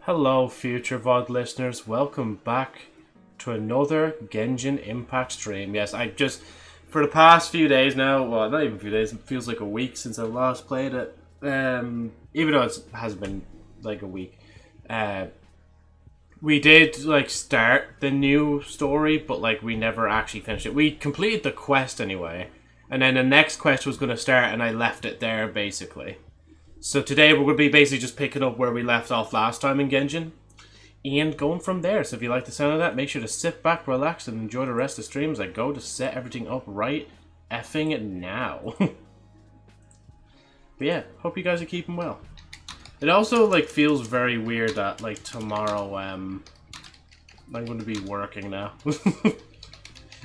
Hello, future VOD listeners. Welcome back to another Genshin Impact stream. Yes, for the past few days now, well, not even a few days, it feels like a week since I last played it. Even though it hasn't been like a week. We did, start the new story, but, we never actually finished it. We completed the quest anyway, and then the next quest was going to start, and I left it there, basically. So today we're going to be basically just picking up where we left off last time in Genshin and going from there. So if you like the sound of that, make sure to sit back, relax, and enjoy the rest of the stream as I go to set everything up right effing now. But yeah, hope you guys are keeping well. It also feels very weird that tomorrow I'm going to be working now.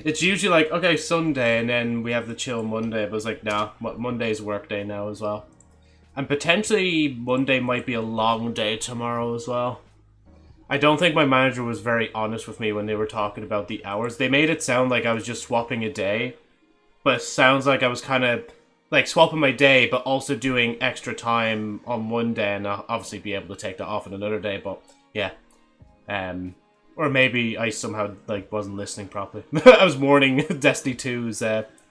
It's usually okay, Sunday, and then we have the chill Monday, but it's nah, Monday's work day now as well. And potentially Monday might be a long day tomorrow as well. I don't think my manager was very honest with me when they were talking about the hours. They made it sound like I was just swapping a day. But it sounds like I was kind of swapping my day, but also doing extra time on one day. And I'll obviously be able to take that off on another day. But yeah. Or maybe I somehow wasn't listening properly. I was mourning Destiny 2's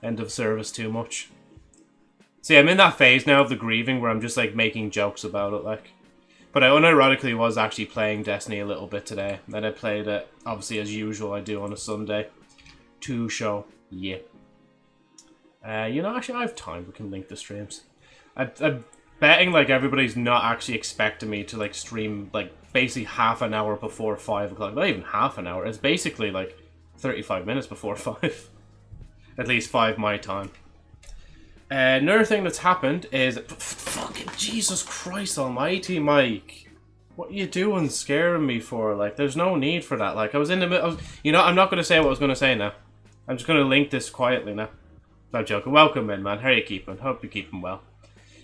end of service too much. See, I'm in that phase now of the grieving where I'm just making jokes about it But I unironically was actually playing Destiny a little bit today. And I played it, obviously as usual I do on a Sunday. To show, yeah. Actually I have time, we can link the streams. I'm betting everybody's not actually expecting me to stream basically half an hour before 5 o'clock. Not even half an hour, it's basically 35 minutes before 5. At least 5 my time. Another thing that's happened is... Fucking Jesus Christ almighty, Mike. What are you doing scaring me for? There's no need for that. I was in the middle... I'm not going to say what I was going to say now. I'm just going to link this quietly now. No joking. Welcome in, man. How are you keeping? Hope you're keeping well.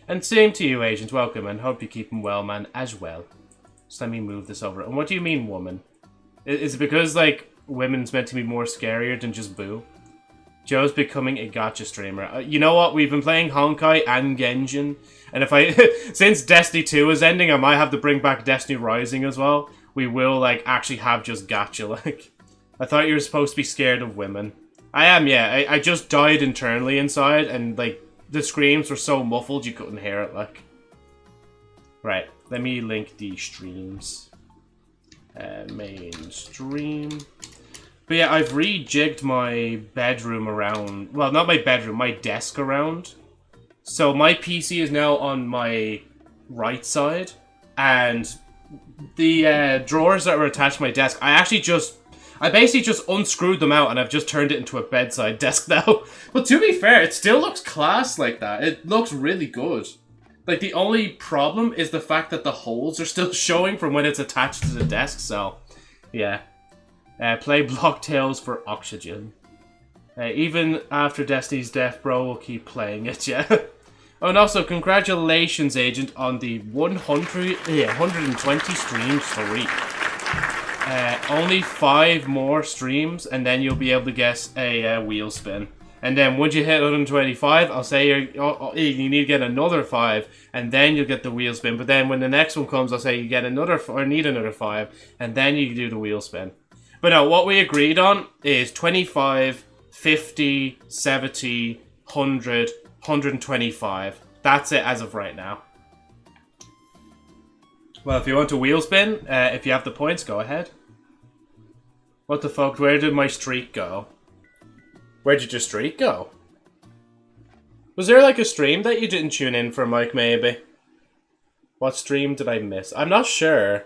And same to you, Agent. Welcome in. Hope you're keeping well, man, as well. Just let me move this over. And what do you mean, woman? Is it because, women's meant to be more scarier than just boo? Joe's becoming a gacha streamer. You know what? We've been playing Honkai and Genshin. And if since Destiny 2 is ending, I might have to bring back Destiny Rising as well. We will, actually have just gacha, I thought you were supposed to be scared of women. I am, yeah. I just died internally inside, and, the screams were so muffled you couldn't hear it, Right. Let me link the streams. Main stream. But yeah, I've rejigged my bedroom around... Well, not my bedroom, my desk around. So my PC is now on my right side. And the drawers that were attached to my desk, I basically just unscrewed them out and I've just turned it into a bedside desk now. But to be fair, it still looks class like that. It looks really good. The only problem is the fact that the holes are still showing from when it's attached to the desk, so... Yeah. Play Block Tales for oxygen. Even after Destiny's death, bro, we'll keep playing it, yeah. Oh, and also, congratulations, Agent, on the 120 stream streak. Only 5 more streams, and then you'll be able to get a wheel spin. And then once you hit 125, I'll say you need to get another 5, and then you'll get the wheel spin. But then when the next one comes, I'll say you get another, or need another 5, and then you can do the wheel spin. But no, what we agreed on is 25, 50, 70, 100, 125. That's it as of right now. Well, if you want a wheel spin, if you have the points, go ahead. What the fuck? Where did my streak go? Where did your streak go? Was there a stream that you didn't tune in for, Mike, maybe? What stream did I miss? I'm not sure.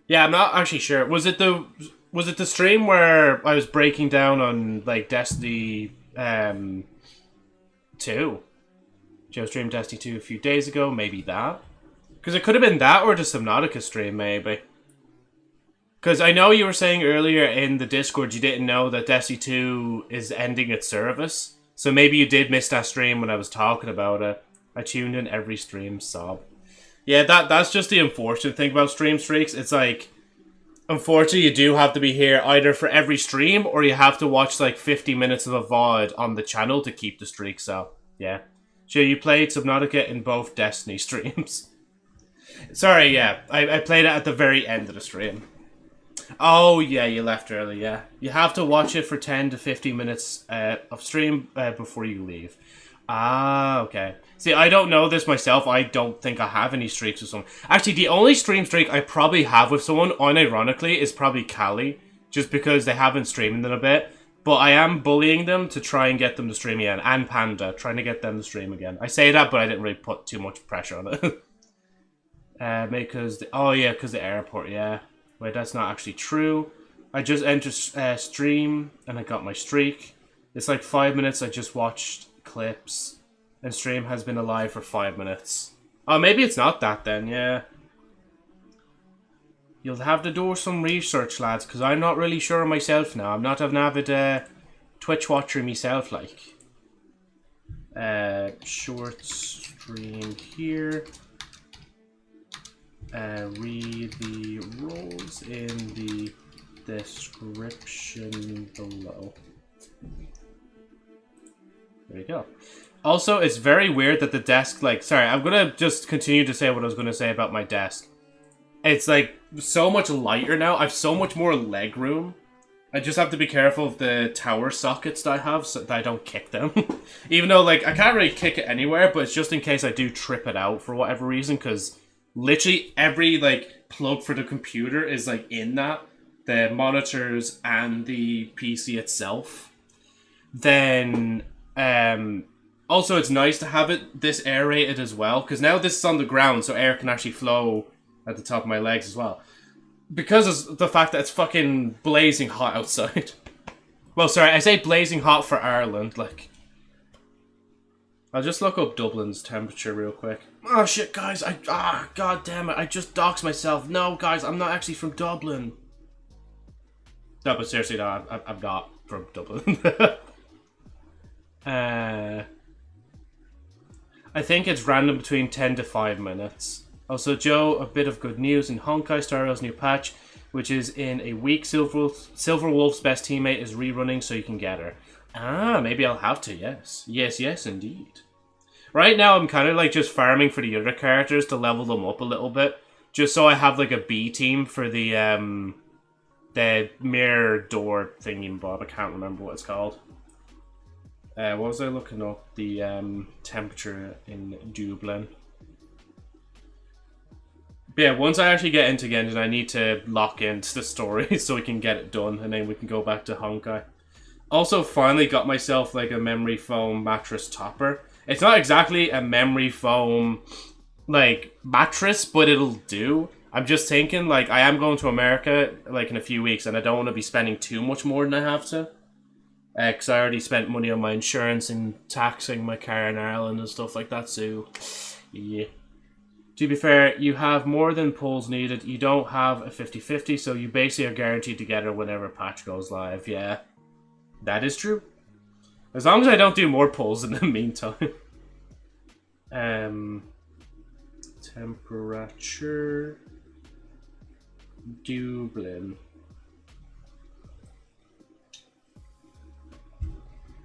Yeah, I'm not actually sure. Was it the stream where I was breaking down on Destiny 2? Joe streamed Destiny 2 a few days ago, maybe that. Because it could have been that or the Subnautica stream, maybe. Because I know you were saying earlier in the Discord you didn't know that Destiny 2 is ending its service. So maybe you did miss that stream when I was talking about it. I tuned in every stream, sob. Yeah, that's just the unfortunate thing about stream streaks. It's unfortunately, you do have to be here either for every stream, or you have to watch 50 minutes of a VOD on the channel to keep the streak, so, yeah. So you played Subnautica in both Destiny streams. Sorry, yeah. I played it at the very end of the stream. Oh, yeah, you left early, yeah. You have to watch it for 10 to 15 minutes of stream before you leave. Ah, okay. See, I don't know this myself. I don't think I have any streaks with someone. Actually, the only stream streak I probably have with someone, unironically, is probably Callie. Just because they haven't streamed in a bit. But I am bullying them to try and get them to stream again. And Panda, trying to get them to stream again. I say that, but I didn't really put too much pressure on it. Because... oh, yeah, because the airport, yeah. Wait, that's not actually true. I just entered stream, and I got my streak. It's like 5 minutes, I just watched clips. And stream has been alive for 5 minutes. Oh, maybe it's not that then, yeah. You'll have to do some research, lads, because I'm not really sure myself now. I'm not an avid Twitch watcher myself, like. Short stream here. Read the rules in the description below. There you go. Also, it's very weird that the desk, like, sorry, I'm gonna just continue to say what I was gonna say about my desk. It's, like, so much lighter now. I have so much more leg room. I just have to be careful of the tower sockets that I have so that I don't kick them. Even though, like, I can't really kick it anywhere, but it's just in case I do trip it out for whatever reason, because literally every, like, plug for the computer is, like, in that. The monitors and the PC itself. Then, also, it's nice to have it this aerated as well, because now this is on the ground, so air can actually flow at the top of my legs as well. Because of the fact that it's fucking blazing hot outside. Well, sorry, I say blazing hot for Ireland, like. I'll just look up Dublin's temperature real quick. Oh shit, guys, god damn it, I just doxed myself. No, guys, I'm not actually from Dublin. No, but seriously, no, I'm not from Dublin. I think it's random between 10 to 5 minutes. Also, Joe, a bit of good news in Honkai Star Rail's new patch, which is in a week. Silver Wolf's best teammate is rerunning, so you can get her. Ah, maybe I'll have to, yes. Yes, indeed. Right now, I'm kind of like just farming for the other characters to level them up a little bit. Just so I have like a B team for the mirror door thingy, Bob. I can't remember what it's called. What was I looking up? The temperature in Dublin. But yeah, once I actually get into Genshin, I need to lock into the story so we can get it done, and then we can go back to Honkai. Also, finally got myself like a memory foam mattress topper. It's not exactly a memory foam like mattress, but it'll do. I'm just thinking, like, I am going to America like in a few weeks, and I don't want to be spending too much more than I have to. Because I already spent money on my insurance and taxing my car in Ireland and stuff like that, so yeah. To be fair, you have more than pulls needed. You don't have a 50-50, so you basically are guaranteed to get her whenever a patch goes live. Yeah, that is true. As long as I don't do more pulls in the meantime. Temperature. Dublin.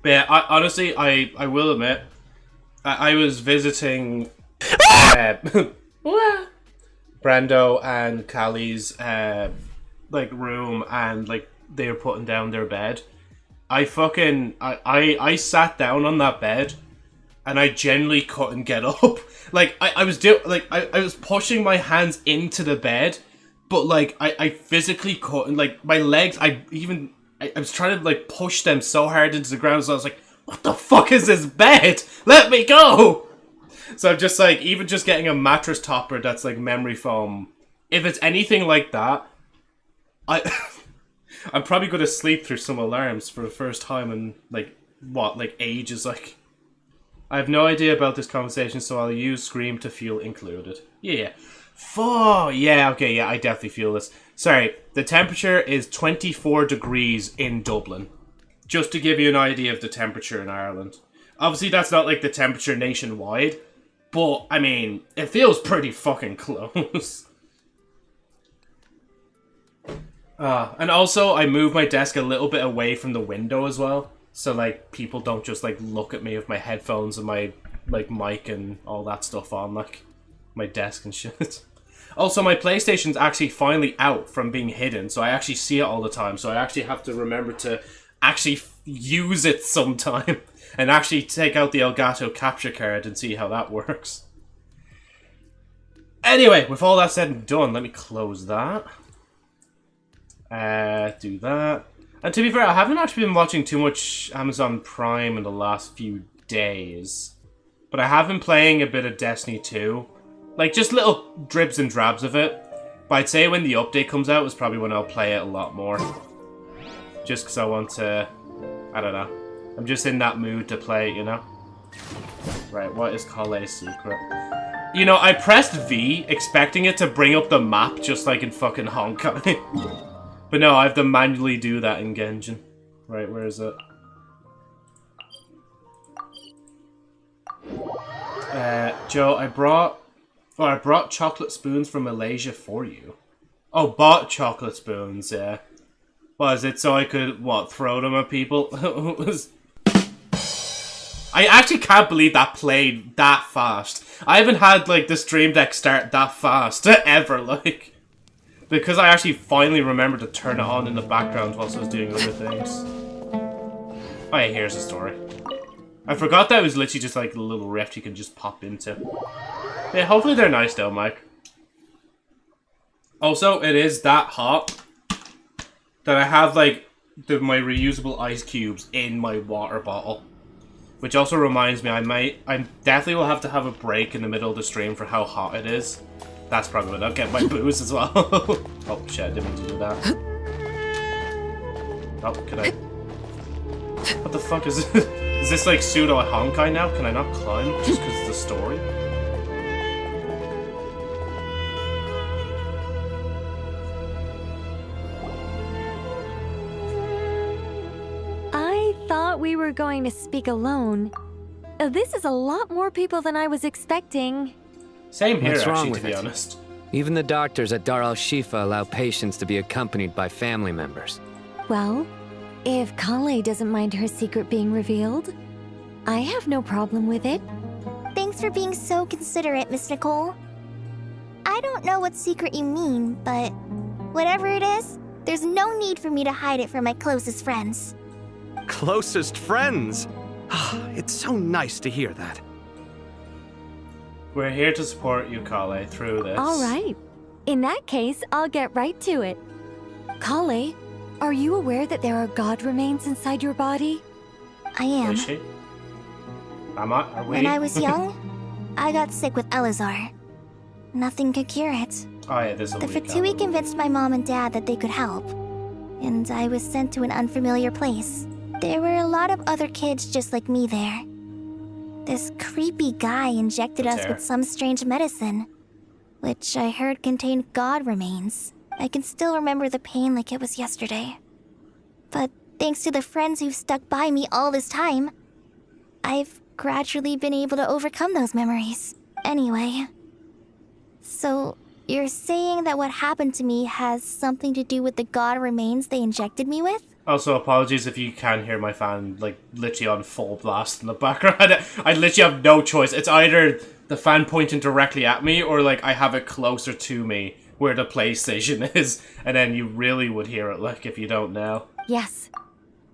But yeah, honestly, I will admit, I was visiting Brando and Callie's like room, and like they were putting down their bed. I sat down on that bed, and I genuinely couldn't get up. Like I was pushing my hands into the bed, but like I physically couldn't. Like my legs, I was trying to like push them so hard into the ground, so I was like, what the fuck is this bed? Let me go! So I'm just like, even just getting a mattress topper that's like memory foam, if it's anything like that, I'm probably going to sleep through some alarms for the first time in like, what, like ages. Like, I have no idea about this conversation, so I'll use Scream to feel included. Yeah. Yeah, okay, yeah, I definitely feel this. Sorry, the temperature is 24 degrees in Dublin. Just to give you an idea of the temperature in Ireland. Obviously, that's not like the temperature nationwide, but, I mean, it feels pretty fucking close. And also, I moved my desk a little bit away from the window as well. So, like, people don't just, like, look at me with my headphones and my, like, mic and all that stuff on, like, my desk and shit. Also, my PlayStation's actually finally out from being hidden, so I actually see it all the time. So I actually have to remember to actually use it sometime and actually take out the Elgato capture card and see how that works. Anyway, with all that said and done, let me close that. Do that. And to be fair, I haven't actually been watching too much Amazon Prime in the last few days. But I have been playing a bit of Destiny 2. Like, just little dribs and drabs of it. But I'd say when the update comes out is probably when I'll play it a lot more. Just because I want to... I don't know. I'm just in that mood to play it, you know? Right, what is Kale's secret? You know, I pressed V, expecting it to bring up the map just like in fucking Honkai. But no, I have to manually do that in Genshin. Right, where is it? Joe, I brought chocolate spoons from Malaysia for you. Oh, bought chocolate spoons, yeah. Was it so I could, what, throw them at people? I actually can't believe that played that fast. I haven't had, like, the Stream Deck start that fast, ever, like. Because I actually finally remembered to turn it on in the background whilst I was doing other things. Oh yeah, here's the story. I forgot that it was literally just like a little rift you can just pop into. Yeah, hopefully they're nice though, Mike. Also, it is that hot that I have like my reusable ice cubes in my water bottle. Which also reminds me, I definitely will have a break in the middle of the stream for how hot it is. That's probably what I'll get my booze as well. Oh shit, I didn't mean to do that. Oh, can I? What the fuck is this? Is this like pseudo Honkai now? Can I not climb just because of the story? I thought we were going to speak alone. This is a lot more people than I was expecting. Same here, What's wrong actually, with to be it? honest. Even the doctors at Dar al-Shifa allow patients to be accompanied by family members. Well, if Kale doesn't mind her secret being revealed, I have no problem with it. Thanks for being so considerate, Miss Nicole. I don't know what secret you mean, but whatever it is, there's no need for me to hide it from my closest friends. Closest friends? It's so nice to hear that. We're here to support you, Kale, through this. All right. In that case, I'll get right to it. Kale, are you aware that there are god remains inside your body? I am. Is she? Are we? When I was young, I got sick with Elazar. Nothing could cure it. Oh yeah, this will The be Fatui convinced my mom and dad that they could help, and I was sent to an unfamiliar place. There were a lot of other kids just like me there. This creepy guy injected us with some strange medicine, which I heard contained god remains. I can still remember the pain like it was yesterday. But thanks to the friends who've stuck by me all this time, I've gradually been able to overcome those memories. Anyway, so you're saying that what happened to me has something to do with the god remains they injected me with? Also, apologies if you can hear my fan, like, literally on full blast in the background. I literally have no choice. It's either the fan pointing directly at me, or, like, I have it closer to me where the PlayStation is, and then you really would hear it, like, if you don't know. Yes.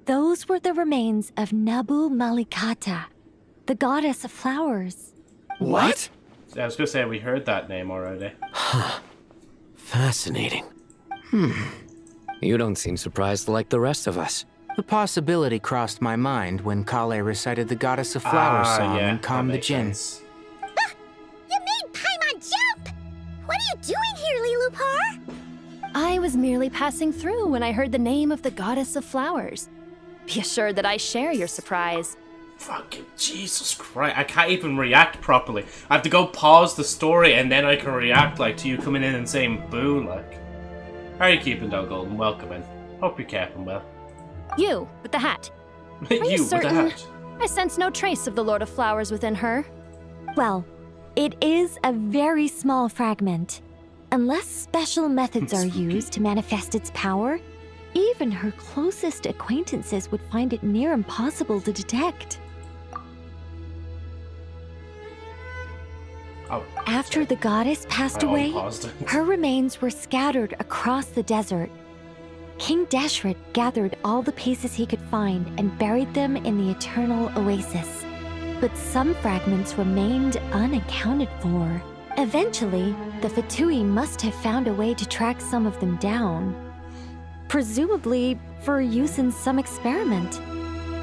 Those were the remains of Nabu Malikata, the goddess of flowers. What? I was gonna say, we heard that name already. Fascinating. You don't seem surprised like the rest of us. The possibility crossed my mind when Kale recited the Goddess of Flowers song and calmed the Jinn. You made Paimon jump! What are you doing here, Lilupar? I was merely passing through when I heard the name of the Goddess of Flowers. Be assured that I share your surprise. Fucking Jesus Christ, I can't even react properly. I have to go pause the story and then I can react, like, to you coming in and saying boo, like. How are you keeping, though, Golden? Welcome in. Hope you're keeping well. You, with the hat. You you with the certain? hat. I sense no trace of the Lord of Flowers within her. Well, it is a very small fragment. Unless special methods are used to manifest its power, even her closest acquaintances would find it near impossible to detect. Oh. after the goddess passed away, her remains were scattered across the desert. King Deshret gathered all the pieces he could find and buried them in the eternal oasis. But some fragments remained unaccounted for. Eventually, the Fatui must have found a way to track some of them down. Presumably for use in some experiment.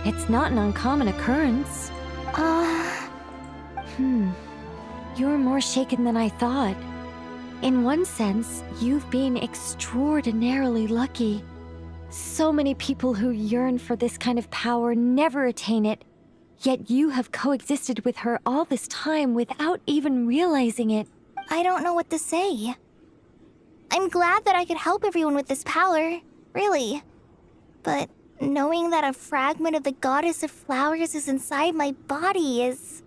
It's not an uncommon occurrence. You're more shaken than I thought. In one sense, you've been extraordinarily lucky. So many people who yearn for this kind of power never attain it, yet you have coexisted with her all this time without even realizing it. I don't know what to say. I'm glad that I could help everyone with this power, really. But knowing that a fragment of the goddess of flowers is inside my body is...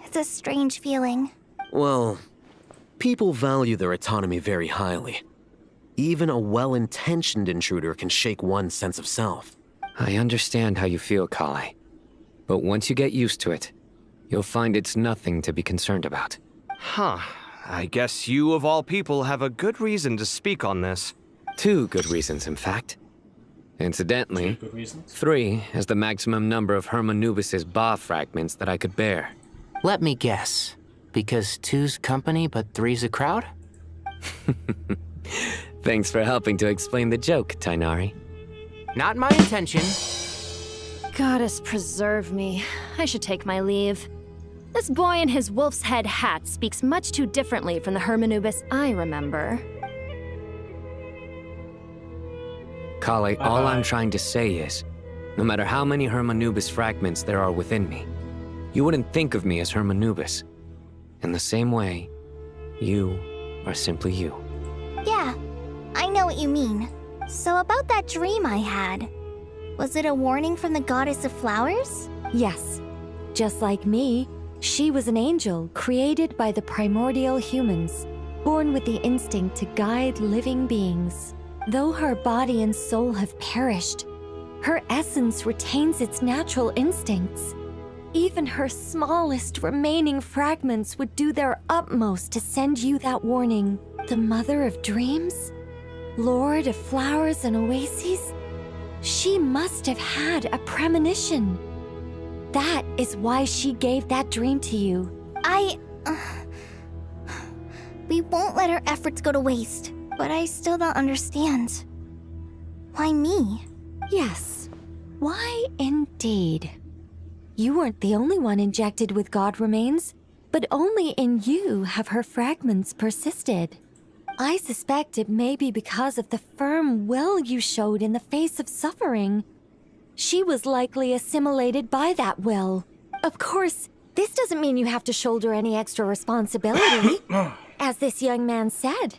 It's a strange feeling. Well, people value their autonomy very highly. Even a well-intentioned intruder can shake one's sense of self. I understand how you feel, Kale. But once you get used to it, you'll find it's nothing to be concerned about. Huh. I guess you, of all people, have a good reason to speak on this. 2 good reasons, in fact. Incidentally, 2 good reasons. 3 is the maximum number of Hermanubis' Ba fragments that I could bear. Let me guess. Because 2's company, but 3's a crowd? Thanks for helping to explain the joke, Tainari. Not my intention. Goddess preserve me. I should take my leave. This boy in his wolf's head hat speaks much too differently from the Hermanubis I remember. Kale, all I'm trying to say is, no matter how many Hermanubis fragments there are within me, you wouldn't think of me as Hermanubis. In the same way, you are simply you. Yeah, I know what you mean. So about that dream I had, was it a warning from the goddess of flowers? Yes. Just like me, she was an angel created by the primordial humans, born with the instinct to guide living beings. Though her body and soul have perished, her essence retains its natural instincts. Even her smallest remaining fragments would do their utmost to send you that warning. The mother of dreams? Lord of flowers and oases? She must have had a premonition. That is why she gave that dream to you. We won't let our efforts go to waste, but I still don't understand. Why me? Yes. Why indeed? You weren't the only one injected with god remains, but only in you have her fragments persisted. I suspect it may be because of the firm will you showed in the face of suffering. She was likely assimilated by that will. Of course, this doesn't mean you have to shoulder any extra responsibility. As this young man said,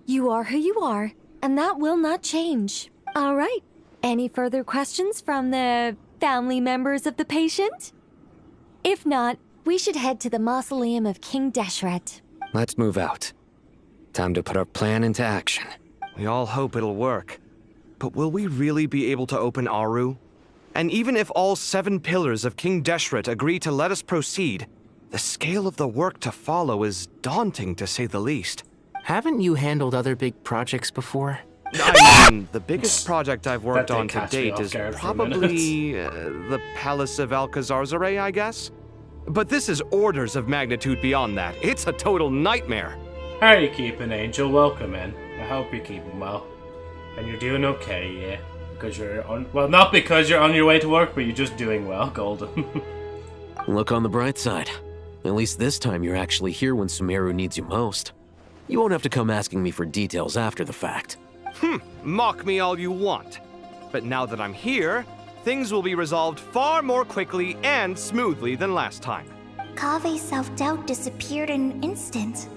you are who you are, and that will not change. All right. Any further questions from the family members of the patient? If not, we should head to the mausoleum of King Deshret. Let's move out. Time to put our plan into action. We all hope it'll work. But will we really be able to open Aru? And even if all 7 pillars of King Deshret agree to let us proceed, the scale of the work to follow is daunting, to say the least. Haven't you handled other big projects before? I mean, the biggest project I've worked That did on to catch me date off is guard for a minute. probably the Palace of Alcazarzaray, I guess? But this is orders of magnitude beyond that. It's a total nightmare. How are you keeping, Angel? Welcome in. I hope you're keeping well. And you're doing okay, yeah? Because you're on... Well, not because you're on your way to work, but you're just doing well, Golden. Look on the bright side. At least this time you're actually here when Sumeru needs you most. You won't have to come asking me for details after the fact. Mock me all you want. But now that I'm here, things will be resolved far more quickly and smoothly than last time. Kave's self-doubt disappeared in an instant.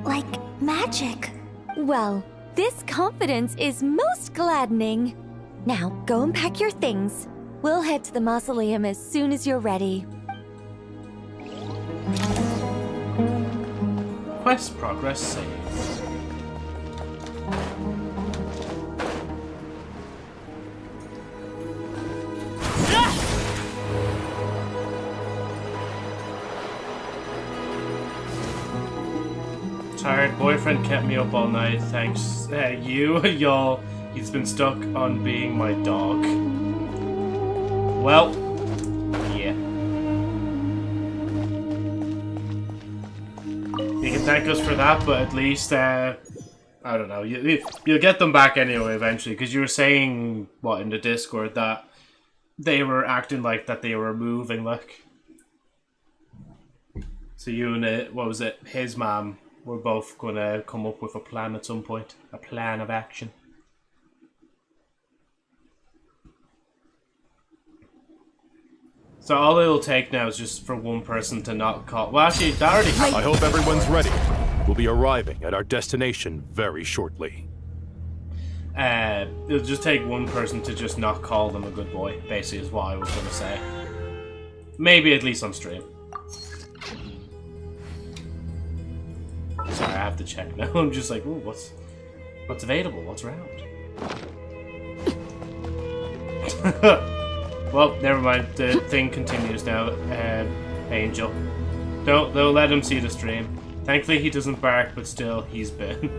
Like magic. Well, this confidence is most gladdening. Now, go and pack your things. We'll head to the mausoleum as soon as you're ready. Quest progress saved. Tired. Boyfriend kept me up all night. Thanks. Y'all. He's been stuck on being my dog. Well, yeah. You can thank us for that, but at least, I don't know. You'll get them back anyway eventually, because you were saying, what, in the Discord, that they were acting like that they were moving, like. So you and, what was it, his mom were both going to come up with a plan at some point. A plan of action. So all it'll take now is just for one person to not call. Well, actually, that already happened. I hope everyone's ready. We'll be arriving at our destination very shortly. It'll just take one person to just not call them a good boy, basically is what I was going to say. Maybe at least on stream. Sorry, I have to check now. I'm just like, ooh, what's available? What's around? Well, never mind. The thing continues now. Angel. Don't let him see the stream. Thankfully, he doesn't bark, but still, he's been.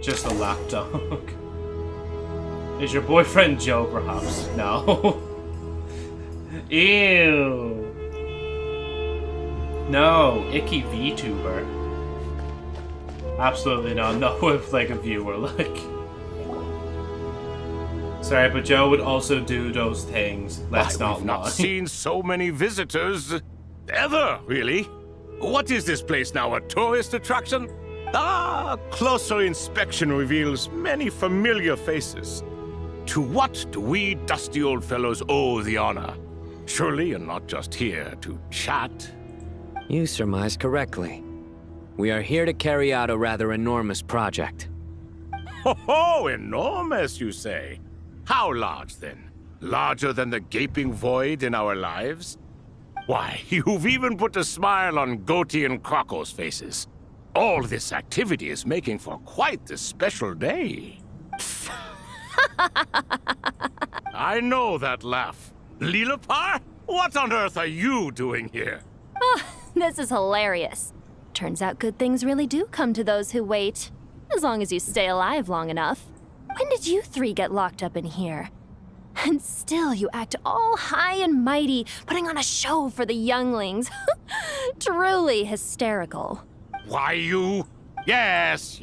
Just a lapdog. Is your boyfriend Joe, perhaps? No. Ew. No, icky VTuber. Absolutely not. No, if like a viewer, like. Sorry, but Joe would also do those things. Let's not lie. I've not seen so many visitors ever, really. What is this place now? A tourist attraction? Ah, closer inspection reveals many familiar faces. To what do we dusty old fellows owe the honor? Surely you're not just here to chat. You surmise correctly. We are here to carry out a rather enormous project. Ho, enormous, you say? How large, then? Larger than the gaping void in our lives? Why, you've even put a smile on Goatee and Crocco's faces. All this activity is making for quite the special day. I know that laugh. Lilipar? What on earth are you doing here? Oh, this is hilarious. Turns out good things really do come to those who wait. As long as you stay alive long enough. When did you three get locked up in here? And still you act all high and mighty, putting on a show for the younglings. Truly hysterical. Why, you... Yes,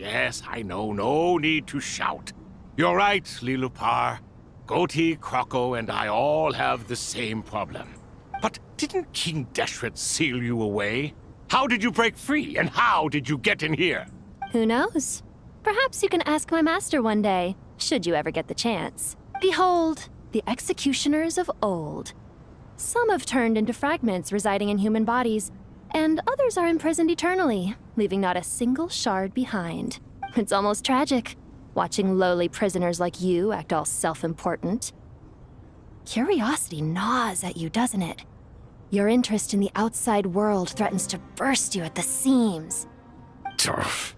I know. No need to shout. You're right, Lilipar. Goatee, Crocco, and I all have the same problem. But didn't King Deshret seal you away? How did you break free, and how did you get in here? Who knows? Perhaps you can ask my master one day, should you ever get the chance. Behold, the executioners of old. Some have turned into fragments residing in human bodies, and others are imprisoned eternally, leaving not a single shard behind. It's almost tragic, watching lowly prisoners like you act all self-important. Curiosity gnaws at you, doesn't it? Your interest in the outside world threatens to burst you at the seams. Turf.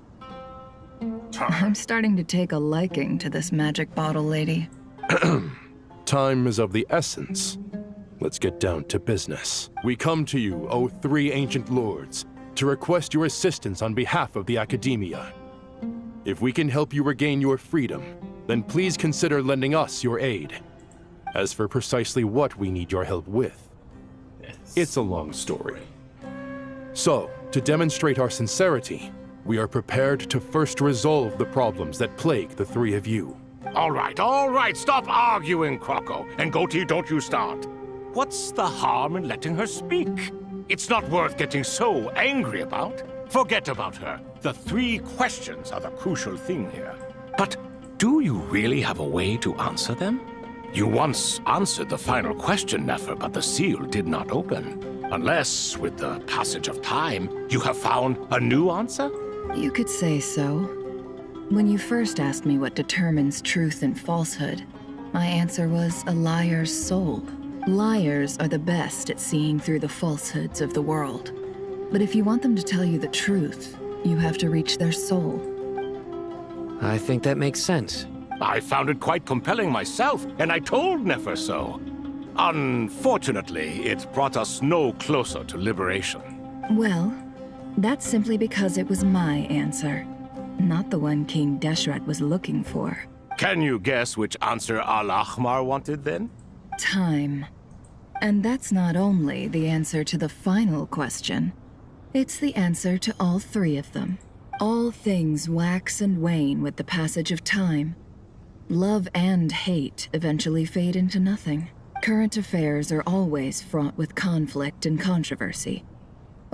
I'm starting to take a liking to this magic bottle lady. Time is of the essence. Let's get down to business. We come to you, O three ancient lords, to request your assistance on behalf of the Academia. If we can help you regain your freedom, then please consider lending us your aid. As for precisely what we need your help with, it's a long story. So, to demonstrate our sincerity, we are prepared to first resolve the problems that plague the three of you. All right, stop arguing, Crocco. And Goatee, don't you start. What's the harm in letting her speak? It's not worth getting so angry about. Forget about her. The three questions are the crucial thing here. But do you really have a way to answer them? You once answered the final question, Nefer, but the seal did not open. Unless, with the passage of time, you have found a new answer? You could say so. When you first asked me what determines truth and falsehood, my answer was a liar's soul. Liars are the best at seeing through the falsehoods of the world. But if you want them to tell you the truth, you have to reach their soul. I think that makes sense. I found it quite compelling myself, and I told Nefer so. Unfortunately, it brought us no closer to liberation. Well, that's simply because it was my answer, not the one King Deshret was looking for. Can you guess which answer Al-Ahmar wanted then? Time. And that's not only the answer to the final question, it's the answer to all three of them. All things wax and wane with the passage of time. Love and hate eventually fade into nothing. Current affairs are always fraught with conflict and controversy.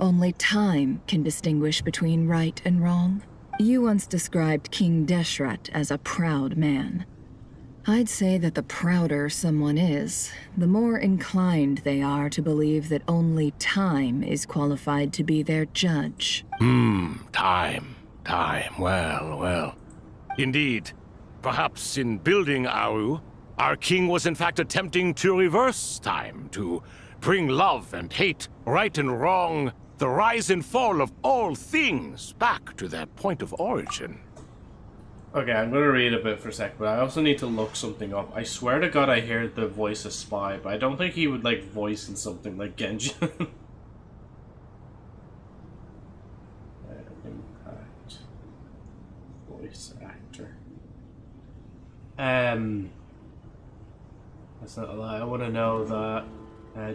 Only time can distinguish between right and wrong. You once described King Deshret as a proud man. I'd say that the prouder someone is, the more inclined they are to believe that only time is qualified to be their judge. Time. Well. Indeed. Perhaps in building Aru, our king was in fact attempting to reverse time, to bring love and hate, right and wrong, the rise and fall of all things back to their point of origin. Okay, I'm gonna read a bit for a sec, but I also need to look something up. I swear to God I heard the voice of Spy, but I don't think he would like voice in something like Genji. Impact. Voice actor. That's not a lie. I want to know that.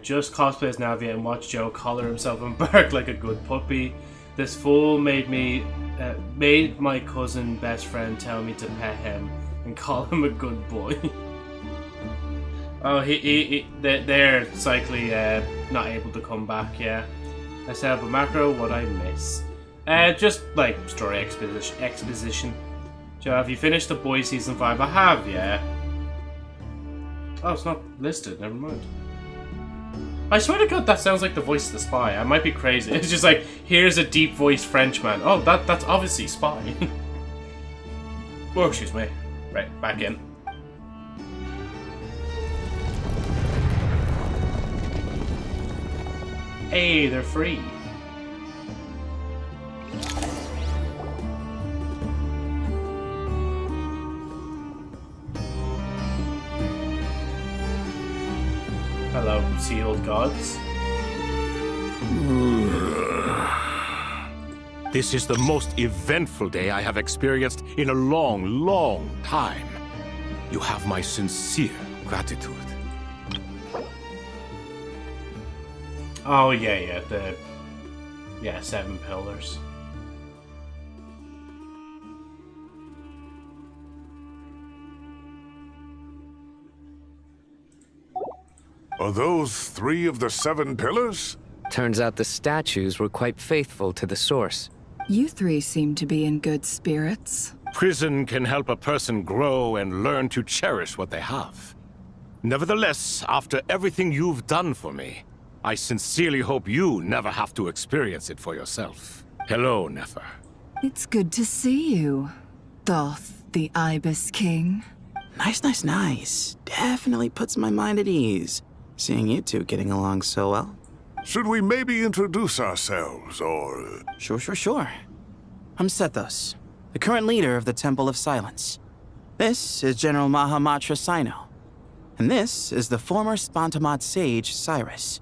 Just cosplay as Navia and watch Joe collar himself and bark like a good puppy. This fool made my cousin best friend tell me to pet him and call him a good boy. Oh, they're likely not able to come back. Yeah, I set up a macro. What I miss? Just like story exposition. Joe, have you finished The Boys season 5? I have. Yeah. Oh, it's not listed. Never mind. I swear to God, that sounds like the voice of the Spy. I might be crazy. It's just like, here's a deep-voiced Frenchman. Oh, that's obviously Spy. Oh, excuse me. Right, back in. Hey, they're free. Hello, sealed gods. This is the most eventful day I have experienced in a long time. You have my sincere gratitude. Oh, yeah, the 7 pillars. Are those 3 of the 7 pillars? Turns out the statues were quite faithful to the source. You three seem to be in good spirits. Prison can help a person grow and learn to cherish what they have. Nevertheless, after everything you've done for me, I sincerely hope you never have to experience it for yourself. Hello, Nefer. It's good to see you, Thoth, the Ibis King. Nice. Definitely puts my mind at ease, seeing you two getting along so well. Should we maybe introduce ourselves, or... Sure. I'm Sethos, the current leader of the Temple of Silence. This is General Mahamatra Sino, and this is the former Spantamad sage, Cyrus.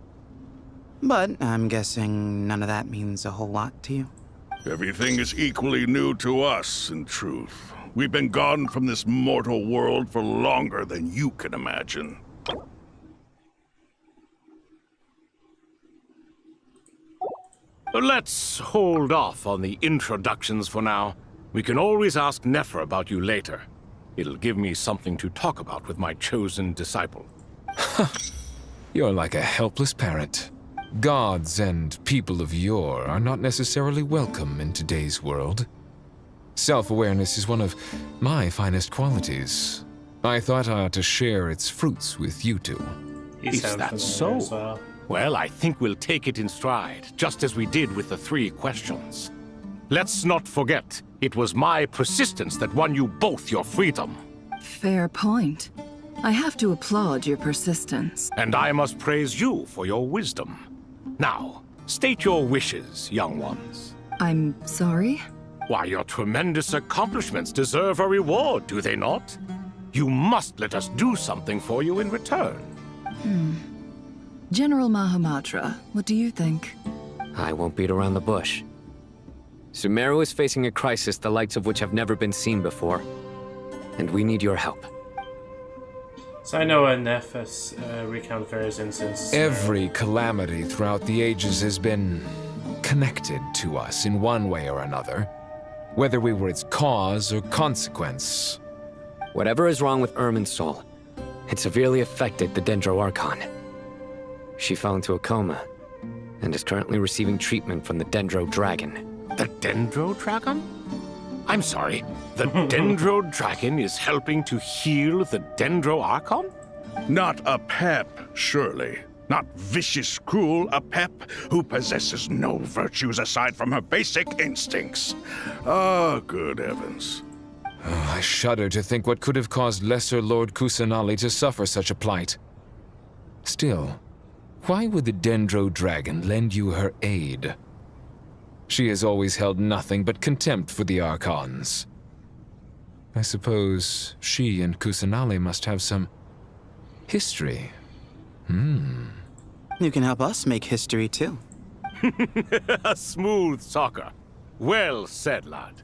But I'm guessing none of that means a whole lot to you. Everything is equally new to us, in truth. We've been gone from this mortal world for longer than you can imagine. Let's hold off on the introductions for now. We can always ask Nefer about you later. It'll give me something to talk about with my chosen disciple. You're like a helpless parent. Gods and people of yore are not necessarily welcome in today's world. Self-awareness is one of my finest qualities. I thought I ought to share its fruits with you two. Is that so? Well, I think we'll take it in stride, just as we did with the 3 questions. Let's not forget, it was my persistence that won you both your freedom. Fair point. I have to applaud your persistence. And I must praise you for your wisdom. Now, state your wishes, young ones. I'm sorry? Why, your tremendous accomplishments deserve a reward, do they not? You must let us do something for you in return. General Mahamatra, what do you think? I won't beat around the bush. Sumeru is facing a crisis the likes of which have never been seen before, and we need your help. So I know Nephis recount various instances. Every calamity throughout the ages has been connected to us in one way or another, whether we were its cause or consequence. Whatever is wrong with Irmin's soul, it severely affected the Dendro Archon. She fell into a coma and is currently receiving treatment from the Dendro Dragon. The Dendro Dragon? I'm sorry, the Dendro Dragon is helping to heal the Dendro Archon? Not a pep, surely. Not vicious, cruel a pep who possesses no virtues aside from her basic instincts. Ah, good heavens. Oh, I shudder to think what could have caused Lesser Lord Kusanali to suffer such a plight. Still, why would the Dendro Dragon lend you her aid? She has always held nothing but contempt for the Archons. I suppose she and Kusanali must have some history. You can help us make history, too. Smooth talker. Well said, lad.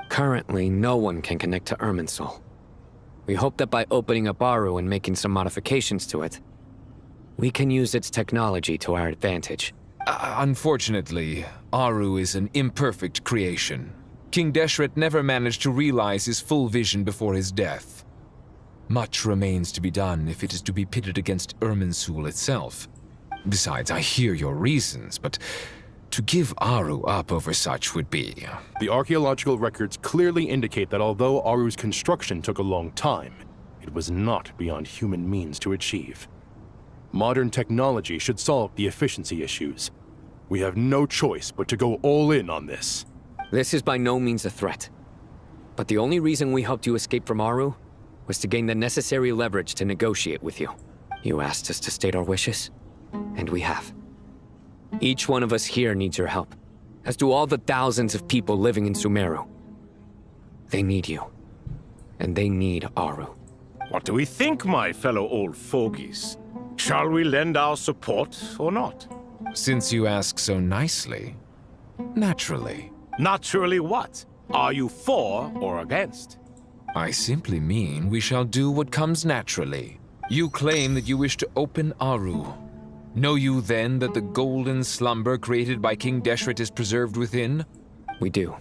Currently, no one can connect to Irmin's soul. We hope that by opening up Aru and making some modifications to it, we can use its technology to our advantage. Unfortunately, Aru is an imperfect creation. King Deshret never managed to realize his full vision before his death. Much remains to be done if it is to be pitted against Irminsul itself. Besides, I hear your reasons, but to give Aru up over such would be... The archaeological records clearly indicate that although Aru's construction took a long time, it was not beyond human means to achieve. Modern technology should solve the efficiency issues. We have no choice but to go all in on this. This is by no means a threat. But the only reason we helped you escape from Aru was to gain the necessary leverage to negotiate with you. You asked us to state our wishes, and we have. Each one of us here needs your help, as do all the thousands of people living in Sumeru. They need you, and they need Aru. What do we think, my fellow old fogies? Shall we lend our support or not? Since you ask so nicely, naturally. Naturally what? Are you for or against? I simply mean we shall do what comes naturally. You claim that you wish to open Aru. Know you then that the golden slumber created by King Deshret is preserved within? We do.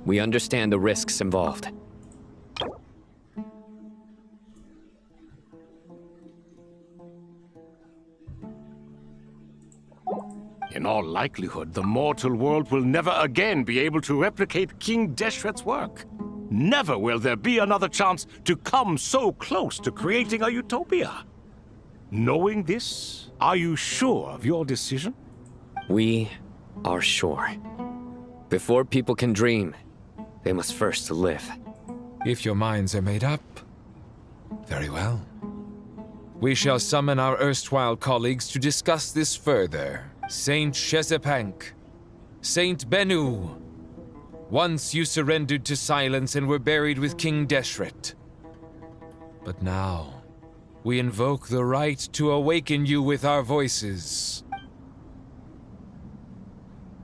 We understand the risks involved. In all likelihood, the mortal world will never again be able to replicate King Deshret's work. Never will there be another chance to come so close to creating a utopia. Knowing this, are you sure of your decision? We are sure. Before people can dream, they must first live. If your minds are made up, very well. We shall summon our erstwhile colleagues to discuss this further. Saint Shezepank, Saint Bennu. Once you surrendered to silence and were buried with King Deshret. But now, we invoke the right to awaken you with our voices.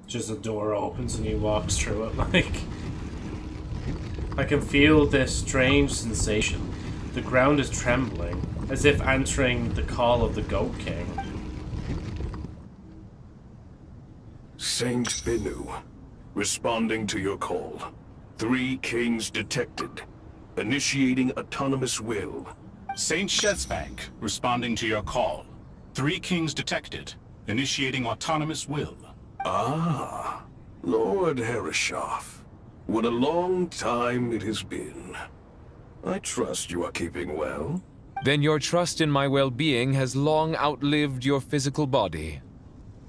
Just a door opens and he walks through it, like... I can feel this strange sensation. The ground is trembling, as if answering the call of the Goat King. Saint Bennu, responding to your call. 3 kings detected. Initiating autonomous will. Saint Shezbank, responding to your call. 3 kings detected. Initiating autonomous will. Ah, Lord Herreshoff. What a long time it has been. I trust you are keeping well. Then your trust in my well-being has long outlived your physical body.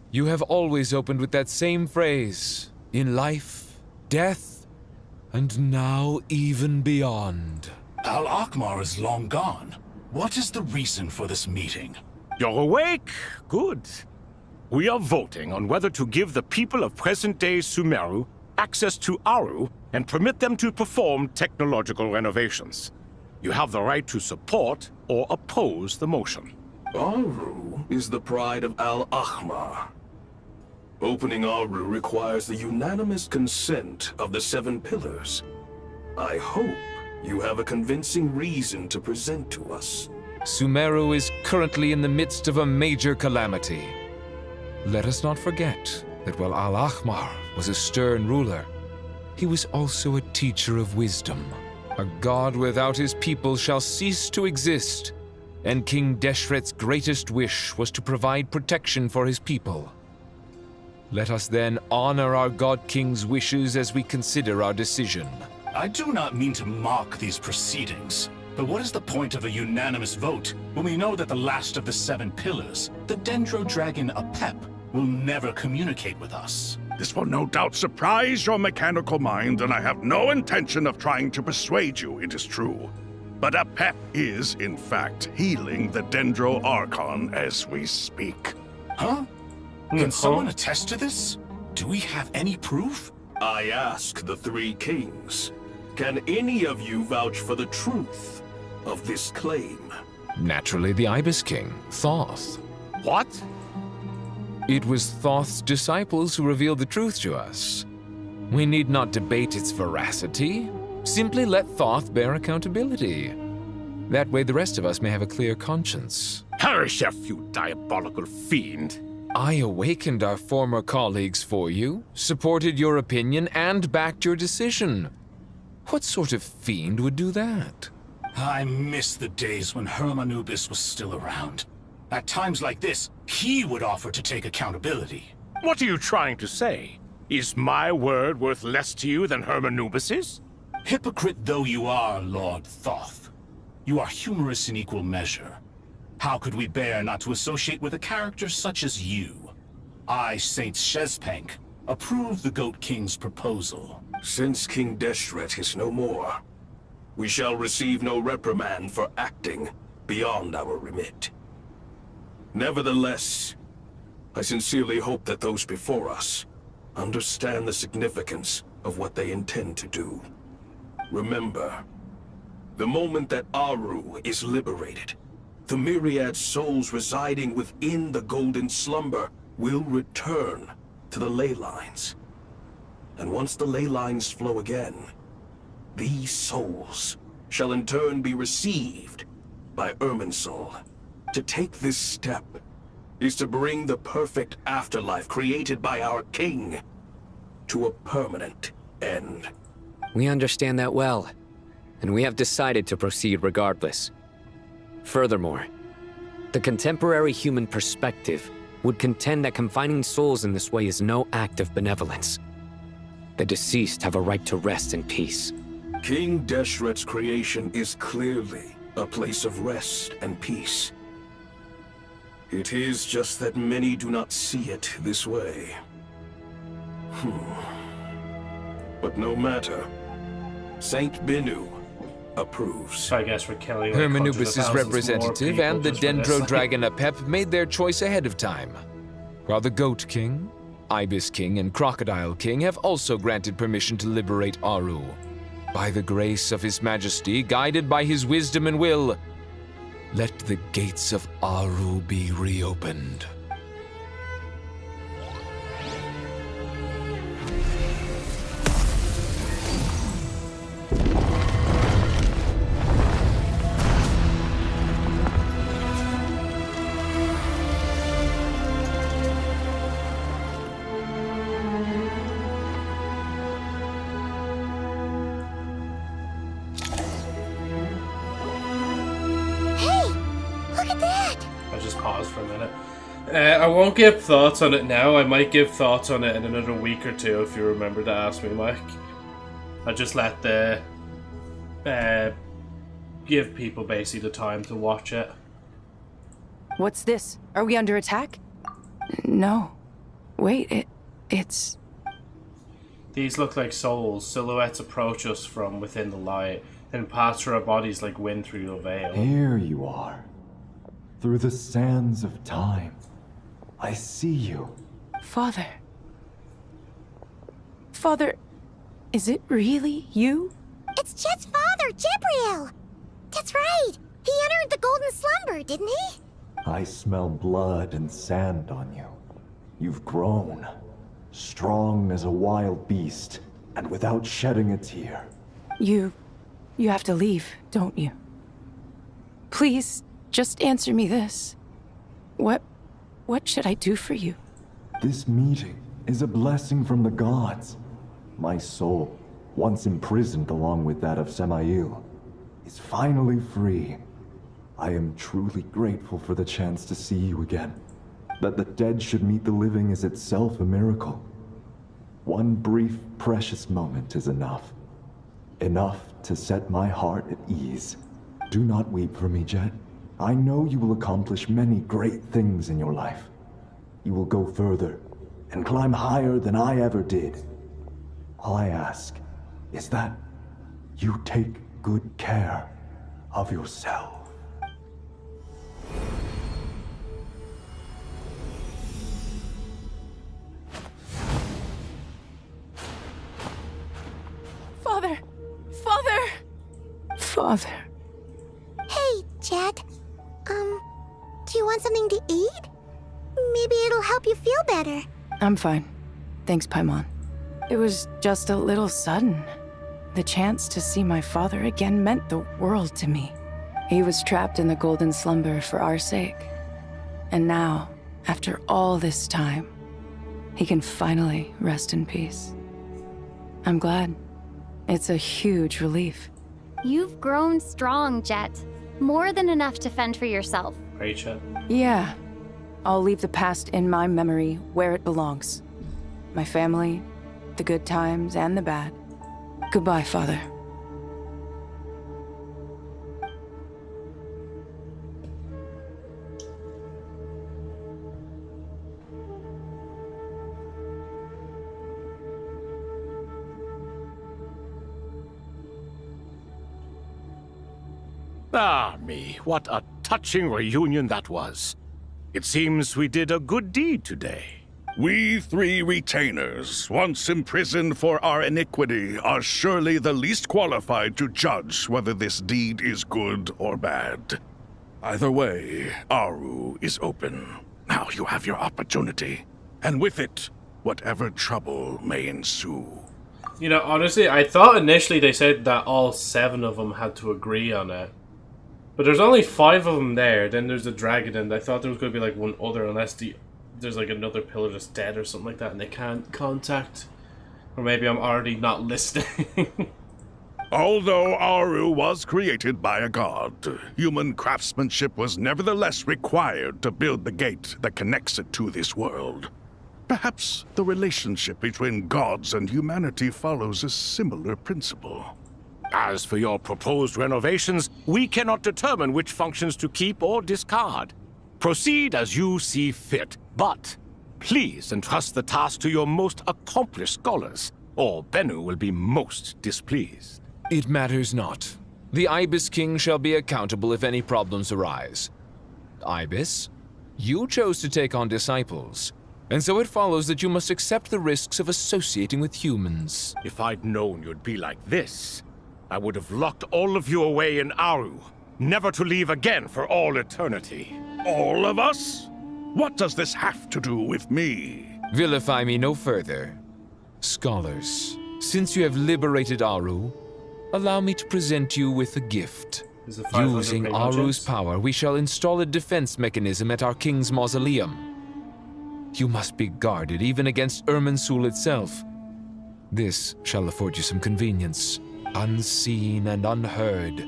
You have always opened with that same phrase, in life, death, and now even beyond. Al-Akmar is long gone. What is the reason for this meeting? You're awake? Good. We are voting on whether to give the people of present-day Sumeru access to Aru and permit them to perform technological renovations. You have the right to support or oppose the motion. Aru is the pride of Al-Ahmar. Opening Aru requires the unanimous consent of the 7 pillars. I hope you have a convincing reason to present to us. Sumeru is currently in the midst of a major calamity. Let us not forget that while Al-Ahmar was a stern ruler, he was also a teacher of wisdom. A god without his people shall cease to exist, and King Deshret's greatest wish was to provide protection for his people. Let us then honor our God King's wishes as we consider our decision. I do not mean to mock these proceedings, but what is the point of a unanimous vote when we know that the last of the 7 pillars, the Dendro Dragon Apep, will never communicate with us? This will no doubt surprise your mechanical mind, and I have no intention of trying to persuade you it is true. But Apep is, in fact, healing the Dendro Archon as we speak. Huh? Can someone attest to this? Do we have any proof? I ask the 3 kings. Can any of you vouch for the truth of this claim? Naturally, the Ibis King, Thoth. What? It was Thoth's disciples who revealed the truth to us. We need not debate its veracity. Simply let Thoth bear accountability. That way the rest of us may have a clear conscience. Perish, you diabolical fiend! I awakened our former colleagues for you, supported your opinion, and backed your decision. What sort of fiend would do that? I miss the days when Hermanubis was still around. At times like this, he would offer to take accountability. What are you trying to say? Is my word worth less to you than Hermanubis's? Hypocrite though you are, Lord Thoth, you are humorous in equal measure. How could we bear not to associate with a character such as you? I, Saint Shezpank, approve the Goat King's proposal. Since King Deshret is no more, we shall receive no reprimand for acting beyond our remit. Nevertheless, I sincerely hope that those before us understand the significance of what they intend to do. Remember, the moment that Aru is liberated, the myriad souls residing within the Golden Slumber will return to the ley lines. And once the ley lines flow again, these souls shall in turn be received by Irminsul. To take this step is to bring the perfect afterlife created by our king to a permanent end. We understand that well, and we have decided to proceed regardless. Furthermore, the contemporary human perspective would contend that confining souls in this way is no act of benevolence. The deceased have a right to rest in peace. King Deshret's creation is clearly a place of rest and peace. It is just that many do not see it this way. But no matter, Saint Binu approves. I guess we're killing like Hermanubis' representative and the Dendro Dragon Apep made their choice ahead of time, while the Goat King, Ibis King, and Crocodile King have also granted permission to liberate Aru. By the grace of His Majesty, guided by his wisdom and will, let the gates of Aru be reopened. I won't give thoughts on it now. I might give thoughts on it in another week or two if you remember to ask me, Mike. I'll just let the give people basically the time to watch it. What's this? Are we under attack? No. Wait, it's... These look like souls. Silhouettes approach us from within the light and pass through our bodies like wind through a veil. Here you are. Through the sands of time. I see you. Father. Father, is it really you? It's Chet's father, Jibriel! That's right! He entered the Golden Slumber, didn't he? I smell blood and sand on you. You've grown, strong as a wild beast, and without shedding a tear. You have to leave, don't you? Please, just answer me this. What should I do for you? This meeting is a blessing from the gods. My soul, once imprisoned along with that of Samael, is finally free. I am truly grateful for the chance to see you again. That the dead should meet the living is itself a miracle. One brief, precious moment is enough. Enough to set my heart at ease. Do not weep for me, Jet. I know you will accomplish many great things in your life. You will go further and climb higher than I ever did. All I ask is that you take good care of yourself. Father! Father! Father. Hey, Jet. Do you want something to eat? Maybe it'll help you feel better. I'm fine. Thanks, Paimon. It was just a little sudden. The chance to see my father again meant the world to me. He was trapped in the golden slumber for our sake. And now, after all this time, he can finally rest in peace. I'm glad. It's a huge relief. You've grown strong, Jet. More than enough to fend for yourself. Great shot. Yeah. I'll leave the past in my memory where it belongs. My family, the good times and the bad. Goodbye, Father. Ah, me, what a touching reunion that was. It seems we did a good deed today. We three retainers, once imprisoned for our iniquity, are surely the least qualified to judge whether this deed is good or bad. Either way, Aru is open. Now you have your opportunity. And with it, whatever trouble may ensue. You know, honestly, I thought initially they said that all 7 of them had to agree on it. But there's only 5 of them there, then there's the dragon, and I thought there was going to be like one other, unless there's like another pillar that's dead or something like that, and they can't contact. Or maybe I'm already not listening. Although Aru was created by a god, human craftsmanship was nevertheless required to build the gate that connects it to this world. Perhaps the relationship between gods and humanity follows a similar principle. As for your proposed renovations, we cannot determine which functions to keep or discard. Proceed as you see fit, but please entrust the task to your most accomplished scholars, or Bennu will be most displeased. It matters not. The Ibis King shall be accountable if any problems arise. Ibis, you chose to take on disciples, and so it follows that you must accept the risks of associating with humans. If I'd known you'd be like this, I would have locked all of you away in Aru, never to leave again for all eternity. All of us? What does this have to do with me? Vilify me no further. Scholars, since you have liberated Aru, allow me to present you with a gift. Using Aru's power, we shall install a defense mechanism at our king's mausoleum. You must be guarded even against Irminsul itself. This shall afford you some convenience. Unseen and unheard.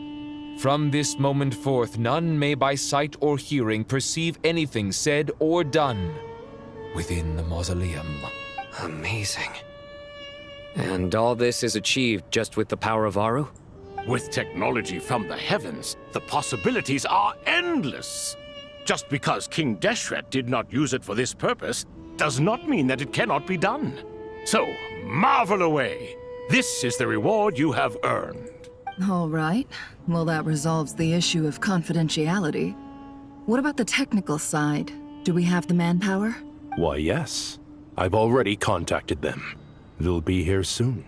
From this moment forth, none may by sight or hearing perceive anything said or done within the mausoleum. Amazing. And all this is achieved just with the power of Aru? With technology from the heavens, the possibilities are endless. Just because King Deshret did not use it for this purpose does not mean that it cannot be done. So, marvel away. This is the reward you have earned. All right. Well, that resolves the issue of confidentiality. What about the technical side? Do we have the manpower? Why, yes. I've already contacted them. They'll be here soon.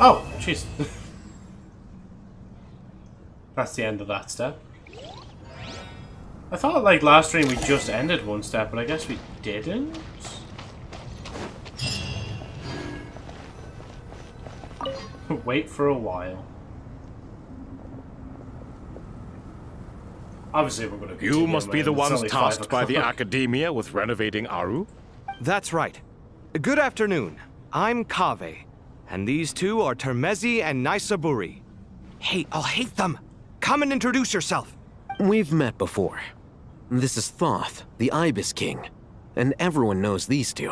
Oh, jeez. That's the end of that step. I thought, like, last stream we just ended one step, but I guess we didn't? Wait for a while. Obviously, we're going to You must be the It's ones only tasked 5 by the o'clock. Academia with renovating Aru? That's right. Good afternoon. I'm Kave, and these two are Termezi and Naisaburi. Hey, I'll hate them. Come and introduce yourself. We've met before. This is Thoth, the Ibis King, and everyone knows these two.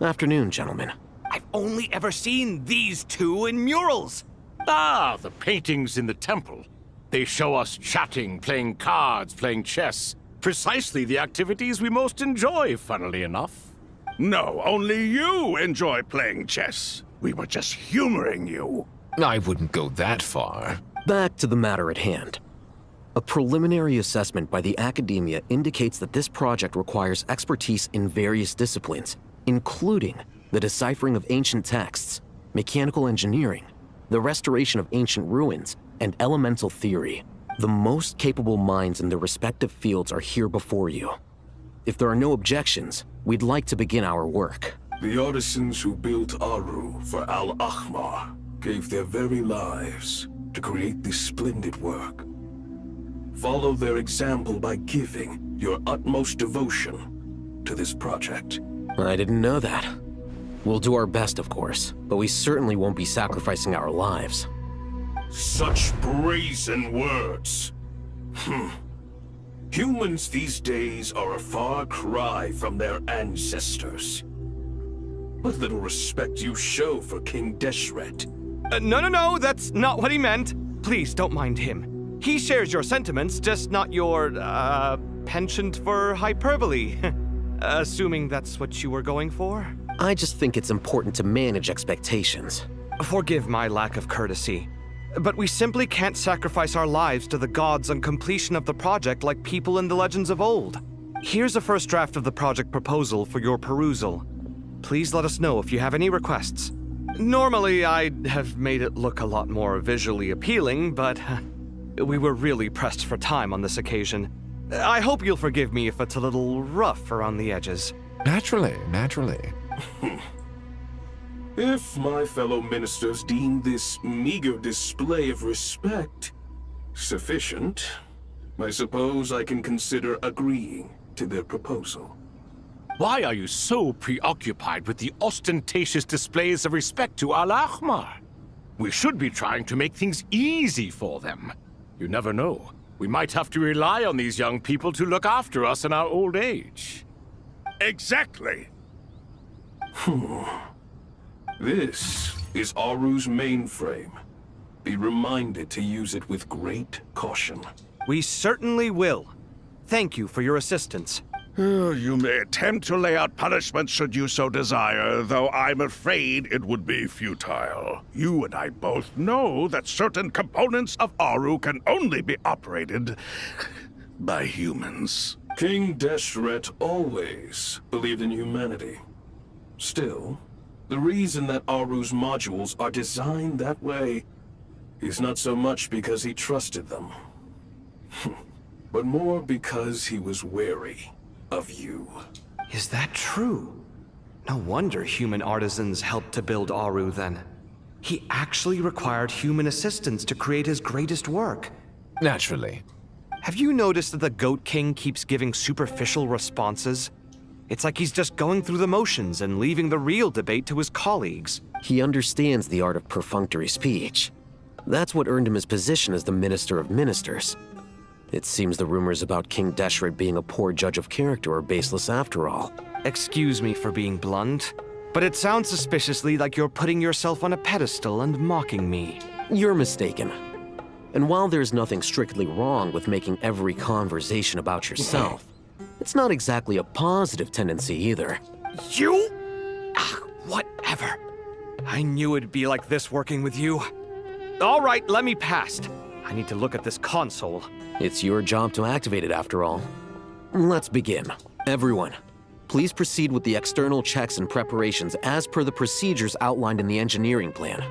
Afternoon, gentlemen. I've only ever seen these two in murals. Ah, the paintings in the temple. They show us chatting, playing cards, playing chess. Precisely the activities we most enjoy, funnily enough. No, only you enjoy playing chess. We were just humoring you. I wouldn't go that far. Back to the matter at hand. A preliminary assessment by the Academia indicates that this project requires expertise in various disciplines, including the deciphering of ancient texts, mechanical engineering, the restoration of ancient ruins, and elemental theory. The most capable minds in their respective fields are here before you. If there are no objections, we'd like to begin our work. The artisans who built Aru for Al-Ahmar gave their very lives to create this splendid work. Follow their example by giving your utmost devotion to this project. I didn't know that. We'll do our best, of course, but we certainly won't be sacrificing our lives. Such brazen words. Humans these days are a far cry from their ancestors. What little respect you show for King Deshret. No, that's not what he meant. Please, don't mind him. He shares your sentiments, just not your, penchant for hyperbole. Assuming that's what you were going for? I just think it's important to manage expectations. Forgive my lack of courtesy, but we simply can't sacrifice our lives to the gods on completion of the project like people in the legends of old. Here's a first draft of the project proposal for your perusal. Please let us know if you have any requests. Normally, I'd have made it look a lot more visually appealing, but we were really pressed for time on this occasion. I hope you'll forgive me if it's a little rough around the edges. Naturally. If my fellow ministers deem this meager display of respect sufficient, I suppose I can consider agreeing to their proposal. Why are you so preoccupied with the ostentatious displays of respect to Al-Ahmar? We should be trying to make things easy for them. You never know. We might have to rely on these young people to look after us in our old age. Exactly. This is Aru's mainframe. Be reminded to use it with great caution. We certainly will. Thank you for your assistance. You may attempt to lay out punishment should you so desire, though I'm afraid it would be futile. You and I both know that certain components of Aru can only be operated by humans. King Deshret always believed in humanity. Still, the reason that Aru's modules are designed that way is not so much because he trusted them, but more because he was wary of you. Is that true? No wonder human artisans helped to build Aru then. He actually required human assistance to create his greatest work. Naturally. Have you noticed that the Goat King keeps giving superficial responses? It's like he's just going through the motions and leaving the real debate to his colleagues. He understands the art of perfunctory speech. That's what earned him his position as the Minister of Ministers. It seems the rumors about King Deshret being a poor judge of character are baseless after all. Excuse me for being blunt, but it sounds suspiciously like you're putting yourself on a pedestal and mocking me. You're mistaken. And while there's nothing strictly wrong with making every conversation about yourself, it's not exactly a positive tendency either. You? Whatever. I knew it'd be like this working with you. All right, let me past. I need to look at this console. It's your job to activate it after all. Let's begin. Everyone, please proceed with the external checks and preparations as per the procedures outlined in the engineering plan.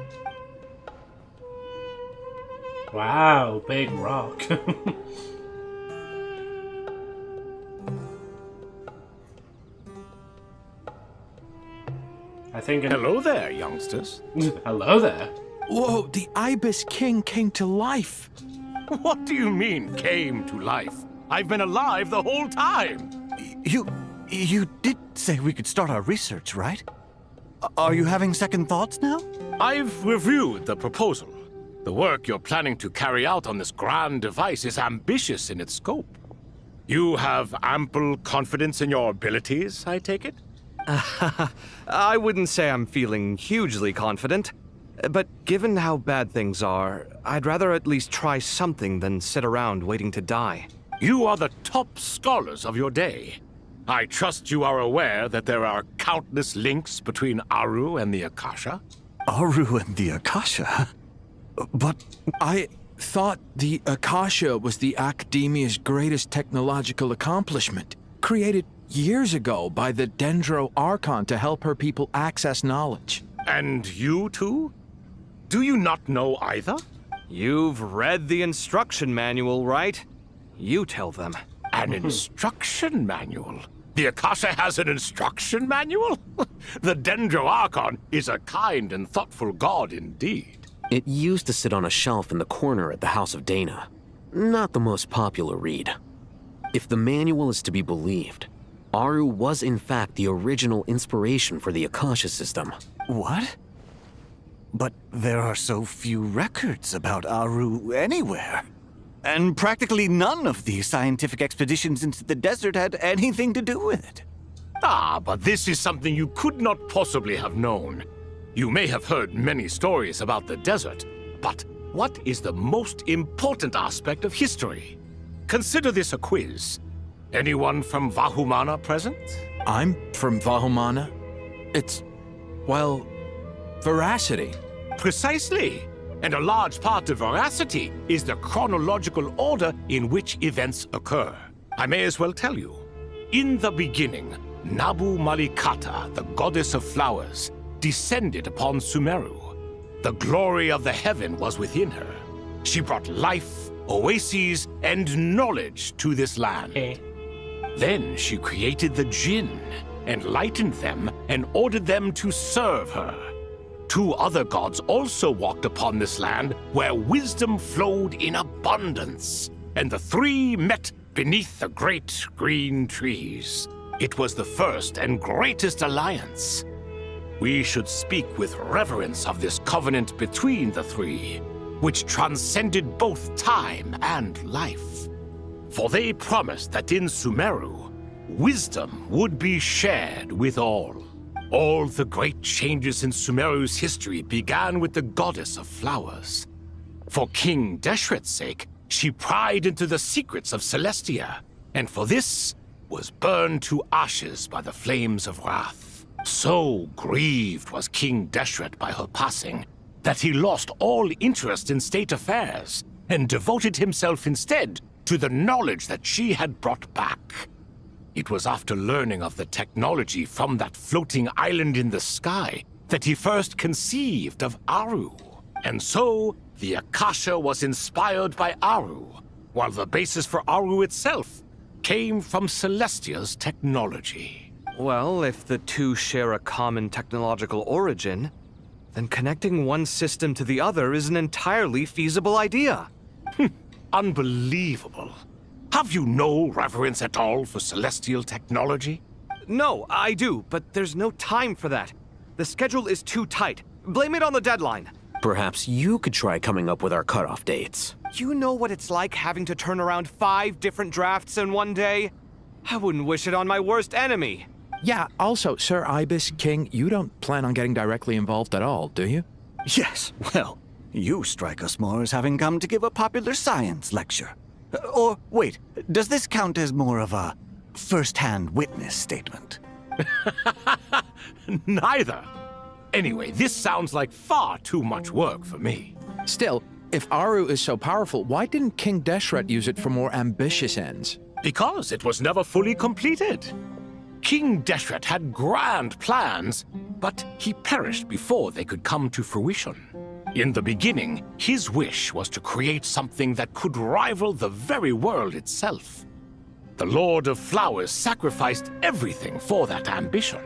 Wow, big rock. I think... Hello there, youngsters. Hello there. Whoa, the Ibis King came to life. What do you mean, came to life? I've been alive the whole time. You did say we could start our research, right? Are you having second thoughts now? I've reviewed the proposal. The work you're planning to carry out on this grand device is ambitious in its scope. You have ample confidence in your abilities, I take it? I wouldn't say I'm feeling hugely confident. But given how bad things are, I'd rather at least try something than sit around waiting to die. You are the top scholars of your day. I trust you are aware that there are countless links between Aru and the Akasha? Aru and the Akasha? But I thought the Akasha was the Academia's greatest technological accomplishment, created years ago by the Dendro Archon to help her people access knowledge. And you too? Do you not know either? You've read the instruction manual, right? You tell them. An instruction manual? The Akasha has an instruction manual? The Dendro Archon is a kind and thoughtful god indeed. It used to sit on a shelf in the corner at the House of Dana. Not the most popular read. If the manual is to be believed, Aru was in fact the original inspiration for the Akasha system. What? But there are so few records about Aru anywhere. And practically none of the scientific expeditions into the desert had anything to do with it. Ah, but this is something you could not possibly have known. You may have heard many stories about the desert, but what is the most important aspect of history? Consider this a quiz. Anyone from Vahumana present? I'm from Vahumana. It's, well, veracity. Precisely. And a large part of veracity is the chronological order in which events occur. I may as well tell you. In the beginning, Nabu Malikata, the goddess of flowers, descended upon Sumeru. The glory of the heaven was within her. She brought life, oases, and knowledge to this land. Then she created the Jinn, enlightened them, and ordered them to serve her. Two other gods also walked upon this land where wisdom flowed in abundance, and the three met beneath the great green trees. It was the first and greatest alliance. We should speak with reverence of this covenant between the three, which transcended both time and life. For they promised that in Sumeru, wisdom would be shared with all. All the great changes in Sumeru's history began with the goddess of flowers. For King Deshret's sake, she pried into the secrets of Celestia, and for this was burned to ashes by the flames of wrath. So grieved was King Deshret by her passing that he lost all interest in state affairs and devoted himself instead to the knowledge that she had brought back. It was after learning of the technology from that floating island in the sky that he first conceived of Aru. And so, the Akasha was inspired by Aru, while the basis for Aru itself came from Celestia's technology. Well, if the two share a common technological origin, then connecting one system to the other is an entirely feasible idea. Unbelievable. Have you no reverence at all for celestial technology? No, I do, but there's no time for that. The schedule is too tight. Blame it on the deadline. Perhaps you could try coming up with our cutoff dates. You know what it's like having to turn around 5 different drafts in one day? I wouldn't wish it on my worst enemy. Yeah, also, Sir Ibis King, you don't plan on getting directly involved at all, do you? Yes, well, you strike us more as having come to give a popular science lecture. Or, wait, does this count as more of a first-hand witness statement? Neither. Anyway, this sounds like far too much work for me. Still, if Aru is so powerful, why didn't King Deshret use it for more ambitious ends? Because it was never fully completed. King Deshret had grand plans, but he perished before they could come to fruition. In the beginning, his wish was to create something that could rival the very world itself. The Lord of Flowers sacrificed everything for that ambition.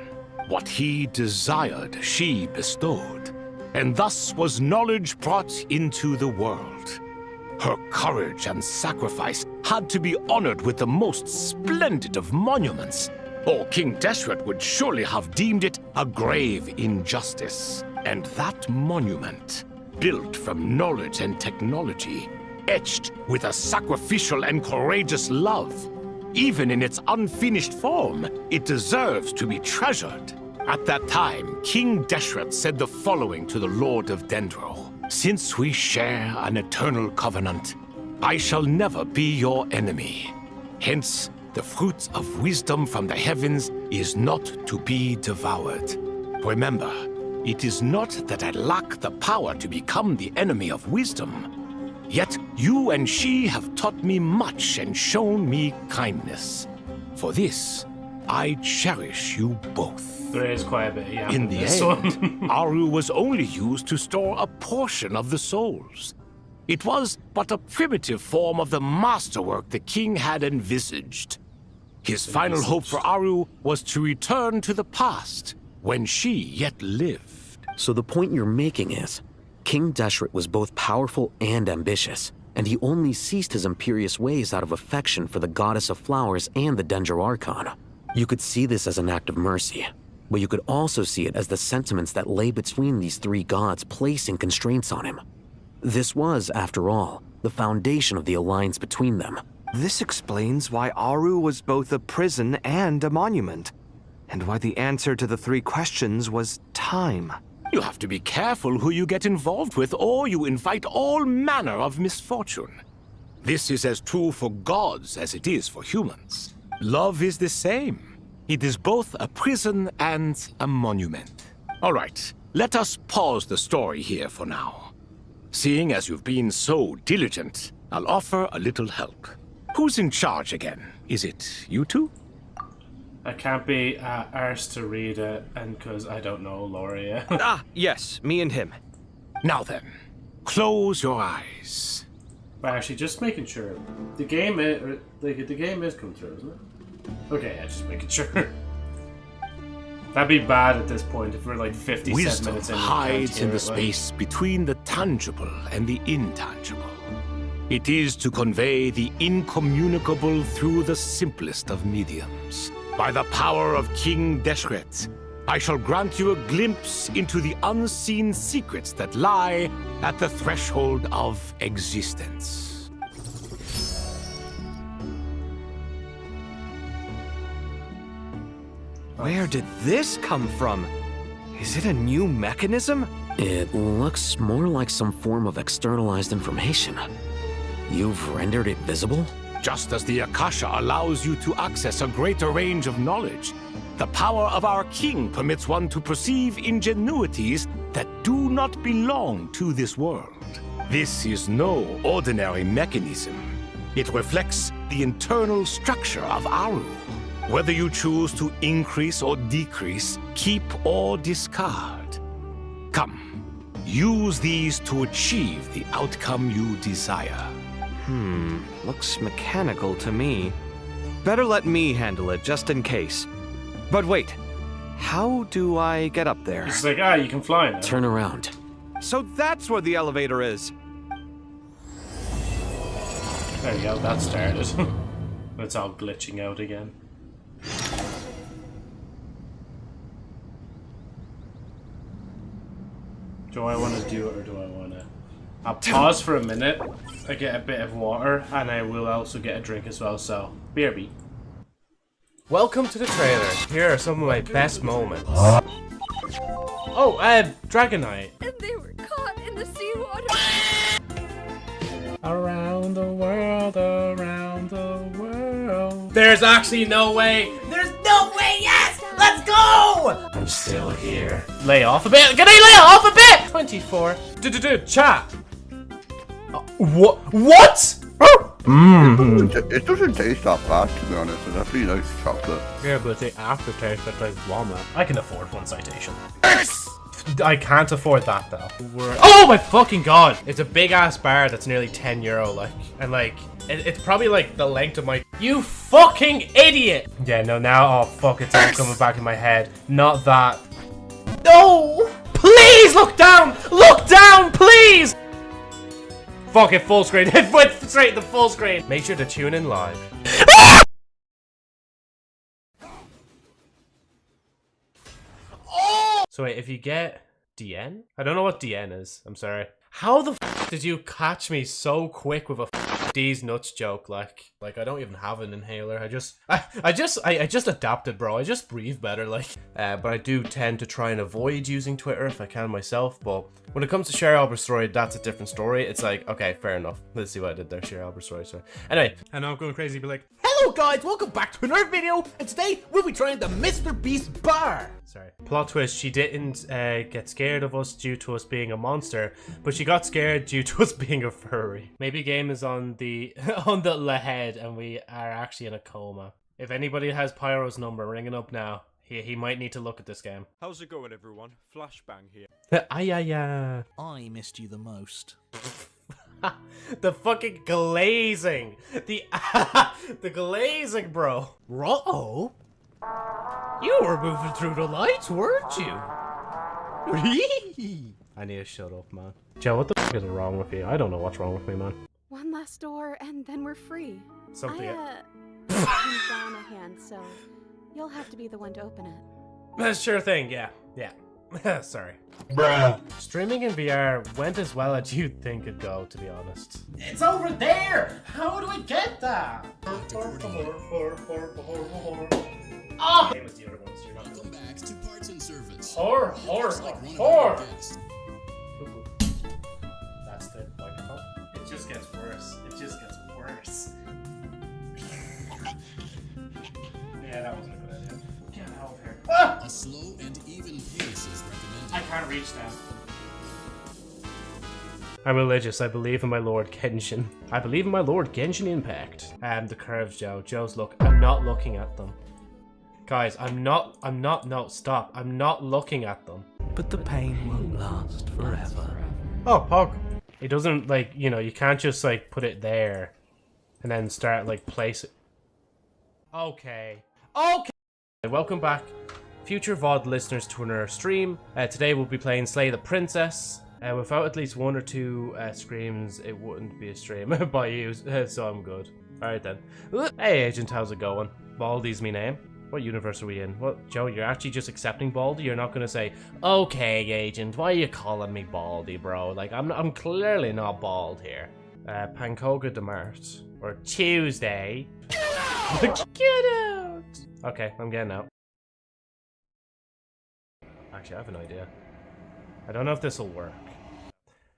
What he desired, she bestowed, and thus was knowledge brought into the world. Her courage and sacrifice had to be honored with the most splendid of monuments, or King Deshret would surely have deemed it a grave injustice. And that monument, built from knowledge and technology, etched with a sacrificial and courageous love, even in its unfinished form, it deserves to be treasured. At that time, King Deshret said the following to the Lord of Dendro. Since we share an eternal covenant, I shall never be your enemy. Hence, the fruit of wisdom from the heavens is not to be devoured. Remember, it is not that I lack the power to become the enemy of wisdom. Yet you and she have taught me much and shown me kindness. For this, I cherish you both. There is quite a bit, yeah. In the end, Aru was only used to store a portion of the souls. It was but a primitive form of the masterwork the king had envisaged. His final hope for Aru was to return to the past, when she yet lived. So the point you're making is, King Deshret was both powerful and ambitious, and he only ceased his imperious ways out of affection for the goddess of flowers and the Dendro Archon. You could see this as an act of mercy, but you could also see it as the sentiments that lay between these three gods placing constraints on him. This was, after all, the foundation of the alliance between them. This explains why Aru was both a prison and a monument, and why the answer to the three questions was time. You have to be careful who you get involved with, or you invite all manner of misfortune. This is as true for gods as it is for humans. Love is the same. It is both a prison and a monument. All right, let us pause the story here for now. Seeing as you've been so diligent, I'll offer a little help. Who's in charge again? Is it you two? I can't be arsed to read it, and because I don't know Laurie. Yes, me and him. Now then, close your eyes. But actually, just making sure. The game is, the game is coming through, isn't it? Okay, yeah, just making sure. That'd be bad at this point if we're like 57 Wisdom minutes in. hides in the space between the tangible and the intangible. It is to convey the incommunicable through the simplest of mediums. By the power of King Deshret, I shall grant you a glimpse into the unseen secrets that lie at the threshold of existence. Where did this come from? Is it a new mechanism? It looks more like some form of externalized information. You've rendered it visible? Just as the Akasha allows you to access a greater range of knowledge, the power of our king permits one to perceive ingenuities that do not belong to this world. This is no ordinary mechanism. It reflects the internal structure of Aru. Whether you choose to increase or decrease, keep or discard. Come, use these to achieve the outcome you desire. Looks mechanical to me. Better let me handle it, just in case. But wait, how do I get up there? It's like, you can fly now. Turn around. So that's where the elevator is. There you go, that started. It's all glitching out again. Do I want to do it or do I want to? I'll pause for a minute, I get a bit of water, and I will also get a drink as well, so BRB. Welcome to the trailer. Here are some of my best moments. Oh, Dragonite. And they were caught in the seawater. Around the world, around the world. There's actually no way. There's no way, yes! Let's go! I'm still here. Lay off a bit. Can I lay off a bit? 24. Chat. What? It doesn't taste that bad, to be honest. It's actually nice chocolate. Yeah, but the aftertaste that tastes vomit. I can afford one citation. Yes! I can't afford that though. Oh my fucking god! It's a big ass bar that's nearly €10, like, and like, It's probably like the length of my... You fucking idiot! Yeah, no, now, oh fuck, it's all coming back in my head. Not that. No! Please look down! Look down, please! Fuck it, full screen. It went straight to full screen. Make sure to tune in live. So wait, if you get DN? I don't know what DN is. I'm sorry. How the f did you catch me so quick with a D's nuts joke? Like I don't even have an inhaler. I just adapted, bro. I just breathe better, like. But I do tend to try and avoid using Twitter if I can myself. But when it comes to Share Albert story, that's a different story. It's like, okay, fair enough. Let's see what I did there. Share Albert story. Sorry. Anyway, I know I'm going crazy, but like, hello guys, welcome back to another video, and today we'll be trying the Mr. Beast bar. Sorry. Plot twist, she didn't get scared of us due to us being a monster, but she got scared due to us being a furry. Maybe game is on the on the head and we are actually in a coma. If anybody has Pyro's number, ring it up now. He might need to look at this game. How's it going, everyone? Flashbang here. I missed you the most. The fucking glazing. The the glazing, bro. Uh-oh. You were moving through the lights, weren't you? I need to shut up, man. Joe, what the fuck is wrong with you? I don't know what's wrong with me, man. One last door, and then we're free. Something. I put down a hand, so you'll have to be the one to open it. Sure thing, yeah. Sorry. Bruh. Streaming in VR went as well as you'd think it'd go, to be honest. It's over there! How do I get that? Oh! Same as the other ones, you're not. Welcome back to Parts and Service. Whore. That's the microphone. It just gets worse. Yeah, that wasn't a good idea. Get out of here. Ah! A slow and even pace is recommended. I can't reach that. I'm religious. I believe in my Lord Genshin. I believe in my Lord Genshin Impact. The curves, Joe. Joe's look. I'm not looking at them. Guys, no, stop. I'm not looking at them. But the pain won't last forever. Oh, Pog. It doesn't, like, you know, you can't just, like, put it there and then start, like, place it. Okay. Welcome back, future VOD listeners, to another stream. Today we'll be playing Slay the Princess. Without at least 1 or 2 screams, it wouldn't be a stream by you, so I'm good. Alright then. Hey, Agent, how's it going? Baldy's me name. What universe are we in? What, Joe, you're actually just accepting Baldy? You're not gonna say, okay, Agent, why are you calling me Baldy, bro? Like, I'm clearly not bald here. Pankoga de Mart. Or Tuesday. Get out! Get out! Okay, I'm getting out. Actually, I have an idea. I don't know if this will work.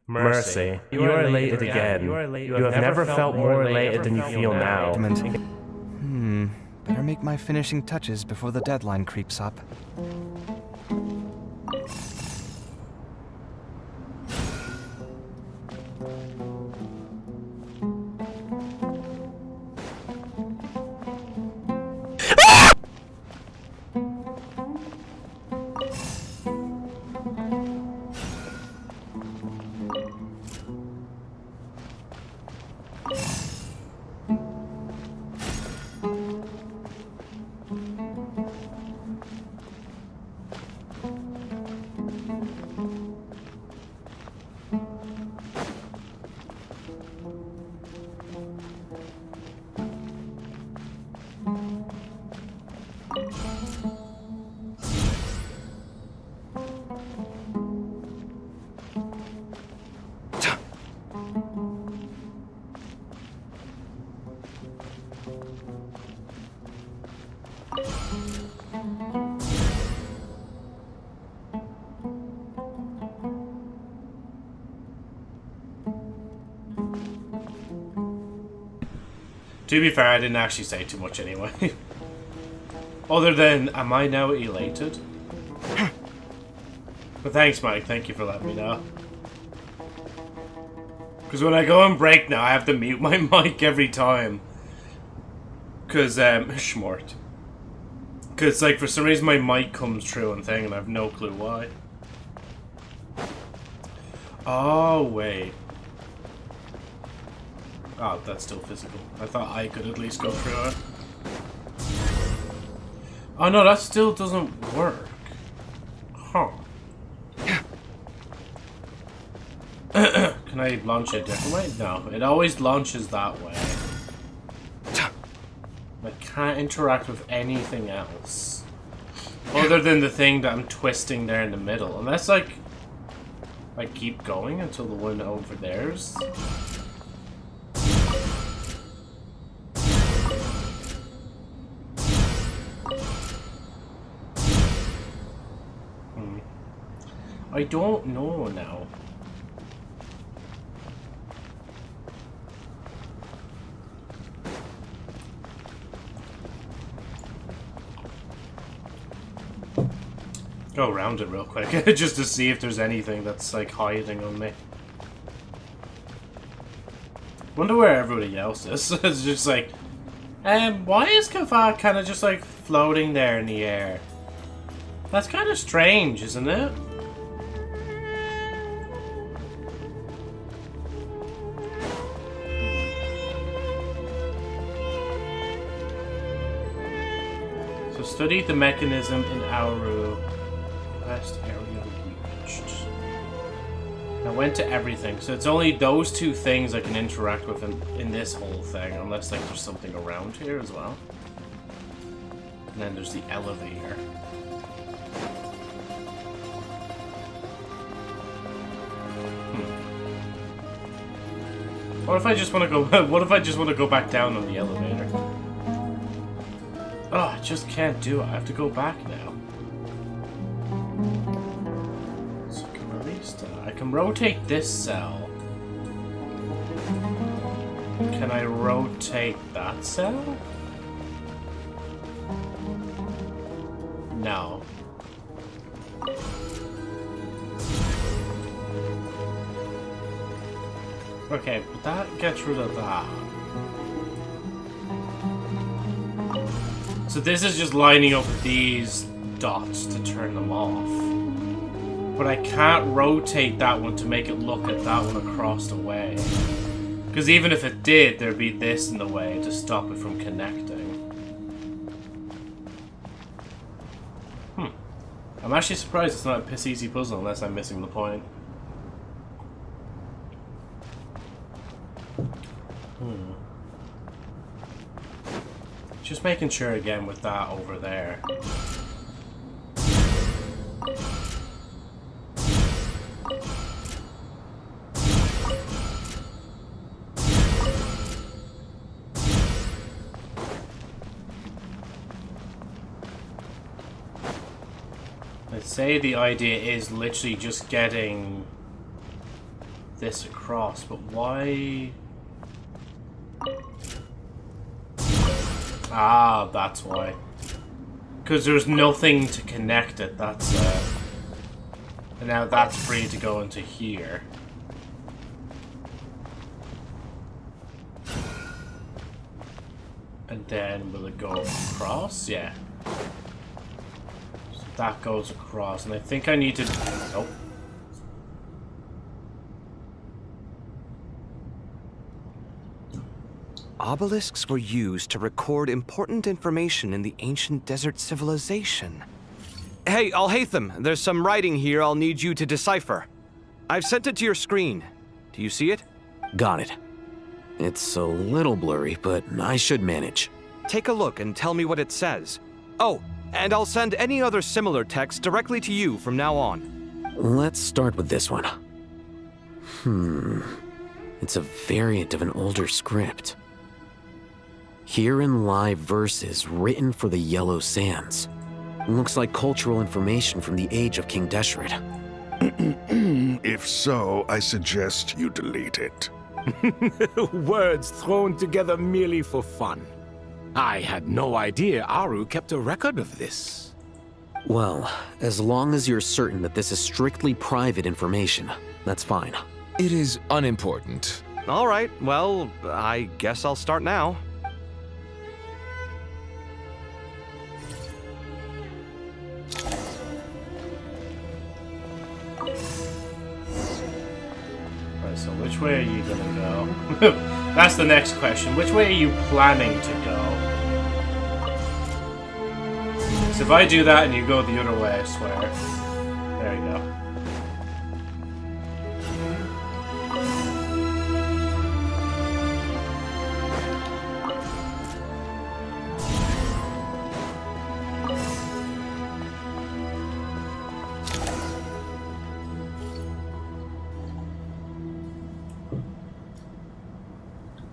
Mercy. You are elated again. You have never felt more elated than you feel now. Better make my finishing touches before the deadline creeps up. To be fair, I didn't actually say too much anyway. Other than, am I now elated? But thanks, Mike. Thank you for letting me know. Because when I go on break now, I have to mute my mic every time. Because, schmort. Because, like, for some reason my mic comes through and thing, and I have no clue why. Oh, wait. Oh, that's still physical. I thought I could at least go through it. Oh no, that still doesn't work. Huh. Can I launch it a different way? No, it always launches that way. I can't interact with anything else. Other than the thing that I'm twisting there in the middle. Unless, like, I keep going until the one over there's. I don't know now. Go around it real quick, just to see if there's anything that's like hiding on me. Wonder where everybody else is. It's just like, why is Kava kind of just like floating there in the air? That's kind of strange, isn't it? So study the mechanism in Auru. Last area reached. I went to everything, so it's only those two things I can interact with in this whole thing, unless like there's something around here as well. And then there's the elevator. What if I just want to go? What if I just want to go back down on the elevator? Oh, I just can't do it. I have to go back now. So I can release that. I can rotate this cell. Can I rotate that cell? No. Okay, but that gets rid of that. So this is just lining up these dots to turn them off. But I can't rotate that one to make it look at that one across the way. Because even if it did, there'd be this in the way to stop it from connecting. I'm actually surprised it's not a piss easy puzzle unless I'm missing the point. Just making sure again with that over there. I'd say the idea is literally just getting this across, but why? Ah, that's why. Because there's nothing to connect it, that's and now that's free to go into here. And then will it go across? Yeah. So that goes across, and I think I need to... Nope. Obelisks were used to record important information in the ancient desert civilization. Hey, Alhaitham, there's some writing here I'll need you to decipher. I've sent it to your screen. Do you see it? Got it. It's a little blurry, but I should manage. Take a look and tell me what it says. Oh, and I'll send any other similar text directly to you from now on. Let's start with this one. It's a variant of an older script. Herein lie verses written for the Yellow Sands. Looks like cultural information from the age of King Deshret. If so, I suggest you delete it. Words thrown together merely for fun. I had no idea Aru kept a record of this. Well, as long as you're certain that this is strictly private information, that's fine. It is unimportant. All right, well, I guess I'll start now. So which way are you gonna go? That's the next question. Which way are you planning to go? So if I do that and you go the other way, I swear. There you go.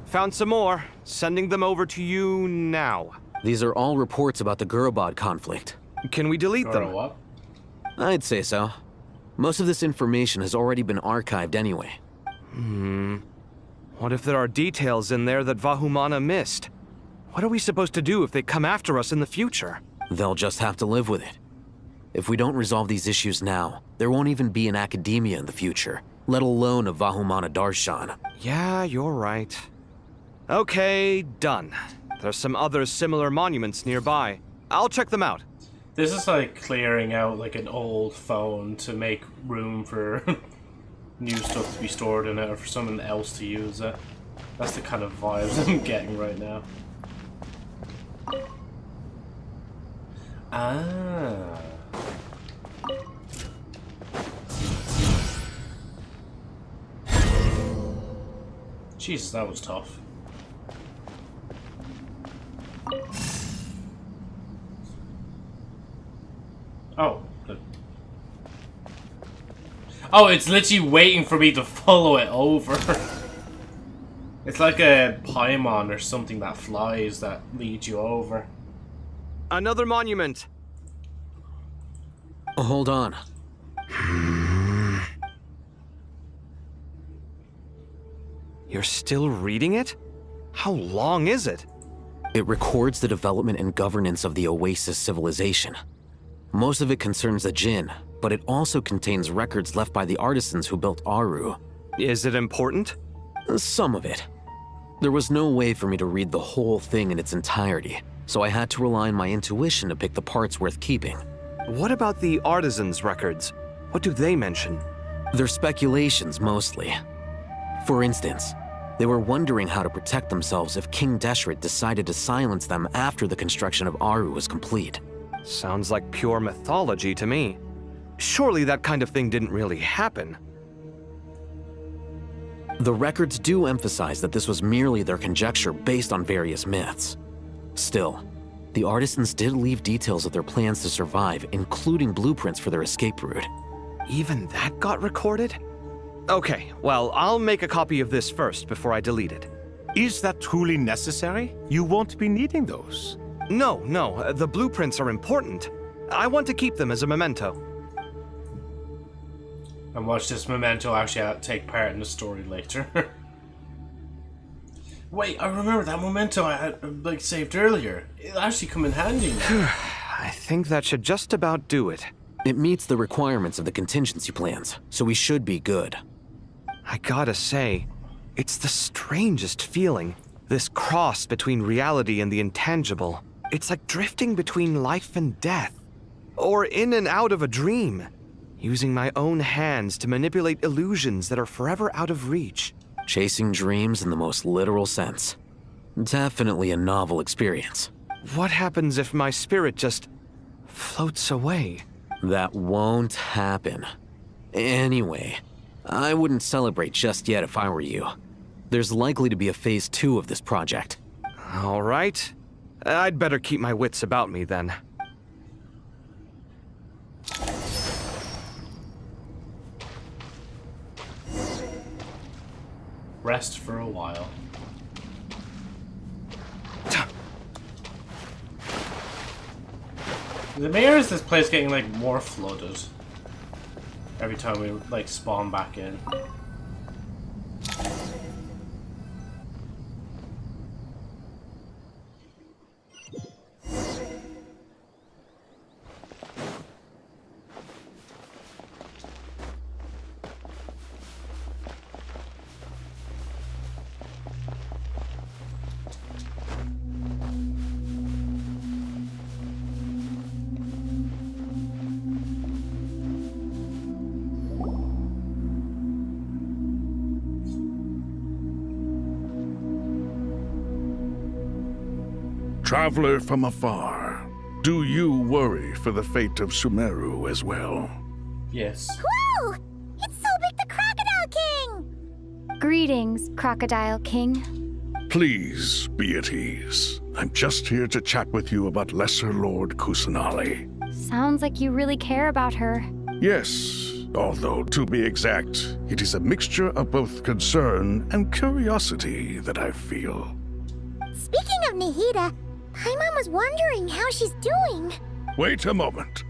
Found some more. Sending them over to you now. These are all reports about the Gurubad conflict. Can we delete them? What? I'd say so. Most of this information has already been archived anyway. What if there are details in there that Vahumana missed? What are we supposed to do if they come after us in the future? They'll just have to live with it. If we don't resolve these issues now, there won't even be an academia in the future, let alone a Vahumana Darshan. Yeah, you're right. Okay, done. There's some other similar monuments nearby. I'll check them out. This is like clearing out like an old phone to make room for new stuff to be stored in it, or for someone else to use it. That's the kind of vibes I'm getting right now. Ah. Jesus, that was tough. Oh. Oh, it's literally waiting for me to follow it over. It's like a Paimon or something that flies that leads you over. Another monument. Hold on. You're still reading it? How long is it? It records the development and governance of the Oasis civilization. Most of it concerns the Jinn, but it also contains records left by the artisans who built Aru. Is it important? Some of it. There was no way for me to read the whole thing in its entirety, so I had to rely on my intuition to pick the parts worth keeping. What about the artisans' records? What do they mention? They're speculations, mostly. For instance, they were wondering how to protect themselves if King Deshret decided to silence them after the construction of Aru was complete. Sounds like pure mythology to me. Surely that kind of thing didn't really happen. The records do emphasize that this was merely their conjecture based on various myths. Still, the artisans did leave details of their plans to survive, including blueprints for their escape route. Even that got recorded? Okay, well, I'll make a copy of this first before I delete it. Is that truly necessary? You won't be needing those. No, the blueprints are important. I want to keep them as a memento. And watch this memento actually take part in the story later. Wait, I remember that memento I had saved earlier. It'll actually come in handy now. I think that should just about do it. It meets the requirements of the contingency plans, so we should be good. I gotta say, it's the strangest feeling. This cross between reality and the intangible. It's like drifting between life and death. Or in and out of a dream. Using my own hands to manipulate illusions that are forever out of reach. Chasing dreams in the most literal sense. Definitely a novel experience. What happens if my spirit just floats away? That won't happen. Anyway, I wouldn't celebrate just yet if I were you. There's likely to be a phase 2 of this project. All right. I'd better keep my wits about me then. Rest for a while. The mayor is this place getting more flooded every time we spawn back in. Traveler from afar, do you worry for the fate of Sumeru as well? Yes. Whoa! It's Sobek the Crocodile King! Greetings, Crocodile King. Please be at ease. I'm just here to chat with you about Lesser Lord Kusanali. Sounds like you really care about her. Yes, although to be exact, it is a mixture of both concern and curiosity that I feel. Speaking of Nahida, Paimon was wondering how she's doing. Wait a moment.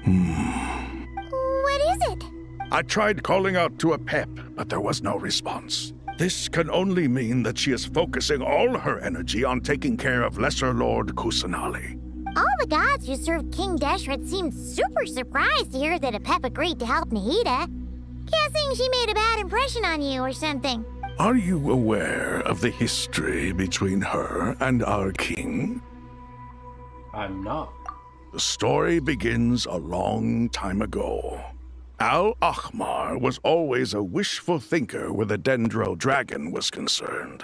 What is it? I tried calling out to a pep, but there was no response. This can only mean that she is focusing all her energy on taking care of Lesser Lord Kusanali. All the gods who served King Deshret seemed super surprised to hear that Apep agreed to help Nahida. Guessing she made a bad impression on you or something. Are you aware of the history between her and our king? I'm not. The story begins a long time ago. Al-Ahmar was always a wishful thinker where the Dendro dragon was concerned.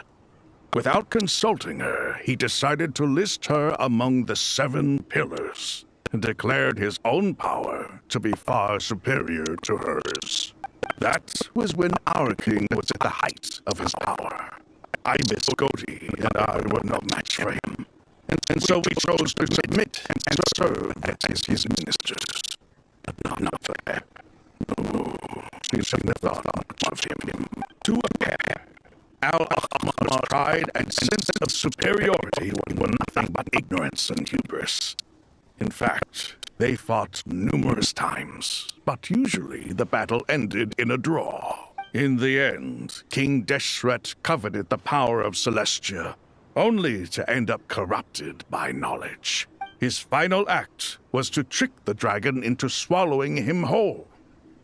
Without consulting her, he decided to list her among the 7 pillars and declared his own power to be far superior to hers. That was when our king was at the height of his power. Ibis Goti and I were no match for him. And so we chose to submit and serve as his ministers. But not for Pep. No, she never thought much of him. To a Pep, Al-Ahmar's pride and sense of superiority were nothing but ignorance and hubris. In fact, they fought numerous times, but usually the battle ended in a draw. In the end, King Deshret coveted the power of Celestia, only to end up corrupted by knowledge. His final act was to trick the dragon into swallowing him whole,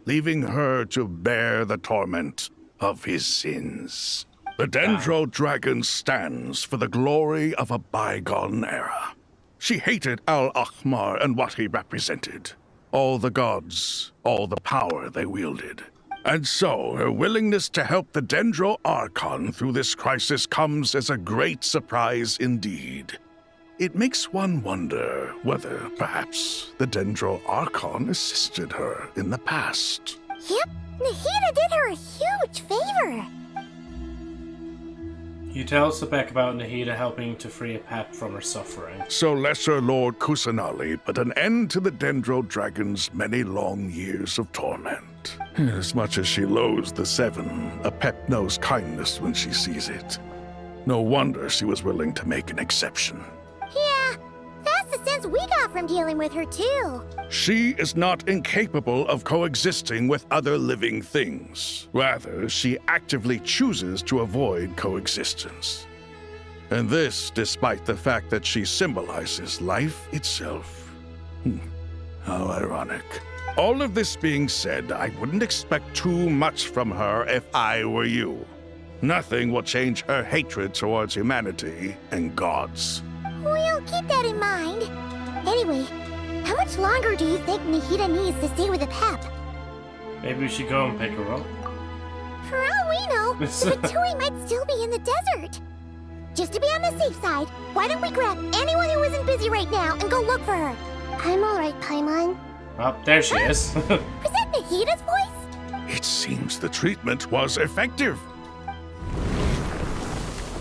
leaving her to bear the torment of his sins. The Dendro dragon stands for the glory of a bygone era. She hated Al-Ahmar and what he represented. All the gods, all the power they wielded. And so, her willingness to help the Dendro Archon through this crisis comes as a great surprise indeed. It makes one wonder whether, perhaps, the Dendro Archon assisted her in the past. Yep, Nahida did her a huge favor. You tell Sebek about Nahida helping to free Apep from her suffering. So Lesser Lord Kusanali put an end to the Dendro Dragon's many long years of torment. As much as she loathes the 7, Apep knows kindness when she sees it. No wonder she was willing to make an exception. Yeah, that's the sense we got from dealing with her too. She is not incapable of coexisting with other living things. Rather, she actively chooses to avoid coexistence. And this despite the fact that she symbolizes life itself. How ironic. All of this being said, I wouldn't expect too much from her if I were you. Nothing will change her hatred towards humanity and gods. We'll keep that in mind. Anyway, how much longer do you think Nahida needs to stay with Apep? Maybe we should go and pick her up. For all we know, the Fatui might still be in the desert. Just to be on the safe side, why don't we grab anyone who isn't busy right now and go look for her? I'm alright, Paimon. Oh, there she is. Was that Nahida's voice? It seems the treatment was effective.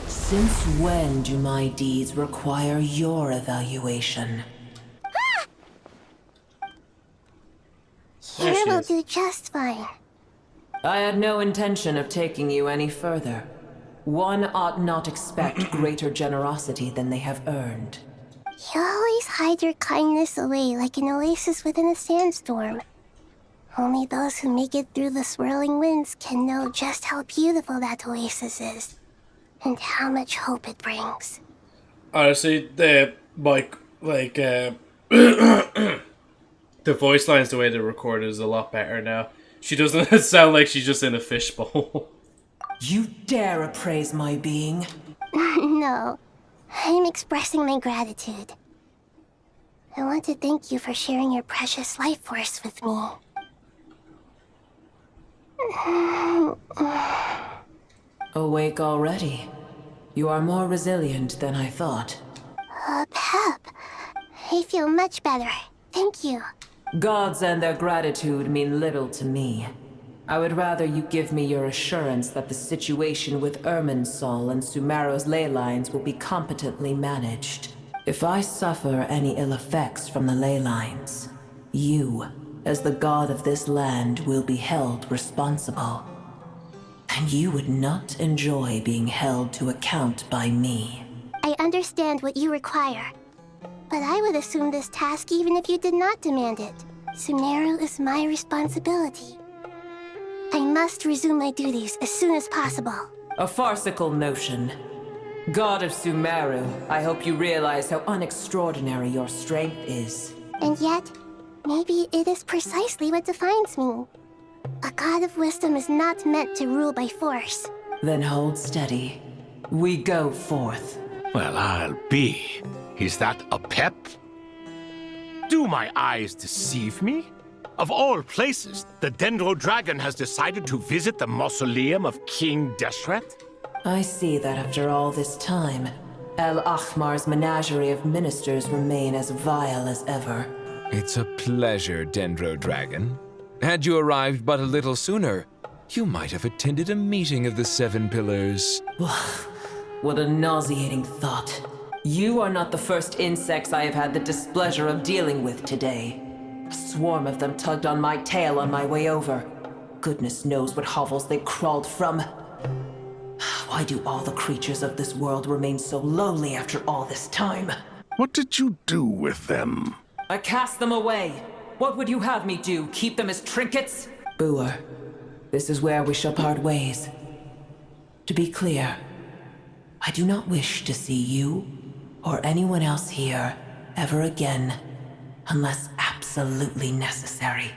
Since when do my deeds require your evaluation? Here will do just fine. I had no intention of taking you any further. One ought not expect greater generosity than they have earned. You always hide your kindness away like an oasis within a sandstorm. Only those who make it through the swirling winds can know just how beautiful that oasis is. And how much hope it brings. Honestly, the the voice lines, the way they're recorded, is a lot better now. She doesn't sound like she's just in a fishbowl. You dare appraise my being? No, I'm expressing my gratitude. I want to thank you for sharing your precious life force with me. Awake already? You are more resilient than I thought. feel much better. Thank you. Gods and their gratitude mean little to me. I would rather you give me your assurance that the situation with Irminsul and Sumeru's ley lines will be competently managed. If I suffer any ill effects from the ley lines, you, as the god of this land, will be held responsible. And you would not enjoy being held to account by me. I understand what you require. But I would assume this task even if you did not demand it. Sumeru is my responsibility. I must resume my duties as soon as possible. A farcical notion. God of Sumeru, I hope you realize how unextraordinary your strength is. And yet, maybe it is precisely what defines me. A god of wisdom is not meant to rule by force. Then hold steady. We go forth. Well, I'll be. Is that a pep? Do my eyes deceive me? Of all places, the Dendro Dragon has decided to visit the mausoleum of King Deshret? I see that after all this time, El Ahmar's menagerie of ministers remain as vile as ever. It's a pleasure, Dendro Dragon. Had you arrived but a little sooner, you might have attended a meeting of the Seven Pillars. What a nauseating thought. You are not the first insects I have had the displeasure of dealing with today. A swarm of them tugged on my tail on my way over. Goodness knows what hovels they crawled from. Why do all the creatures of this world remain so lowly after all this time? What did you do with them? I cast them away. What would you have me do? Keep them as trinkets? Boer, this is where we shall part ways. To be clear, I do not wish to see you or anyone else here ever again, unless absolutely necessary.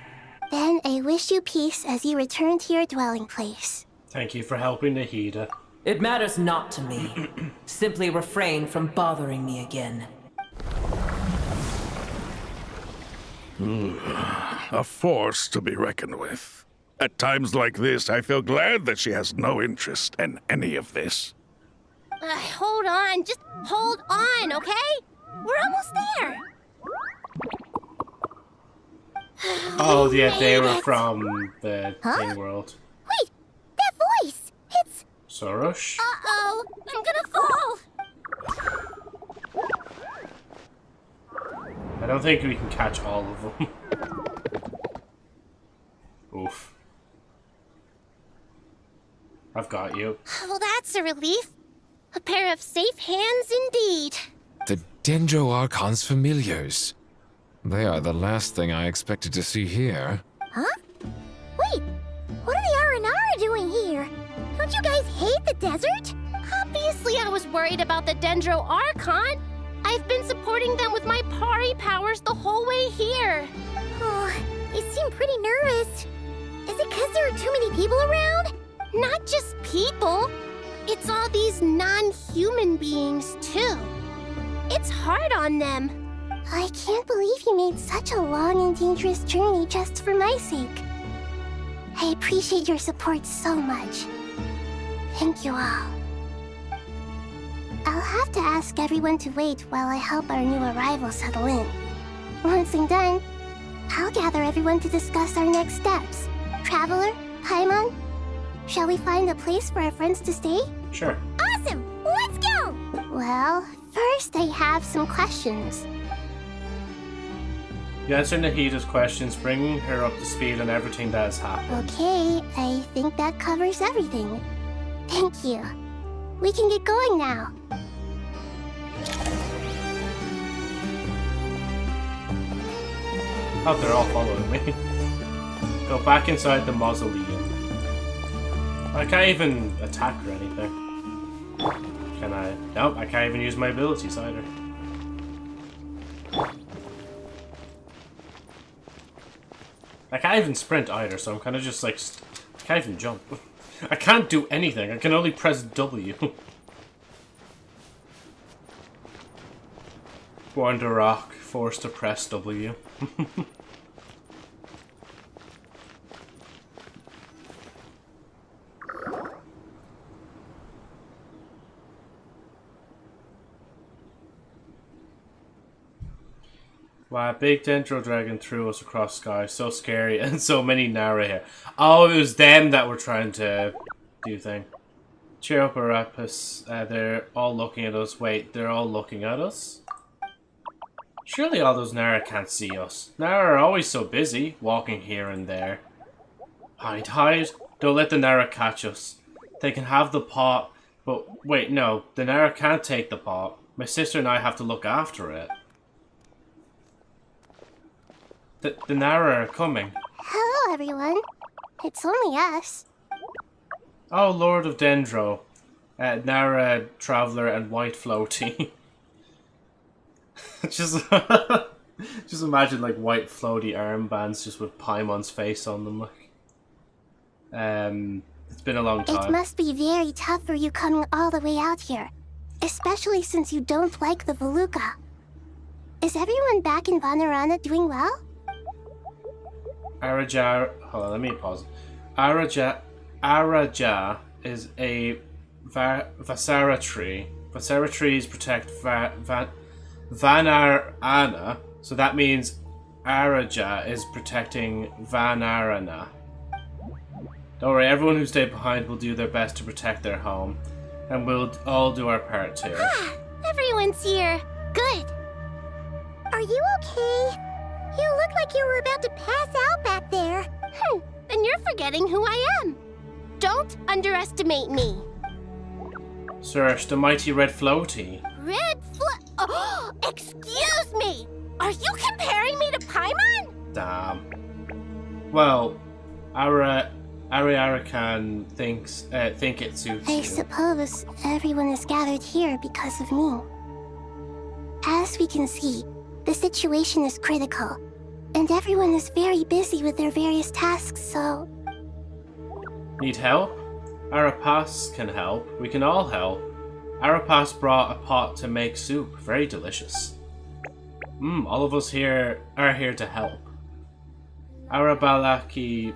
Then I wish you peace as you return to your dwelling place. Thank you for helping Nahida. It matters not to me. Simply refrain from bothering me again. A force to be reckoned with. At times like this, I feel glad that she has no interest in any of this. Hold on, just hold on, okay? We're almost there. Oh, yeah, they were from the Thing World. Wait, that voice! It's... Sorush? Uh-oh, I'm gonna fall! I don't think we can catch all of them. Oof. I've got you. Well, that's a relief. A pair of safe hands indeed. The Dendro Archon's familiars. They are the last thing I expected to see here. Huh? Wait, what are the R&R doing here? Don't you guys hate the desert? Obviously I was worried about the Dendro Archon. I've been supporting them with my Pari powers the whole way here. Oh, they seem pretty nervous. Is it because there are too many people around? Not just people. It's all these non-human beings, too. It's hard on them. I can't believe you made such a long and dangerous journey just for my sake. I appreciate your support so much. Thank you all. I'll have to ask everyone to wait while I help our new arrival settle in. Once I'm done, I'll gather everyone to discuss our next steps. Traveler, Paimon, shall we find a place for our friends to stay? Sure. Awesome! Let's go! Well, first I have some questions. You answer Nahida's questions, bringing her up to speed on everything that has happened. Okay, I think that covers everything. Thank you. We can get going now. Oh, they're all following me. Go back inside the mausoleum. I can't even attack or anything. Can I? Nope, I can't even use my abilities either. I can't even sprint either, so I'm kind of just like... I can't even jump. I can't do anything. I can only press W. Wander Rock, forced to press W. Wow, big dendro dragon threw us across sky. So scary, and so many Nara here. Oh, it was them that were trying to do thing. Cheer up, Arapus. They're all looking at us. Wait, they're all looking at us? Surely all those Nara can't see us. Nara are always so busy, walking here and there. Hide, hide. Don't let the Nara catch us. They can have the pot, but wait, no. The Nara can't take the pot. My sister and I have to look after it. The Nara are coming. Hello, everyone. It's only us. Oh, Lord of Dendro. Nara, Traveler, and White Floaty. just imagine like white floaty armbands just with Paimon's face on them. It's been a long time. It must be very tough for you coming all the way out here. Especially since you don't like the Voluka. Is everyone back in Vanarana doing well? Araja... Hold on, let me pause. Araja is a Vasara tree. Vasara trees protect Vanarana, so that means Araja is protecting Vanarana. Don't worry, everyone who stayed behind will do their best to protect their home. And we'll all do our part too. Ah, everyone's here. Good. Are you okay? You look like you were about to pass out back there. And you're forgetting who I am. Don't underestimate me. Search the mighty red floaty. Oh, excuse me! Are you comparing me to Paimon? Damn. Well, Ariarakan think it suits I you. suppose everyone is gathered here because of me. As we can see, the situation is critical, and everyone is very busy with their various tasks, so... Need help? Arapas can help. We can all help. Arapas brought a pot to make soup. Very delicious. All of us here are here to help. Arabalaki...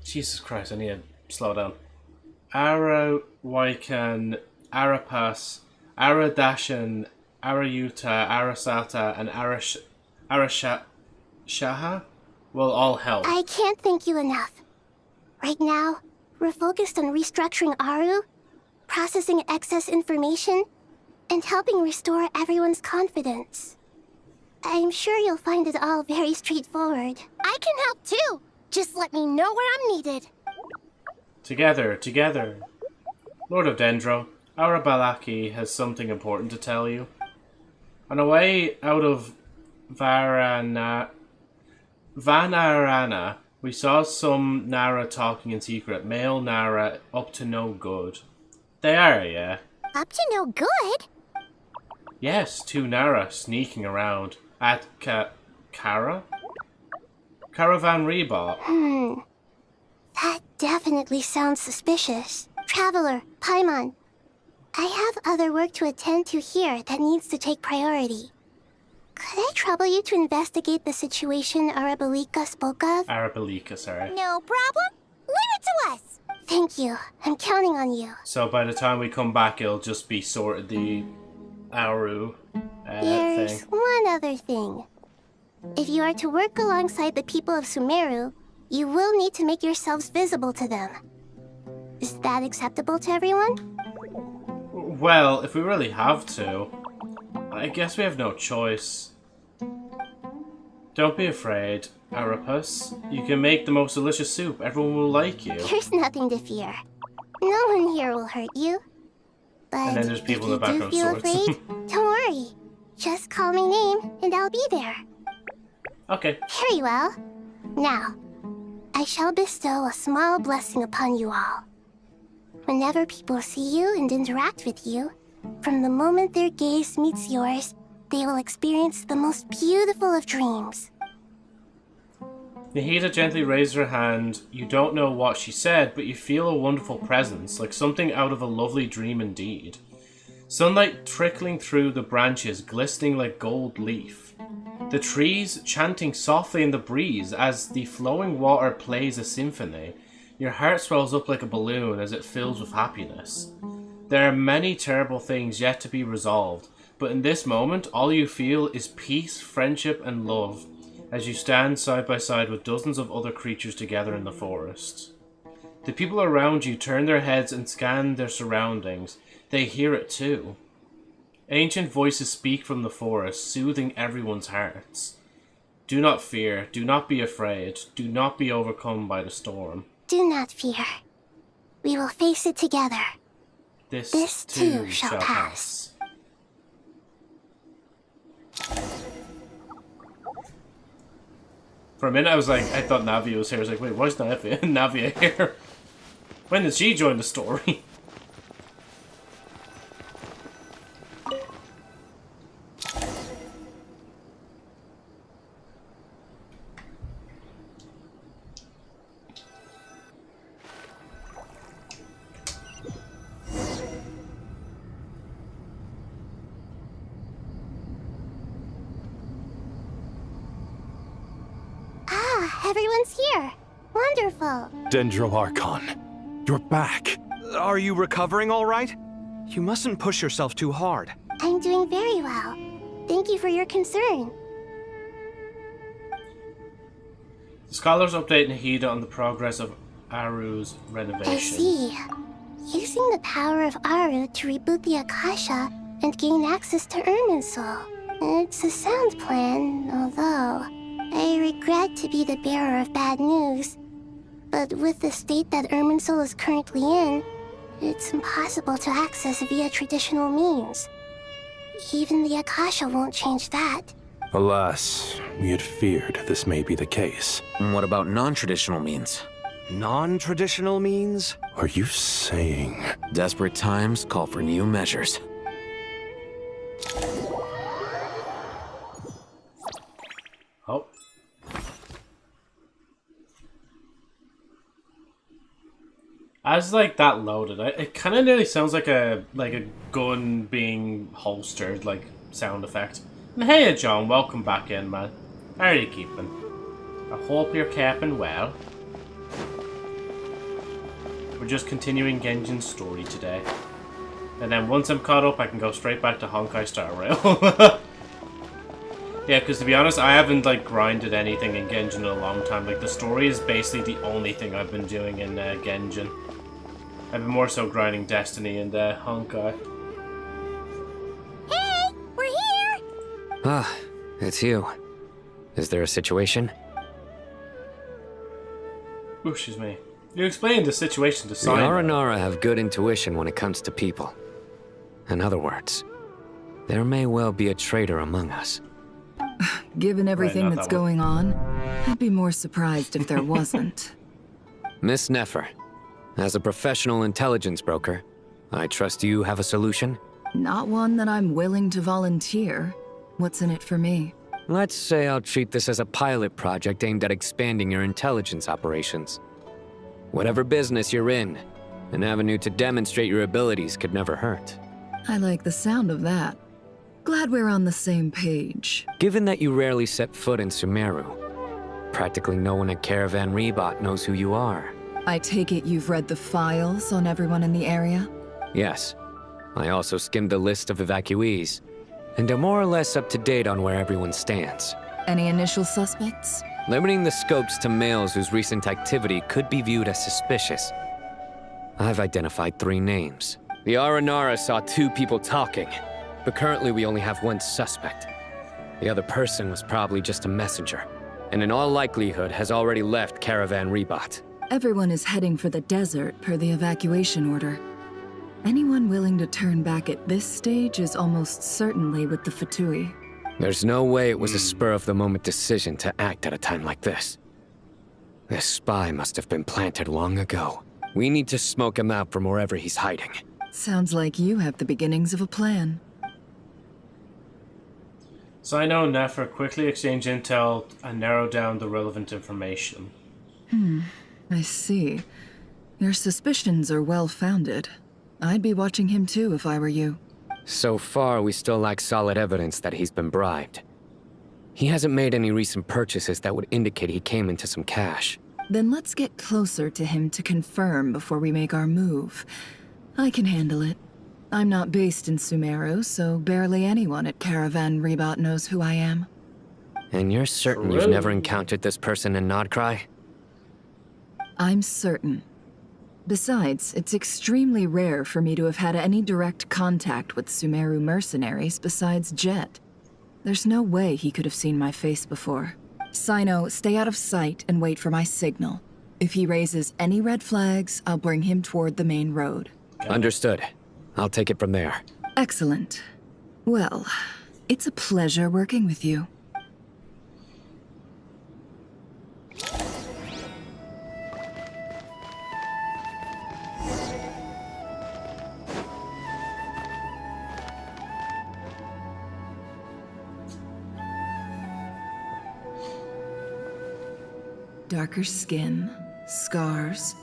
Jesus Christ, I need to slow down. Arawaikan, Arapas, Aradashan, Arayuta, Arasata, and Arashaha will all help. I can't thank you enough. Right now, we're focused on restructuring Aru, processing excess information, and helping restore everyone's confidence. I'm sure you'll find it all very straightforward. I can help too! Just let me know where I'm needed. Together, together. Lord of Dendro, Arabalaki has something important to tell you. On the way out of Vanarana, we saw some Nara talking in secret. Male Nara up to no good. They are, yeah. Up to no good? Yes, 2 Nara sneaking around at Caravan Rebot. That definitely sounds suspicious. Traveler, Paimon, I have other work to attend to here that needs to take priority. Could I trouble you to investigate the situation Arabalika spoke of? Arabalika, sorry. No problem. Leave it to us. Thank you. I'm counting on you. So by the time we come back, it'll just be sorted the Aru There's thing. one other thing. If you are to work alongside the people of Sumeru, you will need to make yourselves visible to them. Is that acceptable to everyone? Well, if we really have to, I guess we have no choice. Don't be afraid, Arapus. You can make the most delicious soup. Everyone will like you. There's nothing to fear. No one here will hurt you. But And then there's people in the if you background do feel swords. afraid, don't worry. Just call my name, and I'll be there. Okay. Very well. Now, I shall bestow a small blessing upon you all. Whenever people see you and interact with you, from the moment their gaze meets yours, they will experience the most beautiful of dreams. Nahida gently raised her hand. You don't know what she said, but you feel a wonderful presence, like something out of a lovely dream indeed. Sunlight trickling through the branches, glistening like gold leaf. The trees chanting softly in the breeze as the flowing water plays a symphony. Your heart swells up like a balloon as it fills with happiness. There are many terrible things yet to be resolved, but but in this moment, all you feel is peace, friendship, and love as you stand side by side with dozens of other creatures together in the forest. The people around you turn their heads and scan their surroundings. They hear it too. Ancient voices speak from the forest, soothing everyone's hearts. Do not fear, do not be afraid, do not be overcome by the storm. Do not fear. We will face it together. This too shall pass. For a minute I thought Navia was here. I was like, wait, why is Navia here? When did she join the story? Everyone's here. Wonderful. Dendro-Archon, you're back. Are you recovering all right? You mustn't push yourself too hard. I'm doing very well. Thank you for your concern. The scholars update Nahida on the progress of Aru's renovation. I see. Using the power of Aru to reboot the Akasha and gain access to Irminsul. It's a sound plan, although I regret to be the bearer of bad news. But with the state that Irminsul is currently in, it's impossible to access via traditional means. Even the Akasha won't change that. Alas, we had feared this may be the case. And what about non-traditional means? Non-traditional means? Are you saying... Desperate times call for new measures. Oh. As like that loaded, it kind of nearly sounds like a gun being holstered, like sound effect. And hey, John, welcome back in, man. How are you keeping? I hope you're keeping well. We're just continuing Genjin's story today, and then once I'm caught up, I can go straight back to Honkai Star Rail. Yeah, because to be honest, I haven't like grinded anything in Genjin in a long time. Like the story is basically the only thing I've been doing in Genjin. I've been more so grinding Destiny and Honkai. Hey, we're here! Ah, it's you. Is there a situation? Oh, excuse me. You explained the situation to The Simon. Aranara have good intuition when it comes to people. In other words, there may well be a traitor among us. Given everything that's going on, I'd be more surprised if there wasn't. Miss Nefer, as a professional intelligence broker, I trust you have a solution? Not one that I'm willing to volunteer. What's in it for me? Let's say I'll treat this as a pilot project aimed at expanding your intelligence operations. Whatever business you're in, an avenue to demonstrate your abilities could never hurt. I like the sound of that. Glad we're on the same page. Given that you rarely set foot in Sumeru, practically no one at Caravan Rebot knows who you are. I take it you've read the files on everyone in the area? Yes. I also skimmed the list of evacuees, and am more or less up to date on where everyone stands. Any initial suspects? Limiting the scopes to males whose recent activity could be viewed as suspicious. I've identified 3 names. The Aranara saw 2 people talking, but currently we only have 1 suspect. The other person was probably just a messenger, and in all likelihood has already left Caravan Rebot. Everyone is heading for the desert per the evacuation order. Anyone willing to turn back at this stage is almost certainly with the Fatui. There's no way it was a spur-of-the-moment decision to act at a time like this. This spy must have been planted long ago. We need to smoke him out from wherever he's hiding. Sounds like you have the beginnings of a plan. Sino and Nefer quickly exchange intel and narrow down the relevant information. I see. Your suspicions are well-founded. I'd be watching him too if I were you. So far, we still lack solid evidence that he's been bribed. He hasn't made any recent purchases that would indicate he came into some cash. Then let's get closer to him to confirm before we make our move. I can handle it. I'm not based in Sumeru, so barely anyone at Caravan Rebot knows who I am. And you're certain you've never encountered this person in Nodcry? I'm certain. Besides, it's extremely rare for me to have had any direct contact with Sumeru mercenaries besides Jet. There's no way he could have seen my face before. Sino, stay out of sight and wait for my signal. If he raises any red flags, I'll bring him toward the main road. Understood. I'll take it from there. Excellent. Well, it's a pleasure working with you. Darker skin, scars,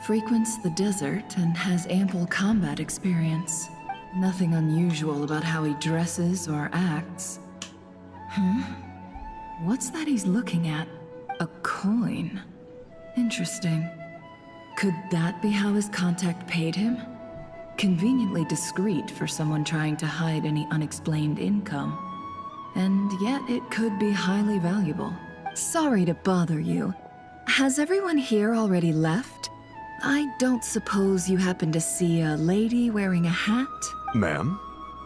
frequents the desert and has ample combat experience. Nothing unusual about how he dresses or acts. What's that he's looking at? A coin. Interesting. Could that be how his contact paid him? Conveniently discreet for someone trying to hide any unexplained income. And yet it could be highly valuable. Sorry to bother you. Has everyone here already left? I don't suppose you happen to see a lady wearing a hat? Ma'am,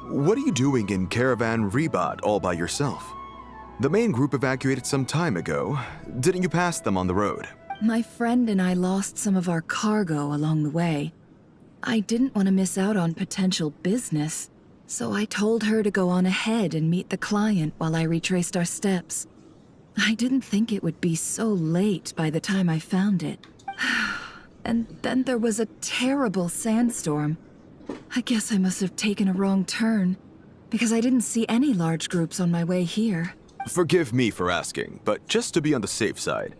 what are you doing in Caravan Rebot all by yourself? The main group evacuated some time ago. Didn't you pass them on the road? My friend and I lost some of our cargo along the way. I didn't want to miss out on potential business, so I told her to go on ahead and meet the client while I retraced our steps. I didn't think it would be so late by the time I found it. And then there was a terrible sandstorm. I guess I must have taken a wrong turn, because I didn't see any large groups on my way here. Forgive me for asking, but just to be on the safe side,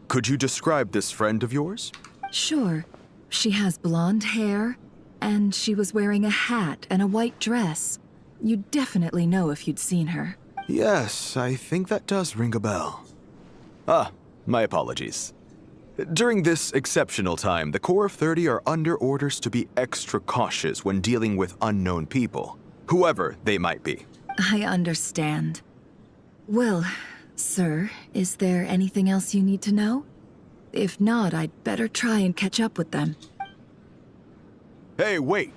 could you describe this friend of yours? Sure. She has blonde hair, and she was wearing a hat and a white dress. You'd definitely know if you'd seen her. Yes, I think that does ring a bell. Ah, my apologies. During this exceptional time, the Corps of 30 are under orders to be extra cautious when dealing with unknown people, whoever they might be. I understand. Well, sir, is there anything else you need to know? If not, I'd better try and catch up with them. Hey, wait!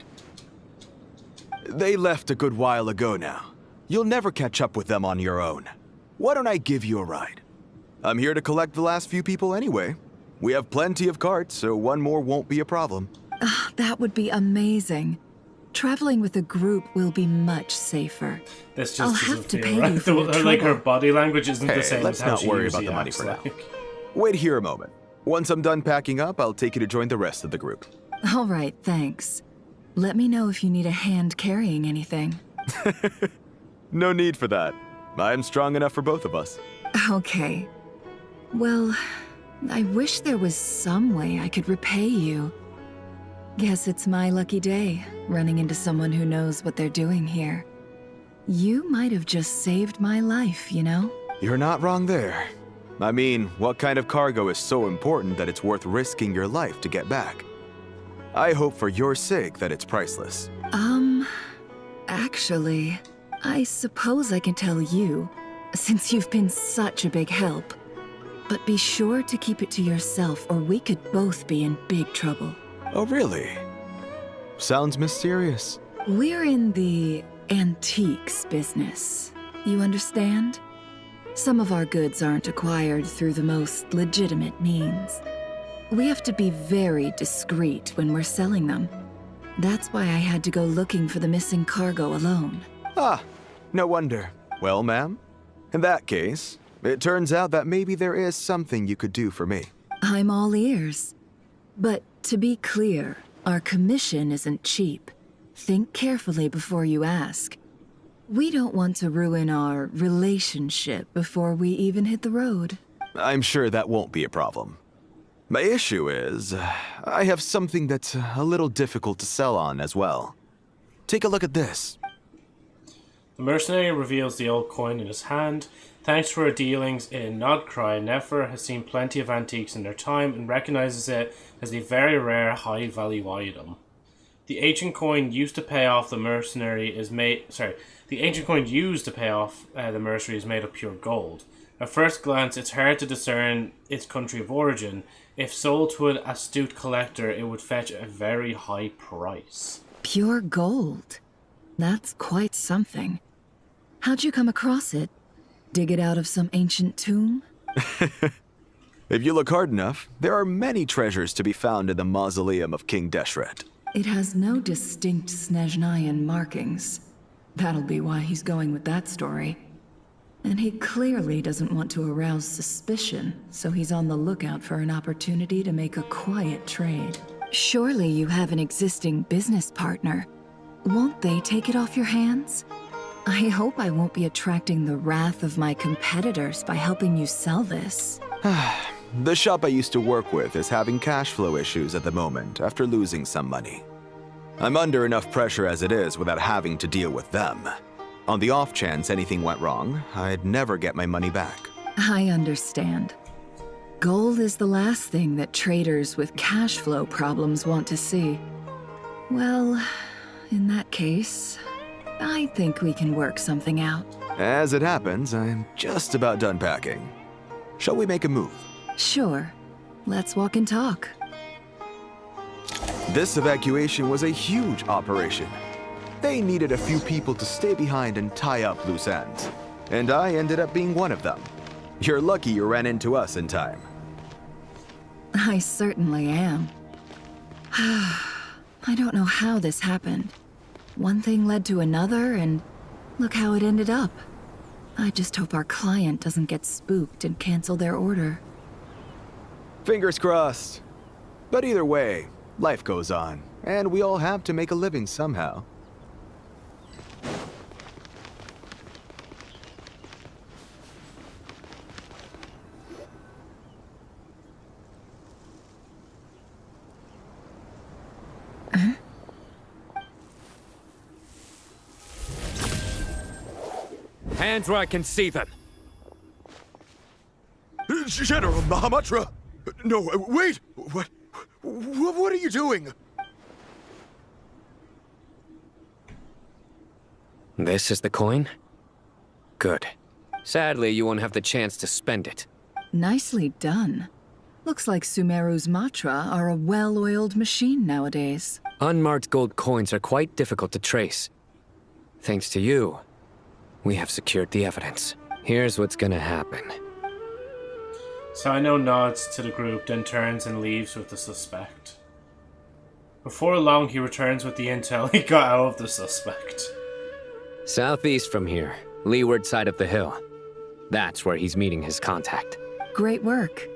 They left a good while ago now. You'll never catch up with them on your own. Why don't I give you a ride? I'm here to collect the last few people anyway. We have plenty of carts, so one more won't be a problem. That would be amazing. Traveling with a group will be much safer. This just I'll doesn't have to feel pay you right. for your Like her trouble. body language isn't Hey, the same let's as how not she worry about usually the money acts for now. like. Wait here a moment. Once I'm done packing up, I'll take you to join the rest of the group. All right, thanks. Let me know if you need a hand carrying anything. No need for that. I'm strong enough for both of us. Okay. Well, I wish there was some way I could repay you. Guess it's my lucky day, running into someone who knows what they're doing here. You might have just saved my life, you know? You're not wrong there. I mean, what kind of cargo is so important that it's worth risking your life to get back? I hope for your sake that it's priceless. Actually, I suppose I can tell you, since you've been such a big help. But be sure to keep it to yourself, or we could both be in big trouble. Oh, really? Sounds mysterious. We're in the antiques business. You understand? Some of our goods aren't acquired through the most legitimate means. We have to be very discreet when we're selling them. That's why I had to go looking for the missing cargo alone. Ah, no wonder. Well, ma'am, in that case, it turns out that maybe there is something you could do for me. I'm all ears. But to be clear, our commission isn't cheap. Think carefully before you ask. We don't want to ruin our relationship before we even hit the road. I'm sure that won't be a problem. My issue is, I have something that's a little difficult to sell on as well. Take a look at this. The mercenary reveals the old coin in his hand. Thanks to her dealings in Nodcry, Nefer has seen plenty of antiques in their time and recognizes it as a very rare, high-value item. The ancient coin used to pay off the mercenary is made... Sorry. The ancient coin used to pay off the mercenary is made of pure gold. At first glance, it's hard to discern its country of origin. If sold to an astute collector, it would fetch a very high price. Pure gold? That's quite something. How'd you come across it? Dig it out of some ancient tomb? If you look hard enough, there are many treasures to be found in the mausoleum of King Deshret. It has no distinct Snezhnayan markings. That'll be why he's going with that story. And he clearly doesn't want to arouse suspicion, so he's on the lookout for an opportunity to make a quiet trade. Surely you have an existing business partner. Won't they take it off your hands? I hope I won't be attracting the wrath of my competitors by helping you sell this. The shop I used to work with is having cash flow issues at the moment after losing some money. I'm under enough pressure as it is without having to deal with them. On the off chance anything went wrong, I'd never get my money back. I understand. Gold is the last thing that traders with cash flow problems want to see. Well, in that case, I think we can work something out. As it happens, I'm just about done packing. Shall we make a move? Sure. Let's walk and talk. This evacuation was a huge operation. They needed a few people to stay behind and tie up loose ends. And I ended up being one of them. You're lucky you ran into us in time. I certainly am. I don't know how this happened. One thing led to another, and look how it ended up. I just hope our client doesn't get spooked and cancel their order. Fingers crossed. But either way, life goes on, and we all have to make a living somehow. Hands where I can see them. General Mahamatra! No, wait! What are you doing? This is the coin? Good. Sadly, you won't have the chance to spend it. Nicely done. Looks like Sumeru's Matra are a well-oiled machine nowadays. Unmarked gold coins are quite difficult to trace. Thanks to you, we have secured the evidence. Here's what's gonna happen. Sino nods to the group, then turns and leaves with the suspect. Before long, he returns with the intel he got out of the suspect. Southeast from here, leeward side of the hill. That's where he's meeting his contact. Great work.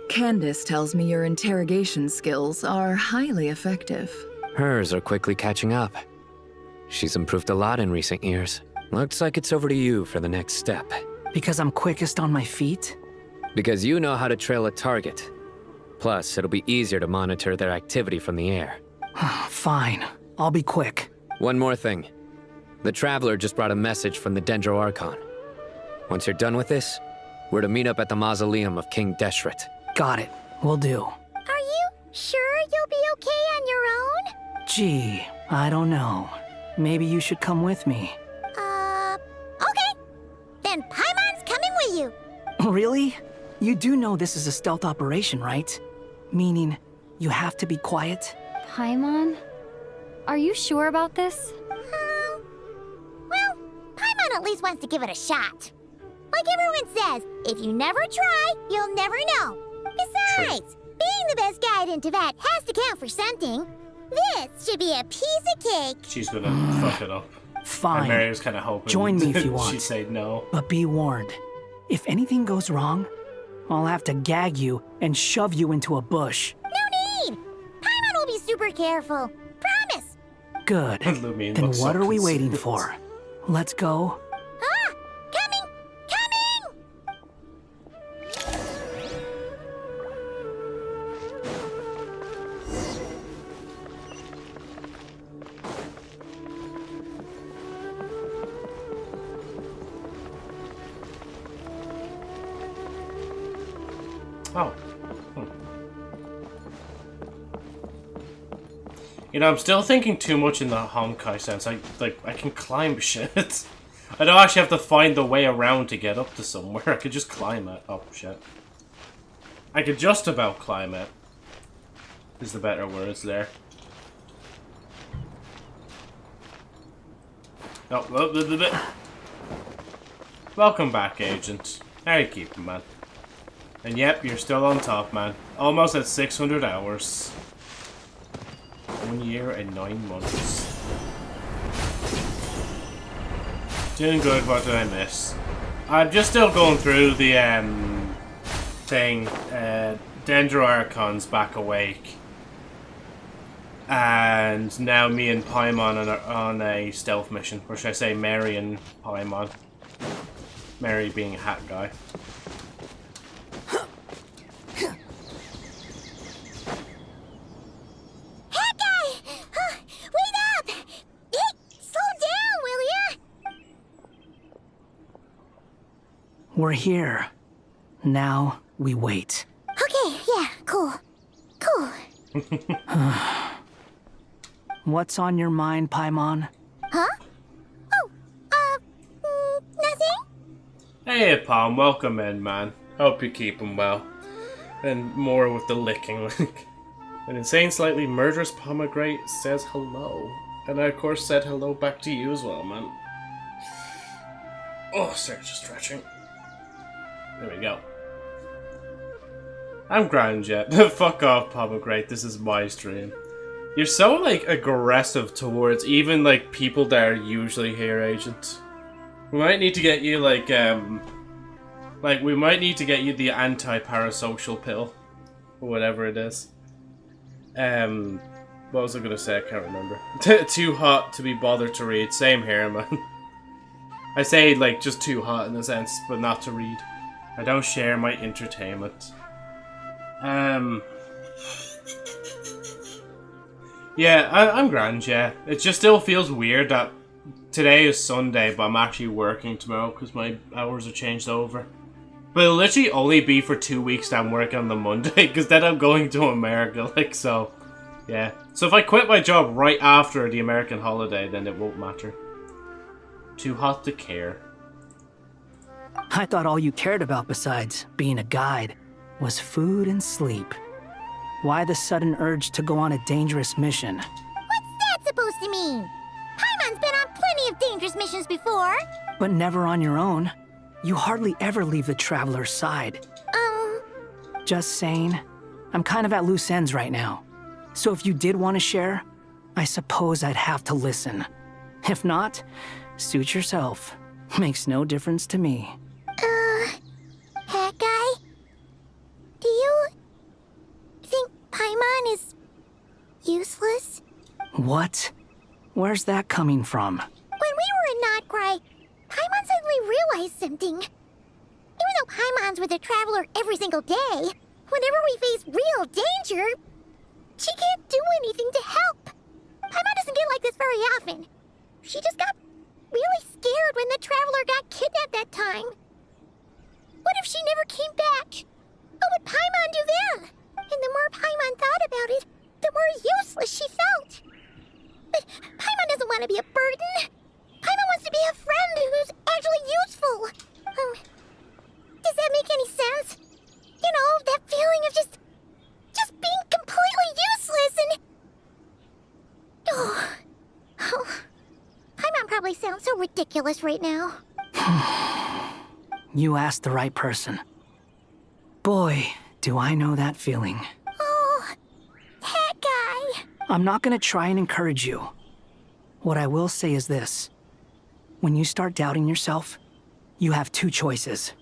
Candace tells me your interrogation skills are highly effective. Hers are quickly catching up. She's improved a lot in recent years. Looks like it's over to you for the next step. Because I'm quickest on my feet? Because you know how to trail a target. Plus, it'll be easier to monitor their activity from the air. Fine. I'll be quick. One more thing. The Traveler just brought a message from the Dendro Archon. Once you're done with this, we're to meet up at the mausoleum of King Deshret. Got it. Will do. Are you sure you'll be okay on your own? Gee, I don't know. Maybe you should come with me. Okay. Then Paimon's coming with you. Really? You do know this is a stealth operation, right? Meaning, you have to be quiet? Paimon? Are you sure about this? Well, Paimon at least wants to give it a shot. Like everyone says, if you never try, you'll never know. Besides, being the best guide in Tibet has to count for something. This should be a piece of cake. She's gonna fuck it up. Fine. And Mary was kind of hoping. Join me if you want. She said no. But be warned. If anything goes wrong, I'll have to gag you and shove you into a bush. No need! Paimon will be super careful. Promise! Good. Lumine Then looks what so are we waiting conceited. for? Let's go. Coming! Oh. You know, I'm still thinking too much in the Honkai sense. I can climb shit. I don't actually have to find the way around to get up to somewhere. I could just climb it. Oh, shit. I could just about climb it. Is the better words there. Oh, welcome back, Agent. How you keeping, man? And yep, you're still on top, man. Almost at 600 hours. 1 year and 9 months. Doing good, what did I miss? I'm just still going through the thing. Dendro Archon's back awake. And now me and Paimon are on a stealth mission. Or should I say Mary and Paimon. Mary being a hat guy. We're here. Now we wait. Okay, yeah, cool. Cool. What's on your mind, Paimon? Huh? Oh, nothing? Hey, Palm, welcome in, man. Hope you're keeping well. And more with the licking. An insane, slightly murderous pomegranate says hello. And I, of course, said hello back to you as well, man. Oh, sorry, just stretching. There we go. I'm grand yet. Fuck off, pomegranate. This is my stream. You're so, like, aggressive towards even, like, people that are usually here, Agent. We might need to get you, like, we might need to get you the anti-parasocial pill. Or whatever it is. What was I gonna say? I can't remember. Too hot to be bothered to read. Same here, man. I say, like, just too hot in a sense, but not to read. I don't share my entertainment. Yeah, I'm grand, yeah. It just still feels weird that today is Sunday, but I'm actually working tomorrow because my hours are changed over. But it'll literally only be for 2 weeks that I'm working on the Monday, because then I'm going to America, like, so, yeah. So if I quit my job right after the American holiday, then it won't matter. Too hot to care. I thought all you cared about besides being a guide was food and sleep. Why the sudden urge to go on a dangerous mission? What's that supposed to mean? Paimon's been on plenty of dangerous missions before. But never on your own. You hardly ever leave the Traveler's side. Just saying. I'm kind of at loose ends right now. So if you did want to share, I suppose I'd have to listen. If not, suit yourself. Makes no difference to me. Hat guy? Do you think Paimon is useless? What? Where's that coming from? When we were in Notcry, Paimon suddenly realized something. Even though Paimon's with the Traveler every single day, whenever we face real danger, she can't do anything to help. Paimon doesn't get like this very often. She just got really scared when the Traveler got kidnapped that time. What if she never came back? What would Paimon do then? And the more Paimon thought about it, the more useless she felt. But Paimon doesn't want to be a burden. Paimon wants to be a friend who's actually useful. Does that make any sense? You know, that feeling of just being completely useless and... Oh. Paimon probably sounds so ridiculous right now. You asked the right person. Boy, do I know that feeling. Oh, that guy. I'm not gonna try and encourage you. What I will say is this. When you start doubting yourself, you have two choices.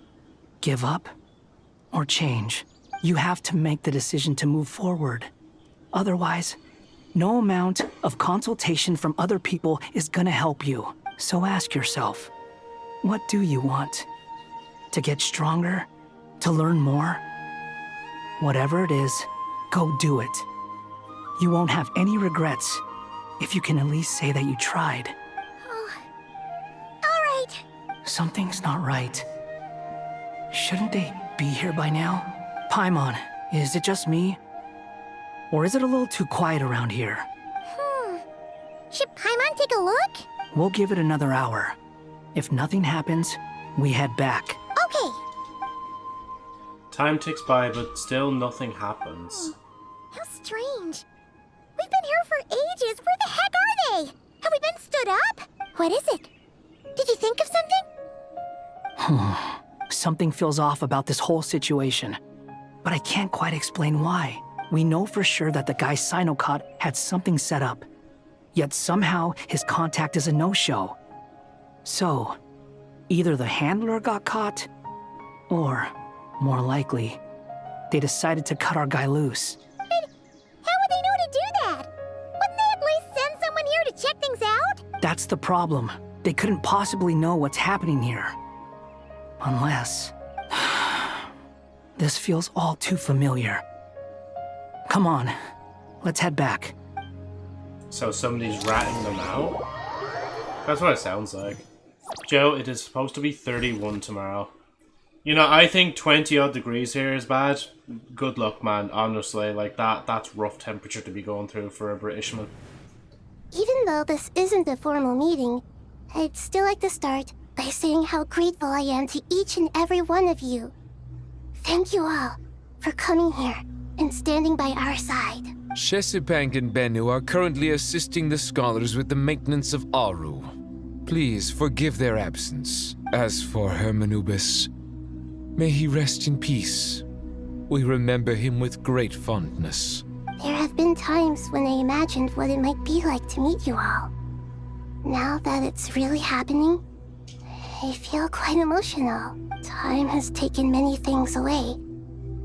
Give up or change. You have to make the decision to move forward. Otherwise, no amount of consultation from other people is gonna help you. So ask yourself, what do you want? To get stronger? To learn more? Whatever it is, go do it. You won't have any regrets if you can at least say that you tried. Oh. All right. Something's not right. Shouldn't they be here by now? Paimon, is it just me? Or is it a little too quiet around here? Should Paimon take a look? We'll give it another hour. If nothing happens, we head back. Okay. Time ticks by, but still nothing happens. How strange. We've been here for ages. Where the heck are they? Have we been stood up? What is it? Did you think of something? Something feels off about this whole situation, but I can't quite explain why. We know for sure that the guy Sino caught had something set up, yet somehow his contact is a no-show. So, either the handler got caught, or, more likely, they decided to cut our guy loose. But how would they know to do that? Wouldn't they at least send someone here to check things out? That's the problem. They couldn't possibly know what's happening here. Unless... This feels all too familiar. Come on, let's head back. So somebody's ratting them out? That's what it sounds like. Joe, it is supposed to be 31 tomorrow. You know, I think 20 odd degrees here is bad. Good luck, man, honestly. Like, that's rough temperature to be going through for a Britishman. Even though this isn't a formal meeting, I'd still like to start by saying how grateful I am to each and every one of you. Thank you all for coming here and standing by our side. Shesipank and Bennu are currently assisting the scholars with the maintenance of Aru. Please forgive their absence. As for Hermanubis, may he rest in peace. We remember him with great fondness. There have been times when I imagined what it might be like to meet you all. Now that it's really happening, I feel quite emotional. Time has taken many things away,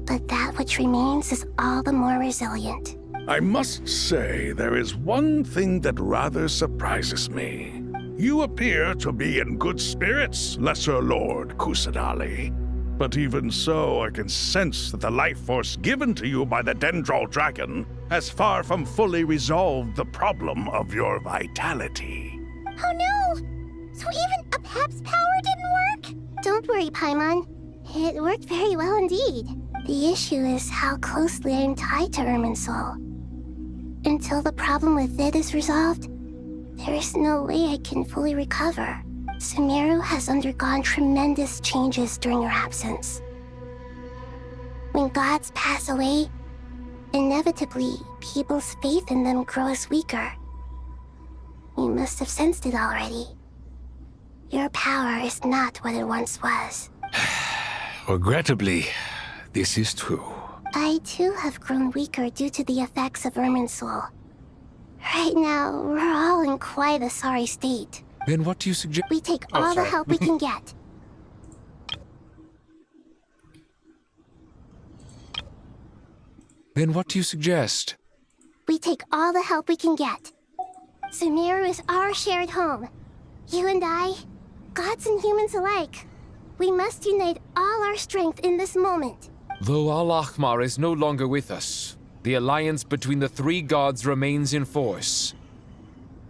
but that which remains is all the more resilient. I must say, there is one thing that rather surprises me. You appear to be in good spirits, Lesser Lord Kusadali. But even so, I can sense that the life force given to you by the Dendral Dragon has far from fully resolved the problem of your vitality. Oh no! So even Apep's power didn't work? Don't worry, Paimon. It worked very well indeed. The issue is how closely I am tied to Irminsul. Until the problem with it is resolved, there is no way I can fully recover. Sumeru has undergone tremendous changes during your absence. When gods pass away, inevitably, people's faith in them grows weaker. You must have sensed it already. Your power is not what it once was. Regrettably, this is true. I too have grown weaker due to the effects of Irminsul. Right now, we're all in quite a sorry state. Then what do you suggest? We take all the help we can get. Then what do you suggest? We take all the help we can get. Sumeru is our shared home. You and I, gods and humans alike. We must unite all our strength in this moment. Though Al-Ahmar is no longer with us, the alliance between the three gods remains in force.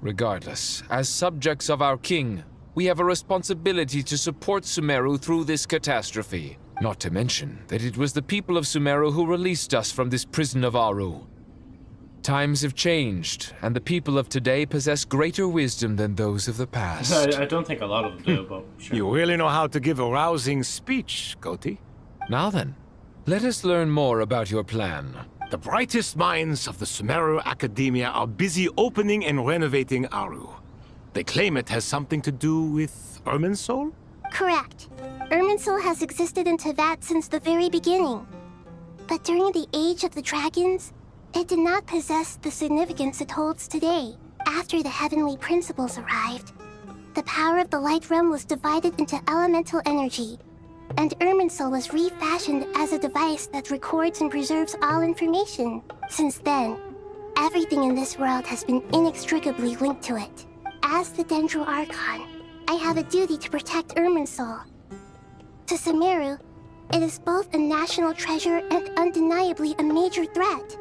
Regardless, as subjects of our king, we have a responsibility to support Sumeru through this catastrophe. Not to mention that it was the people of Sumeru who released us from this prison of Aru. Times have changed, and the people of today possess greater wisdom than those of the past. I don't think a lot of them do, but sure. You really know how to give a rousing speech, Koti. Now then, let us learn more about your plan. The brightest minds of the Sumeru Academia are busy opening and renovating Aru. They claim it has something to do with Irminsul? Correct. Irminsul has existed in Teyvat since the very beginning. But during the Age of the Dragons, it did not possess the significance it holds today. After the heavenly principles arrived, the power of the Light Realm was divided into elemental energy, and Irminsul was refashioned as a device that records and preserves all information. Since then, everything in this world has been inextricably linked to it. As the Dendro Archon, I have a duty to protect Irminsul. To Sumeru, it is both a national treasure and undeniably a major threat.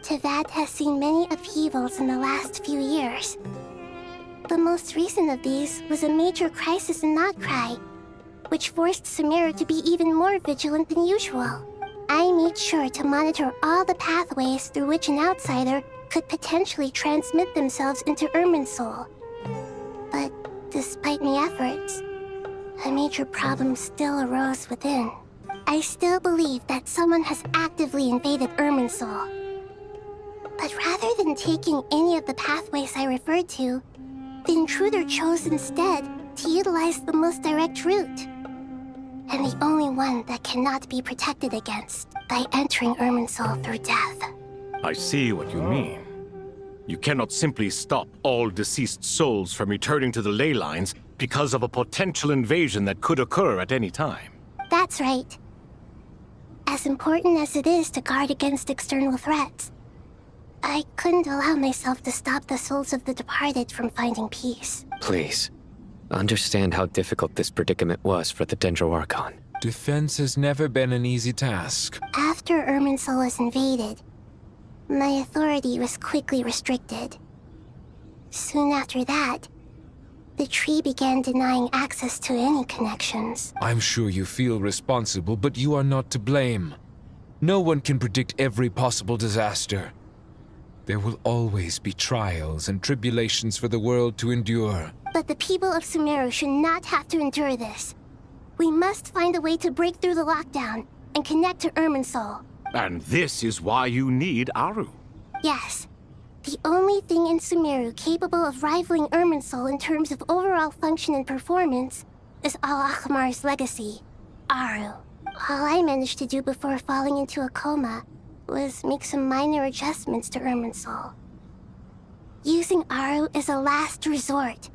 Teyvat has seen many upheavals in the last few years. The most recent of these was a major crisis in Notcry, which forced Sumeru to be even more vigilant than usual. I made sure to monitor all the pathways through which an outsider could potentially transmit themselves into Irminsul. But despite my efforts, a major problem still arose within. I still believe that someone has actively invaded Irminsul. But rather than taking any of the pathways I referred to, the intruder chose instead to utilize the most direct route. And the only one that cannot be protected against by entering Irminsul through death. I see what you mean. You cannot simply stop all deceased souls from returning to the ley lines because of a potential invasion that could occur at any time. That's right. As important as it is to guard against external threats, I couldn't allow myself to stop the souls of the departed from finding peace. Please, understand how difficult this predicament was for the Dendro Archon. Defense has never been an easy task. After Irminsul was invaded, my authority was quickly restricted. Soon after that, the tree began denying access to any connections. I'm sure you feel responsible, but you are not to blame. No one can predict every possible disaster. There will always be trials and tribulations for the world to endure. But the people of Sumeru should not have to endure this. We must find a way to break through the lockdown and connect to Irminsul. And this is why you need Aru. Yes. The only thing in Sumeru capable of rivaling Irminsul in terms of overall function and performance is Al-Akhmar's legacy, Aru. All I managed to do before falling into a coma was make some minor adjustments to Irminsul. Using Aru is a last resort,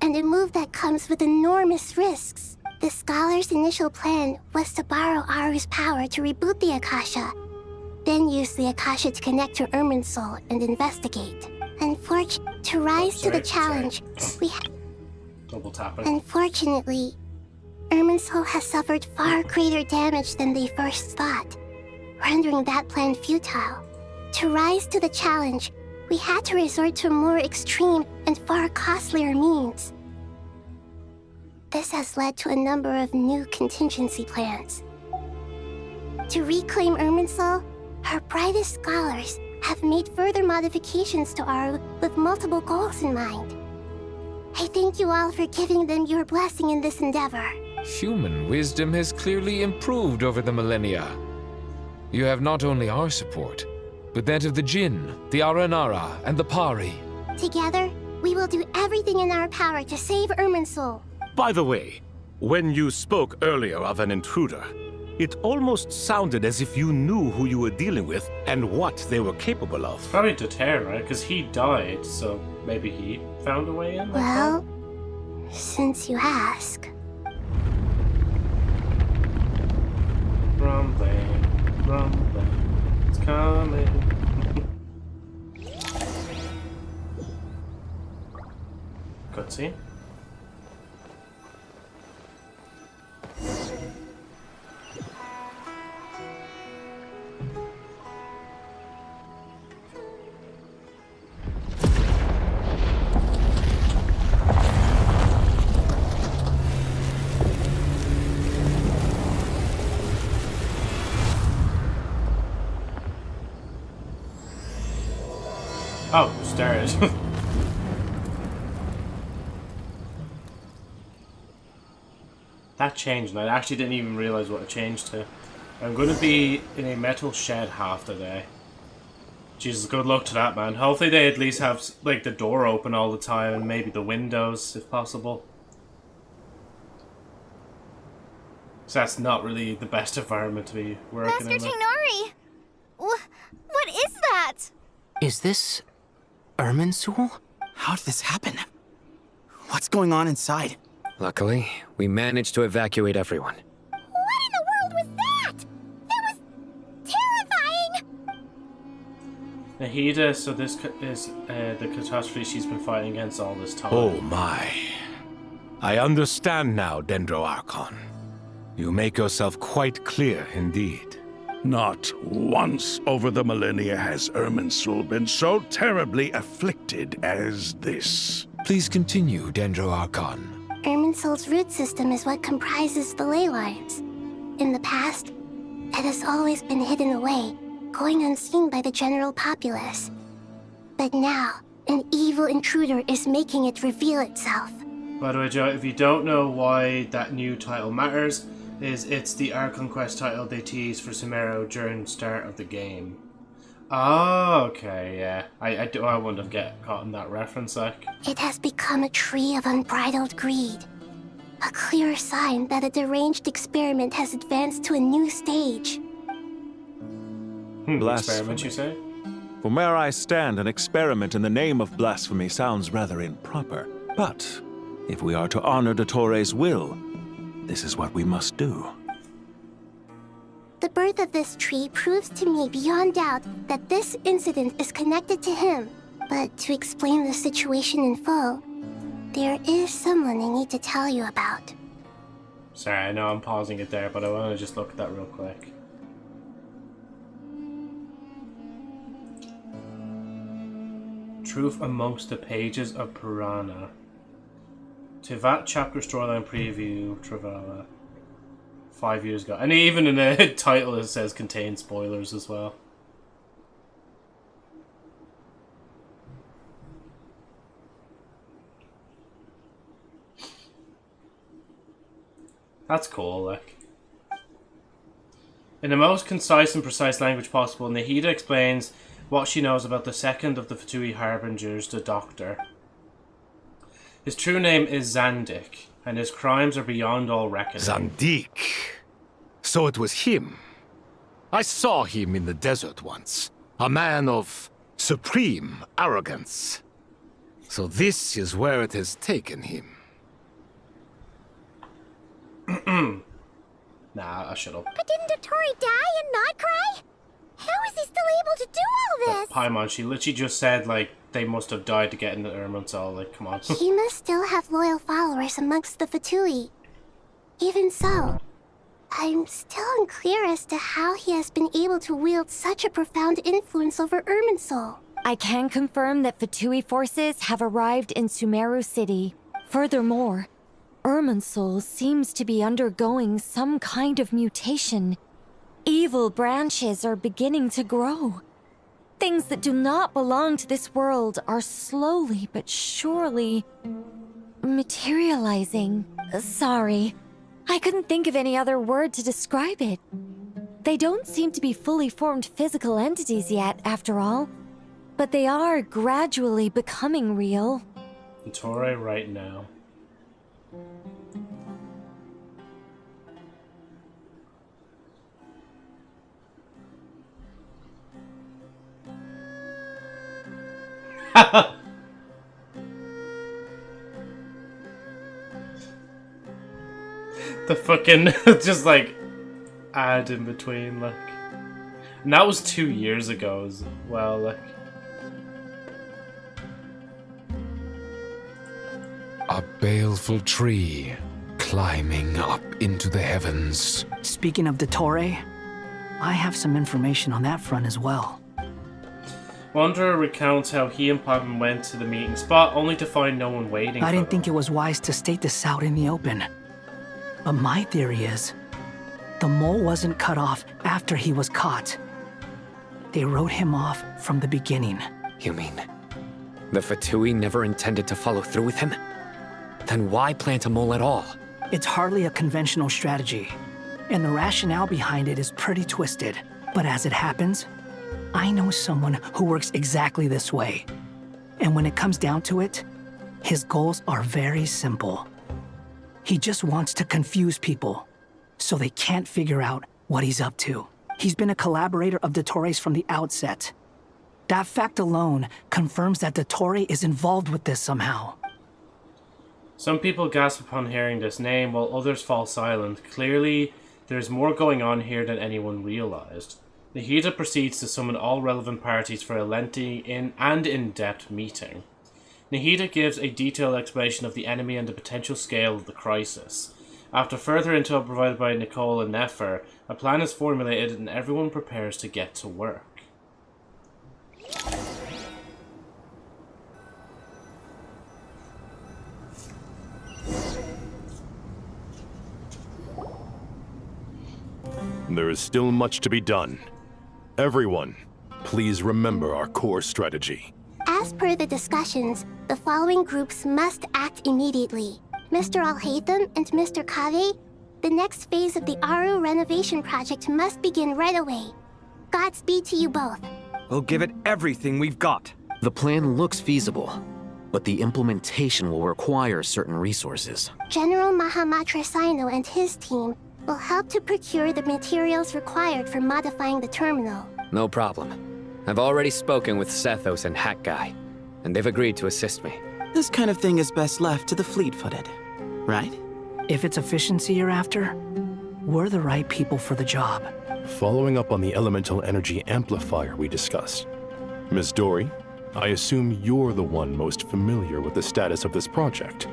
and a move that comes with enormous risks. The Scholar's initial plan was to borrow Aru's power to reboot the Akasha, then use the Akasha to connect to Irminsul and investigate. To rise to the challenge, we double tapping. Unfortunately, Irminsul has suffered far greater damage than they first thought, rendering that plan futile. To rise to the challenge, we had to resort to a more extreme and far costlier means. This has led to a number of new contingency plans. To reclaim Irminsul, our brightest scholars have made further modifications to Aru with multiple goals in mind. I thank you all for giving them your blessing in this endeavor. Human wisdom has clearly improved over the millennia. You have not only our support, but that of the Jinn, the Aranara, and the Pari. Together, we will do everything in our power to save Irminsul. By the way, when you spoke earlier of an intruder, it almost sounded as if you knew who you were dealing with and what they were capable of. Probably Deter, right? Because he died, so maybe he found a way in? Well, since you ask. Rumbling, rumbling, it's coming. Cutscene. Oh, stairs. That changed, and I actually didn't even realize what it changed to. I'm going to be in a metal shed half the day. Jesus, good luck to that, man. Hopefully they at least have, like, the door open all the time, and maybe the windows, if possible. So that's not really the best environment to be working in. Master Tignori! What is that? Is this Irminsul? How did this happen? What's going on inside? Luckily, we managed to evacuate everyone. What in the world was that? That was terrifying! Nahida, so this is the catastrophe she's been fighting against all this time. Oh my. I understand now, Dendro Archon. You make yourself quite clear indeed. Not once over the millennia has Irminsul been so terribly afflicted as this. Please continue, Dendro Archon. Irminsul's root system is what comprises the ley lines. In the past, it has always been hidden away, going unseen by the general populace. But now, an evil intruder is making it reveal itself. By the way, Joe, if you don't know why that new title matters, it's the Archon Quest title they teased for Sumeru during the start of the game. Oh, okay, yeah. I wouldn't have get caught in that reference, like. It has become a tree of unbridled greed. A clear sign that a deranged experiment has advanced to a new stage. Experiment, you say? From where I stand, an experiment in the name of blasphemy sounds rather improper. But if we are to honor Dottoro's will, this is what we must do. The birth of this tree proves to me beyond doubt that this incident is connected to him. But to explain the situation in full, there is someone I need to tell you about. Sorry, I know I'm pausing it there, but I want to just look at that real quick. Truth amongst the pages of Purana. Tivat chapter storyline preview, Travala. 5 years ago. And even in the title it says contains spoilers as well. That's cool, like. In the most concise and precise language possible, Nahida explains what she knows about the second of the Fatui Harbingers, the Doctor. His true name is Zandik, and his crimes are beyond all reckoning. Zandik. So it was him. I saw him in the desert once. A man of supreme arrogance. So this is where it has taken him. Nah, I shut up. But didn't Dottore die and not cry? How is he still able to do all this? Paimon, she literally just said, like, they must have died to get into Irminsul, like, come on. He must still have loyal followers amongst the Fatui. Even so, I'm still unclear as to how he has been able to wield such a profound influence over Irminsul. I can confirm that Fatui forces have arrived in Sumeru City. Furthermore, Irminsul seems to be undergoing some kind of mutation. Evil branches are beginning to grow. Things that do not belong to this world are slowly but surely materializing. Sorry, I couldn't think of any other word to describe it. They don't seem to be fully formed physical entities yet, after all, but they are gradually becoming real. Dottore right now. The fucking just like ad in between, like, and that was 2 years ago as well, like. A baleful tree climbing up into the heavens. Speaking of Dottore, I have some information on that front as well. Wanderer recounts how he and Paimon went to the meeting spot only to find no one waiting. I didn't think it was wise to state this out in the open. But my theory is, the mole wasn't cut off after he was caught. They wrote him off from the beginning. You mean, the Fatui never intended to follow through with him? Then why plant a mole at all? It's hardly a conventional strategy, and the rationale behind it is pretty twisted. But as it happens, I know someone who works exactly this way. And when it comes down to it, his goals are very simple. He just wants to confuse people, so they can't figure out what he's up to. He's been a collaborator of Dottore's from the outset. That fact alone confirms that Dottore is involved with this somehow. Some people gasp upon hearing this name, while others fall silent. Clearly, there's more going on here than anyone realized. Nahida proceeds to summon all relevant parties for a lengthy and in-depth meeting. Nahida gives a detailed explanation of the enemy and the potential scale of the crisis. After further intel provided by Nicole and Nefer, a plan is formulated and everyone prepares to get to work. There is still much to be done. Everyone, please remember our core strategy. As As per the discussions, the following groups must act immediately. Mr. Alhaitham and Mr. Kave, the next phase of the Aru renovation project must begin right away. Godspeed to you both. We'll give it everything we've got. The plan looks feasible, but the implementation will require certain resources. General Mahamatra Sino and his team will help to procure the materials required for modifying the terminal. No problem. I've already spoken with Sethos and Hat Guy, and they've agreed to assist me. This kind of thing is best left to the fleet-footed, right? If it's efficiency you're after, we're the right people for the job. Following up on the elemental energy amplifier we discussed, Ms. Dory, I assume you're the one most familiar with the status of this project.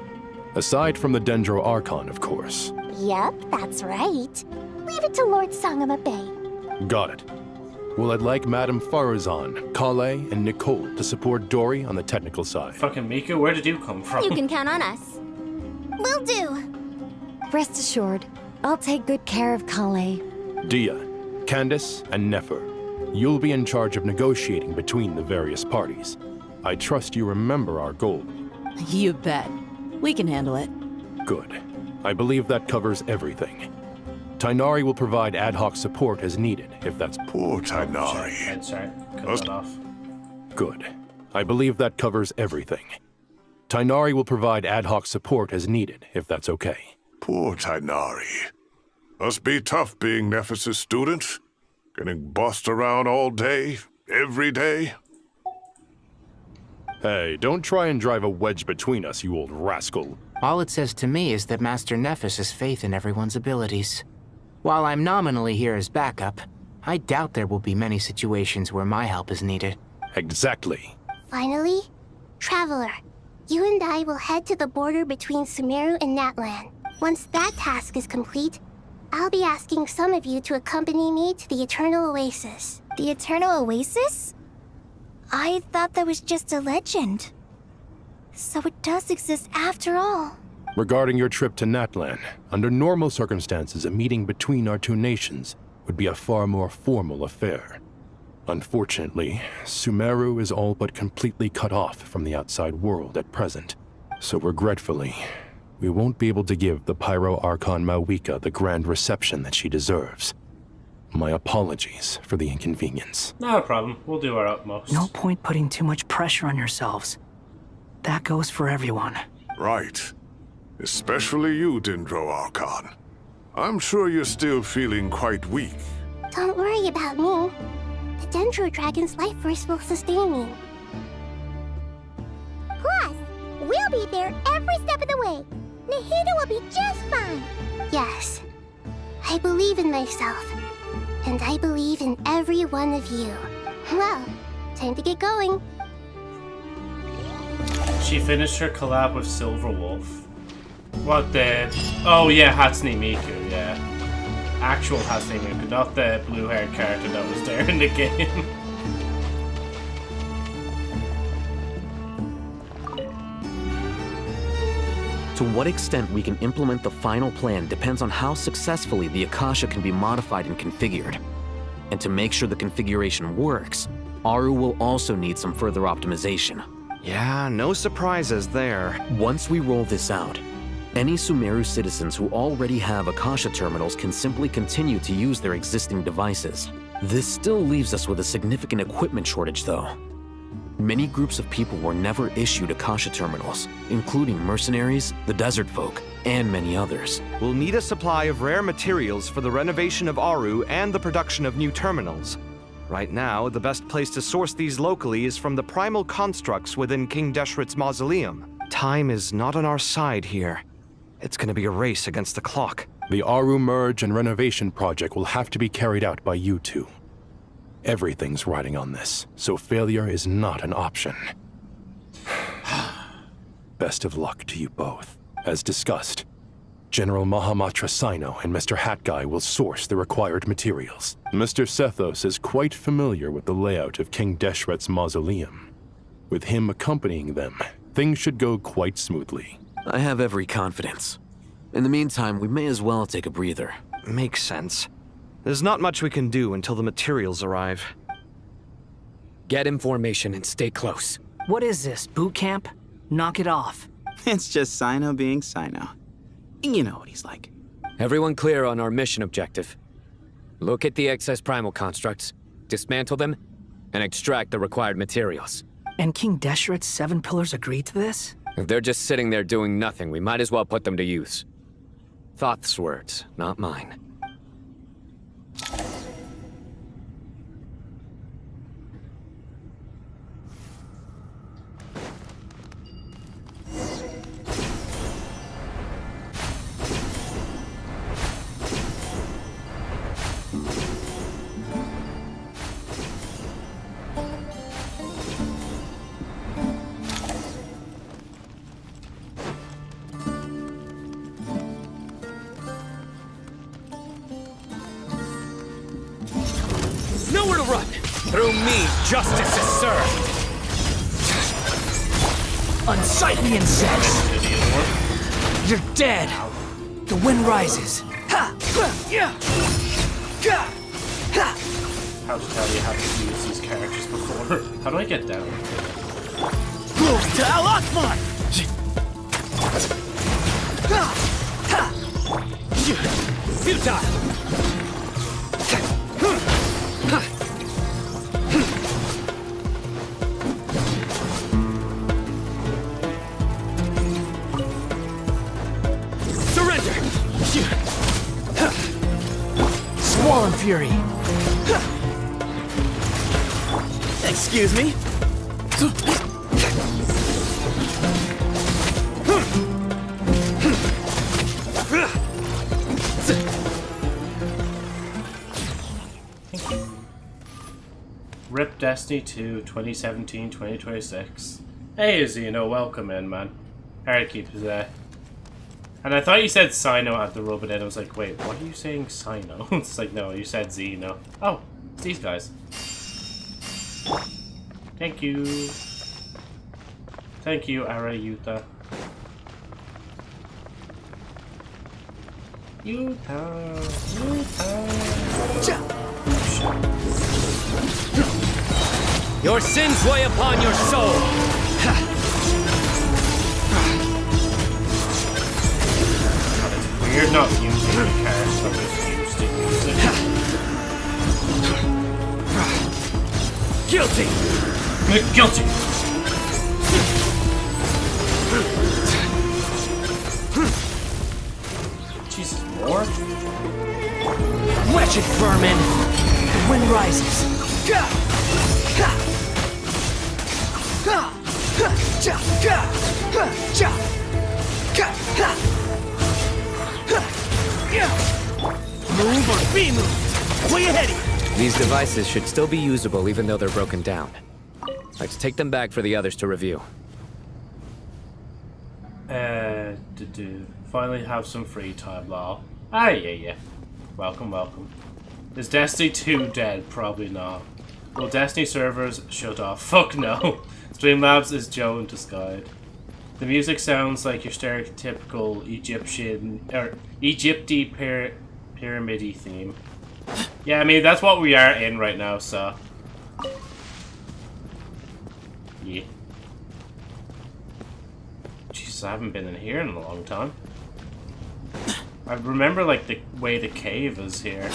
Aside from the Dendro Archon, of course. Yep, that's right. Leave it to Lord Sangama Bay. Got it. Well, I'd like Madame Farazan, Kale, and Nicole to support Dory on the technical side. Fucking Mika, where did you come from? You can count on us. Will do. Rest assured, I'll take good care of Kale. Dia, Candace, and Nefer, you'll be in charge of negotiating between the various parties. I trust you remember our goal. You bet. We can handle it. Good. I believe that covers everything. Tainari will provide ad hoc support as needed, if that's... Poor Tainari. Sorry, cut that off. Good. I believe that covers everything. Tainari will provide ad hoc support as needed, if that's okay. Poor Tainari. Must be tough being Nephis' student. Getting bossed around all day, every day. Hey, don't try and drive a wedge between us, you old rascal. All it says to me is that Master Nephis has faith in everyone's abilities. While I'm nominally here as backup, I doubt there will be many situations where my help is needed. Exactly. Finally, Traveler, you and I will head to the border between Sumeru and Natlan. Once that task is complete, I'll be asking some of you to accompany me to the Eternal Oasis. The Eternal Oasis? I thought that was just a legend. So it does exist after all. Regarding your trip to Natlan, under normal circumstances, a meeting between our two nations would be a far more formal affair. Unfortunately, Sumeru is all but completely cut off from the outside world at present. So regretfully, we won't be able to give the Pyro Archon Mawika the grand reception that she deserves. My apologies for the inconvenience. Not a problem. We'll do our utmost. No point putting too much pressure on yourselves. That goes for everyone. Right. Especially you, Dendro Archon. I'm sure you're still feeling quite weak. Don't worry about me. The Dendro Dragon's life force will sustain me. Plus, we'll be there every step of the way. Nahida will be just fine. Yes. I believe in myself. And I believe in every one of you. Well, time to get going. She finished her collab with Silver Wolf. What the... Oh yeah, Hatsune Miku, yeah. Actual Hatsune Miku, not the blue-haired character that was there in the game. To what extent we can implement the final plan depends on how successfully the Akasha can be modified and configured. And to make sure the configuration works, Aru will also need some further optimization. Yeah, no surprises there. Once we roll this out, any Sumeru citizens who already have Akasha terminals can simply continue to use their existing devices. This still leaves us with a significant equipment shortage, though. Many groups of people were never issued Akasha terminals, including mercenaries, the desert folk, and many others. We'll need a supply of rare materials for the renovation of Aru and the production of new terminals. Right now, the best place to source these locally is from the primal constructs within King Deshret's mausoleum. Time is not on our side here. It's gonna be a race against the clock. The Aru merge and renovation project will have to be carried out by you two. Everything's riding on this, so failure is not an option. Best of luck to you both. As discussed, General Mahamatra Sino and Mr. Hat Guy will source the required materials. Mr. Sethos is quite familiar with the layout of King Deshret's mausoleum. With him accompanying them, things should go quite smoothly. I have every confidence. In the meantime, we may as well take a breather. Makes sense. There's not much we can do until the materials arrive. Get information and stay close. What is this, boot camp? Knock it off. It's just Sino being Sino. You know what he's like. Everyone clear on our mission objective. Look at the excess primal constructs, dismantle them, and extract the required materials. And King Deshret's 7 pillars agreed to this? If they're just sitting there doing nothing, we might as well put them to use. Thoth's words, not mine. Nowhere to run! Through me, justice is served! Unsightly insects! You're dead! The wind rises. How to tell you how to use these characters before. How do I get down? Move to Al-Akbar! Futile! Surrender! Swollen Fury! Excuse me? Rip Destiny 2 2017-2026. Hey Zeno, welcome in, man. Hard keep that. And I thought you said Sino at the rub it in. I was like, wait, what are you saying Sino? It's like, no, you said Zeno. Oh, it's these guys. Thank you. Thank you, Arayuta. Utah. Your sins weigh upon your soul! Weird not using the cards, I'm just used to using it. Guilty! Guilty! Jesus, more? Wretched vermin! The wind rises. Move or be moved! Way ahead of you! These devices should still be usable even though they're broken down. Let's take them back for the others to review. Finally have some free time, lol. Ah, yeah. Welcome, welcome. Is Destiny 2 dead? Probably not. Will Destiny servers shut off? Fuck no. Streamlabs is Joe in disguise. The music sounds like your stereotypical Egyptian or Egypty pyramid-y theme. Yeah, I mean that's what we are in right now, so yeah. Jesus, I haven't been in here in a long time. I remember like the way the cave is here.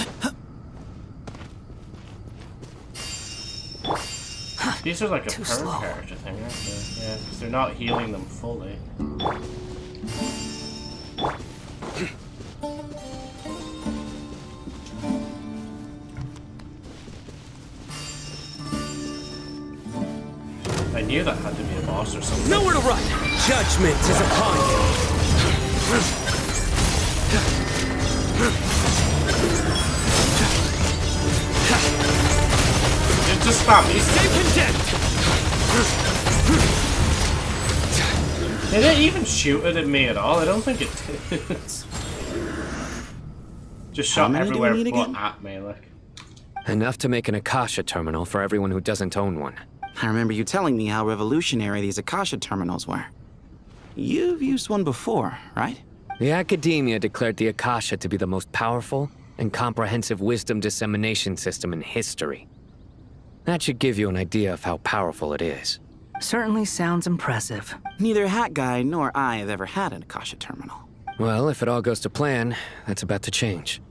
These are like a perm character thing, aren't they? Yeah, because they're not healing them fully. I knew that had to be a boss or something. Nowhere to run! Judgment is upon you! Just stop me. Stay condemned! Did it even shoot it at me at all? I don't think it did. Just shot everywhere but at me, like. Enough to make an Akasha terminal for everyone who doesn't own one. I remember you telling me how revolutionary these Akasha terminals were. You've used one before, right? The Academia declared the Akasha to be the most powerful and comprehensive wisdom dissemination system in history. That should give you an idea of how powerful it is. Certainly sounds impressive. Neither Hat Guy nor I have ever had an Akasha terminal. Well, if it all goes to plan, that's about to change.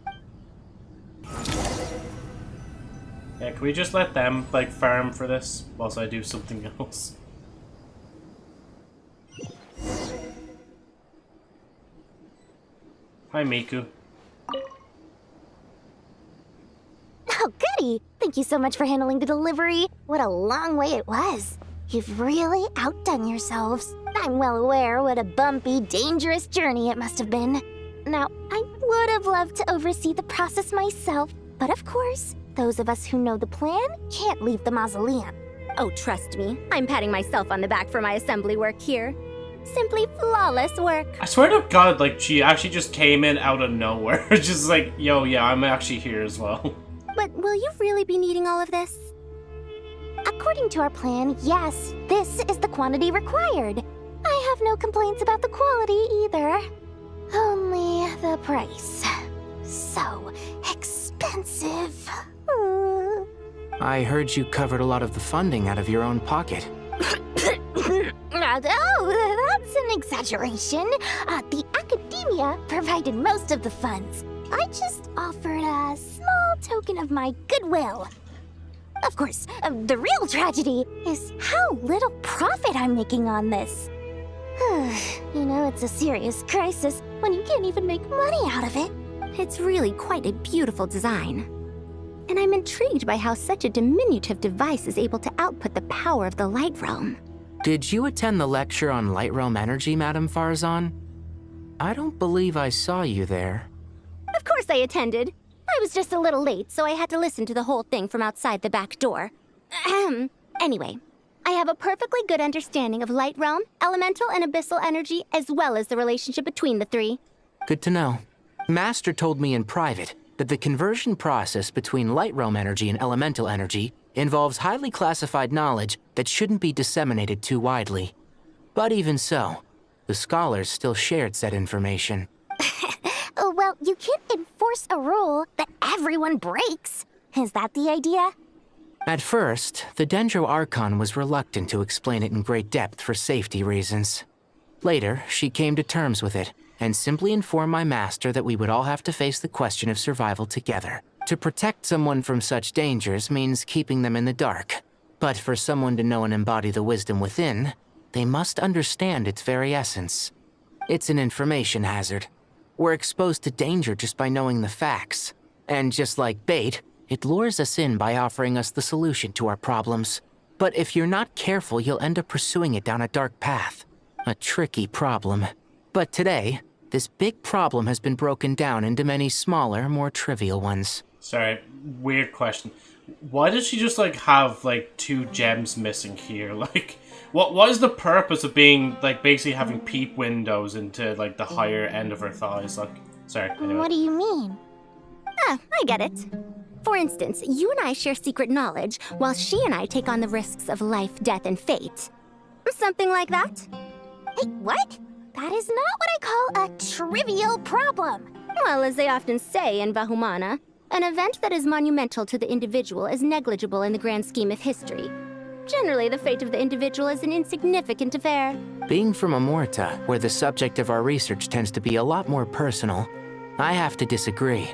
Yeah, can we just let them, like, farm for this whilst I do something else? Hi, Miku. Oh, goody! Thank you so much for handling the delivery. What a long way it was. You've really outdone yourselves. I'm well aware what a bumpy, dangerous journey it must have been. Now, I would have loved to oversee the process myself, but of course, those of us who know the plan can't leave the mausoleum. Oh, trust me, I'm patting myself on the back for my assembly work here. Simply flawless work. I swear to God, like, she actually just came in out of nowhere. Just like, yo, yeah, I'm actually here as well. But will you really be needing all of this? According to our plan, yes, this is the quantity required. I have no complaints about the quality either. Only the price. So expensive. I heard you covered a lot of the funding out of your own pocket. Oh, that's an exaggeration. The academia provided most of the funds. I just offered a small token of my goodwill. Of course, the real tragedy is how little profit I'm making on this. You know, it's a serious crisis when you can't even make money out of it. It's really quite a beautiful design. And I'm intrigued by how such a diminutive device is able to output the power of the Light Realm. Did you attend the lecture on Light Realm energy, Madame Farzan? I don't believe I saw you there. Of course I attended. I was just a little late, so I had to listen to the whole thing from outside the back door. Anyway, I have a perfectly good understanding of Light Realm, elemental and abyssal energy, as well as the relationship between the three. Good to know. Master told me in private that the conversion process between Light Realm energy and elemental energy involves highly classified knowledge that shouldn't be disseminated too widely. But even so, the scholars still shared said information. Well, you can't enforce a rule that everyone breaks. Is that the idea? At first, the Dendro Archon was reluctant to explain it in great depth for safety reasons. Later, she came to terms with it and simply informed my master that we would all have to face the question of survival together. To protect someone from such dangers means keeping them in the dark. But for someone to know and embody the wisdom within, they must understand its very essence. It's an information hazard. We're exposed to danger just by knowing the facts. And just like bait, it lures us in by offering us the solution to our problems. But if you're not careful, you'll end up pursuing it down a dark path. A tricky problem. But today, this big problem has been broken down into many smaller, more trivial ones. Sorry, weird question. Why did she just, like, have, like, 2 gems missing here? Like, what is the purpose of being, like, basically having peep windows into, like, the higher end of her thighs? Like, sorry, anyway. What do you mean? I get it. For instance, you and I share secret knowledge, while she and I take on the risks of life, death, and fate. Something like that? Hey, what? That is not what I call a trivial problem. Well, as they often say in Bahumana, an event that is monumental to the individual is negligible in the grand scheme of history. Generally, the fate of the individual is an insignificant affair. Being from Amorta, where the subject of our research tends to be a lot more personal, I have to disagree.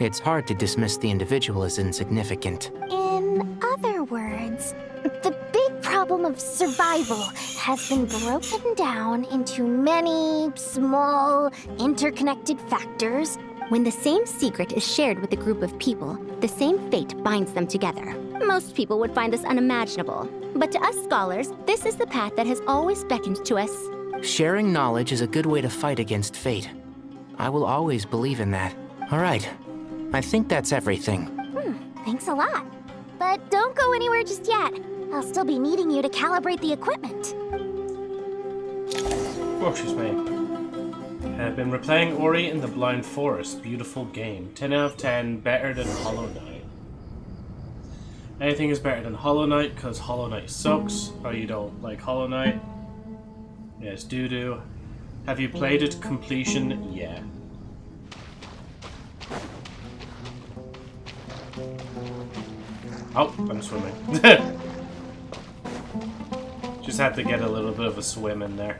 It's hard to dismiss the individual as insignificant. In other words, the big problem of survival has been broken down into many small, interconnected factors. When the same secret is shared with a group of people, the same fate binds them together. Most people would find this unimaginable, but to us scholars, this is the path that has always beckoned to us. Sharing knowledge is a good way to fight against fate. I will always believe in that. All right, I think that's everything. Thanks a lot. But don't go anywhere just yet. I'll still be needing you to calibrate the equipment. Oh, excuse me. I've been replaying Ori in the Blind Forest. Beautiful game. 10 out of 10. Better than Hollow Knight. Anything is better than Hollow Knight because Hollow Knight sucks. Oh, you don't like Hollow Knight? Yes, do. Have you played it to completion? Yeah. Oh, I'm swimming. Just had to get a little bit of a swim in there.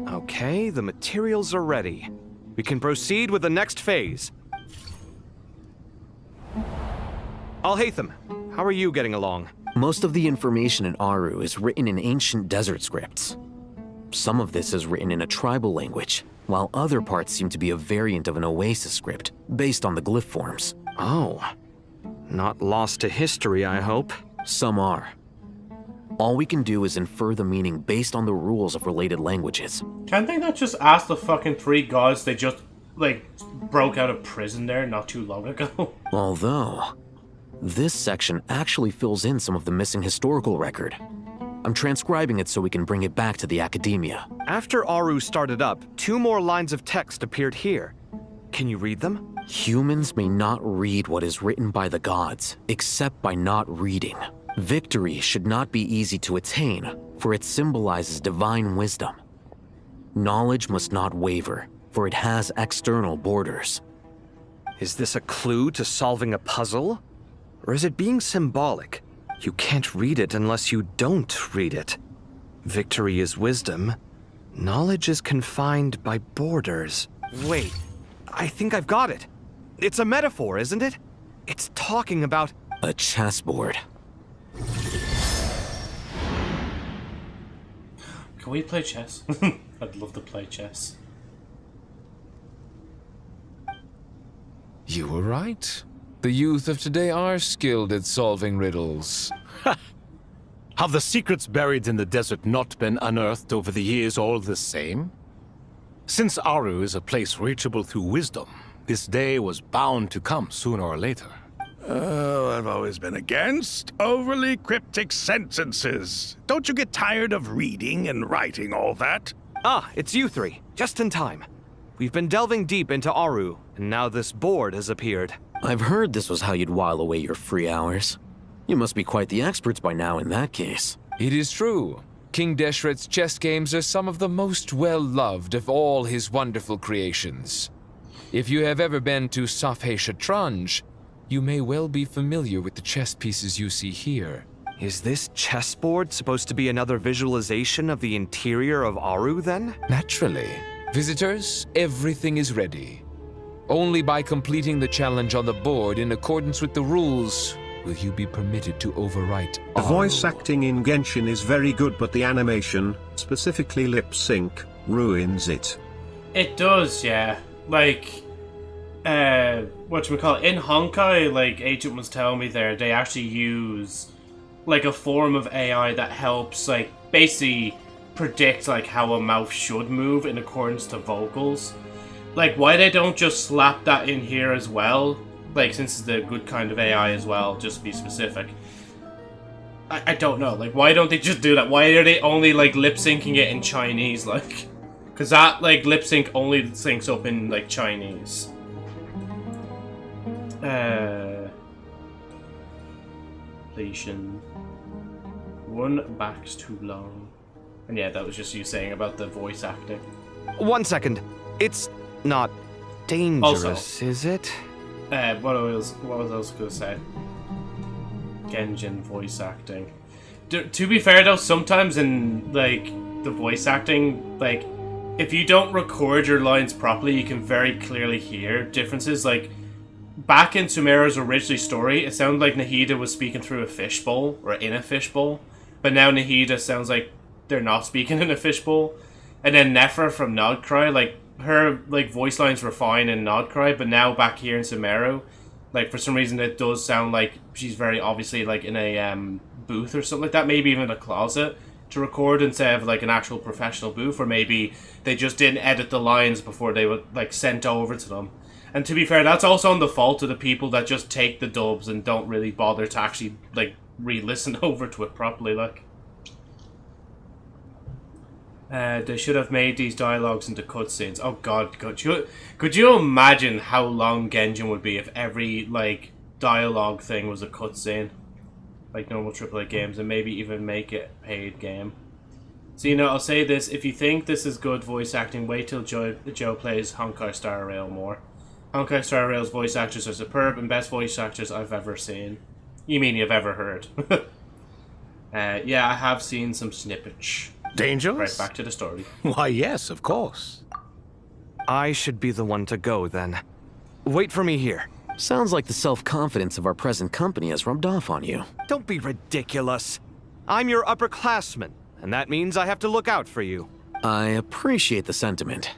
Okay, the materials are ready. We can proceed with the next phase. Al-Haytham, how are you getting along? Most of the information in Aru is written in ancient desert scripts. Some of this is written in a tribal language, while other parts seem to be a variant of an Oasis script, based on the glyph forms. Oh. Not lost to history, I hope. Some are. All we can do is infer the meaning based on the rules of related languages. Can't they not just ask the fucking 3 gods they just, like, broke out of prison there not too long ago? Although, this section actually fills in some of the missing historical record. I'm transcribing it so we can bring it back to the academia. After Aru started up, 2 more lines of text appeared here. Can you read them? Humans may not read what is written by the gods, except by not reading. Victory should not be easy to attain, for it symbolizes divine wisdom. Knowledge must not waver, for it has external borders. Is this a clue to solving a puzzle? Or is it being symbolic? You can't read it unless you don't read it. Victory is wisdom. Knowledge is confined by borders. Wait, I think I've got it. It's a metaphor, isn't it? It's talking about a chessboard. Can we play chess? I'd love to play chess. You were right. The youth of today are skilled at solving riddles. Have the secrets buried in the desert not been unearthed over the years all the same? Since Aru is a place reachable through wisdom, this day was bound to come sooner or later. Oh, I've always been against overly cryptic sentences. Don't you get tired of reading and writing all that? Ah, it's you 3. Just in time. We've been delving deep into Aru, and now this board has appeared. I've heard this was how you'd while away your free hours. You must be quite the experts by now in that case. It is true. King Deshret's chess games are some of the most well-loved of all his wonderful creations. If you have ever been to Safhe Shatranj, you may well be familiar with the chess pieces you see here. Is this chessboard supposed to be another visualization of the interior of Aru, then? Naturally. Visitors, everything is ready. Only by completing the challenge on the board in accordance with the rules will you be permitted to overwrite The Aru. voice acting in Genshin is very good, but the animation, specifically lip sync, ruins it. It does, yeah. Like, whatchamacallit, in Honkai, like Agent was telling me there, they actually use, like, a form of AI that helps, like, basically predict, like, how a mouth should move in accordance to vocals. Like, why they don't just slap that in here as well, like, since it's the good kind of AI as well, just to be specific. I don't know, like, why don't they just do that? Why are they only, like, lip-syncing it in Chinese, like? Because that, like, lip-sync only syncs up in, like, Chinese. Completion. One back's too long. And yeah, that was just you saying about the voice acting. 1 second. It's not dangerous, Also, is it? What was I else going to say? Genjin voice acting. To be fair though, sometimes in like the voice acting, like if you don't record your lines properly, you can very clearly hear differences. Like back in Sumeru's original story, it sounded like Nahida was speaking through a fishbowl or in a fishbowl, but now Nahida sounds like they're not speaking in a fishbowl. And then Nephra from Nodcry, like her like voice lines were fine in Nodcry, but now back here in Sumeru, like for some reason it does sound like she's very obviously like in a booth or something like that, maybe even a closet to record instead of like an actual professional booth, or maybe they just didn't edit the lines before they were like sent over to them. And to be fair, that's also on the fault of the people that just take the dubs and don't really bother to actually like re-listen over to it properly, like. They should have made these dialogues into cutscenes. Oh god, could you imagine how long Genjin would be if every, like, dialogue thing was a cutscene? Like normal AAA games, and maybe even make it a paid game. So, you know, I'll say this, if you think this is good voice acting, wait till Joe plays Honkai Star Rail more. Honkai Star Rail's voice actors are superb and best voice actors I've ever seen. You mean you've ever heard? Yeah, I have seen some snippets. Dangerous? Right, back to the story. Why, yes, of course. I should be the one to go, then. Wait for me here. Sounds like the self-confidence of our present company has rubbed off on you. Don't be ridiculous. I'm your upperclassman, and that means I have to look out for you. I appreciate the sentiment,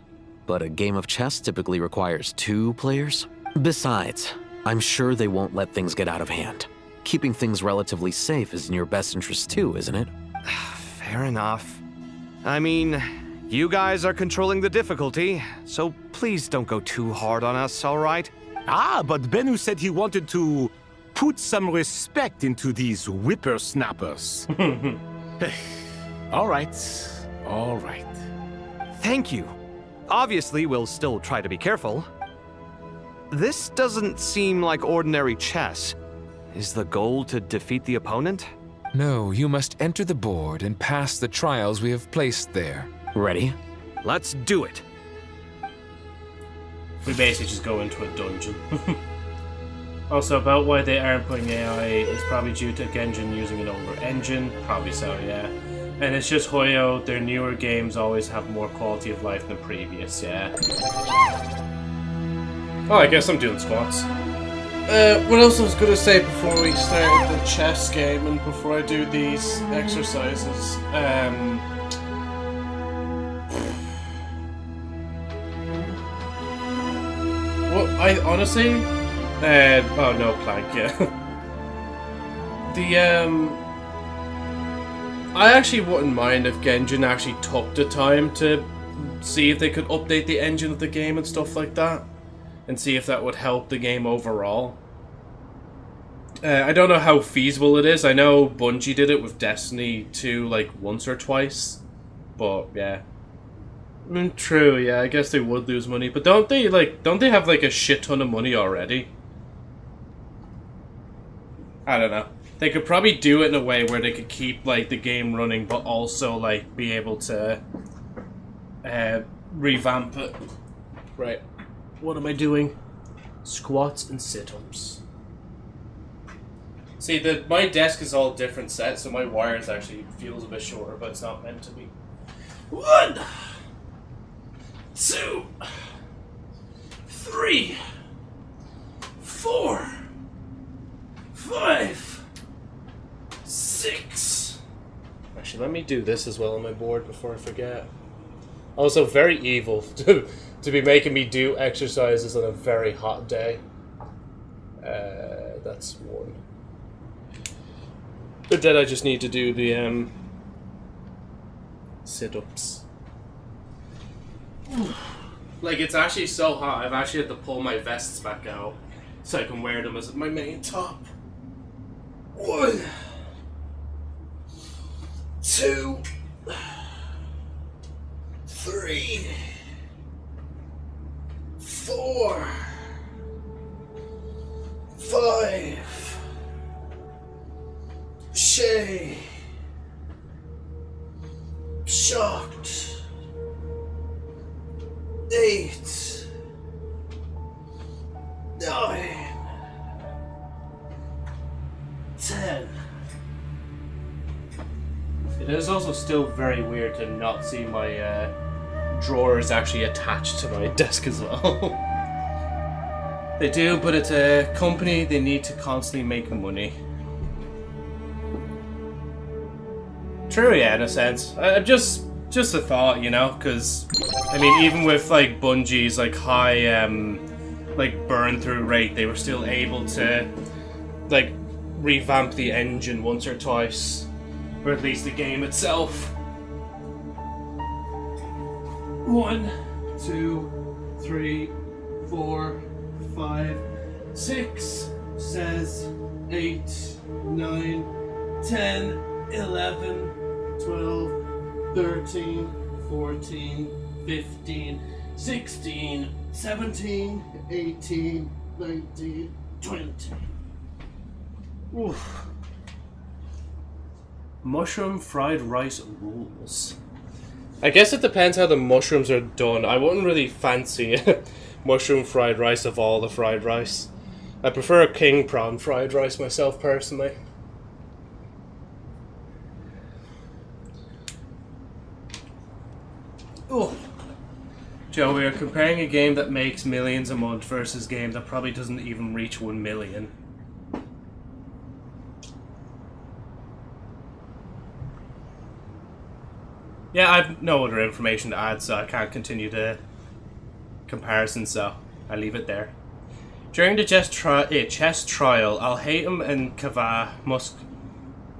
but a game of chess typically requires 2 players. Besides, I'm sure they won't let things get out of hand. Keeping things relatively safe is in your best interest too, isn't it? Fair enough. I mean, you guys are controlling the difficulty, so please don't go too hard on us, all right? Ah, but Bennu said he wanted to put some respect into these whippersnappers. All right, all right. Thank you. Obviously, we'll still try to be careful. This doesn't seem like ordinary chess. Is the goal to defeat the opponent? No, you must enter the board and pass the trials we have placed there. Ready? Let's do it. We basically just go into a dungeon. Also, about why they aren't putting AI is probably due to Genjin using an older engine. Probably so, yeah. And it's just Hoyo, their newer games always have more quality of life than previous, yeah. Oh, I guess I'm doing squats. What else I was going to say before we start the chess game and before I do these exercises? Well, I honestly... oh, no, plank, yeah. I actually wouldn't mind if Genjin actually took the time to see if they could update the engine of the game and stuff like that. And see if that would help the game overall. I don't know how feasible it is. I know Bungie did it with Destiny 2 like once or twice. But yeah. I mean, true, yeah, I guess they would lose money. But don't they have like a shit ton of money already? I don't know. They could probably do it in a way where they could keep like the game running but also like be able to revamp it. Right. What am I doing? Squats and sit-ups. See, my desk is all different sets, so my wires actually feels a bit shorter, but it's not meant to be. 1, 2, 3, 4, 5, 6. Actually, let me do this as well on my board before I forget. Also, very evil to be making me do exercises on a very hot day. That's 1. But then I just need to do the sit-ups. Like, it's actually so hot, I've actually had to pull my vests back out so I can wear them as my main top. 1, 2, 3, 4, 5, 6, shocked, 8, 9, 10. It is also still very weird to not see my drawers actually attached to my desk as well. They do, but it's a company, they need to constantly make money. True, yeah, in a sense. Just a thought, you know, because, I mean, even with, like, Bungie's, like, high, like, burn-through rate, they were still able to, like, revamp the engine once or twice. Or at least the game itself. 1, 2, 3, 4, 5, 6, says 8, 9, 10, 11, 12, 13, 14, 15, 16, 17, 18, 19, 20. Oof. Mushroom fried rice rules. I guess it depends how the mushrooms are done. I wouldn't really fancy mushroom fried rice of all the fried rice. I prefer a king prawn fried rice myself, personally. Oh. Joe, we are comparing a game that makes millions a month versus a game that probably doesn't even reach 1 million. Yeah, I've no other information to add, so I can't continue the comparison, so I leave it there. During the chess trial, Al-Haytham and Kava must...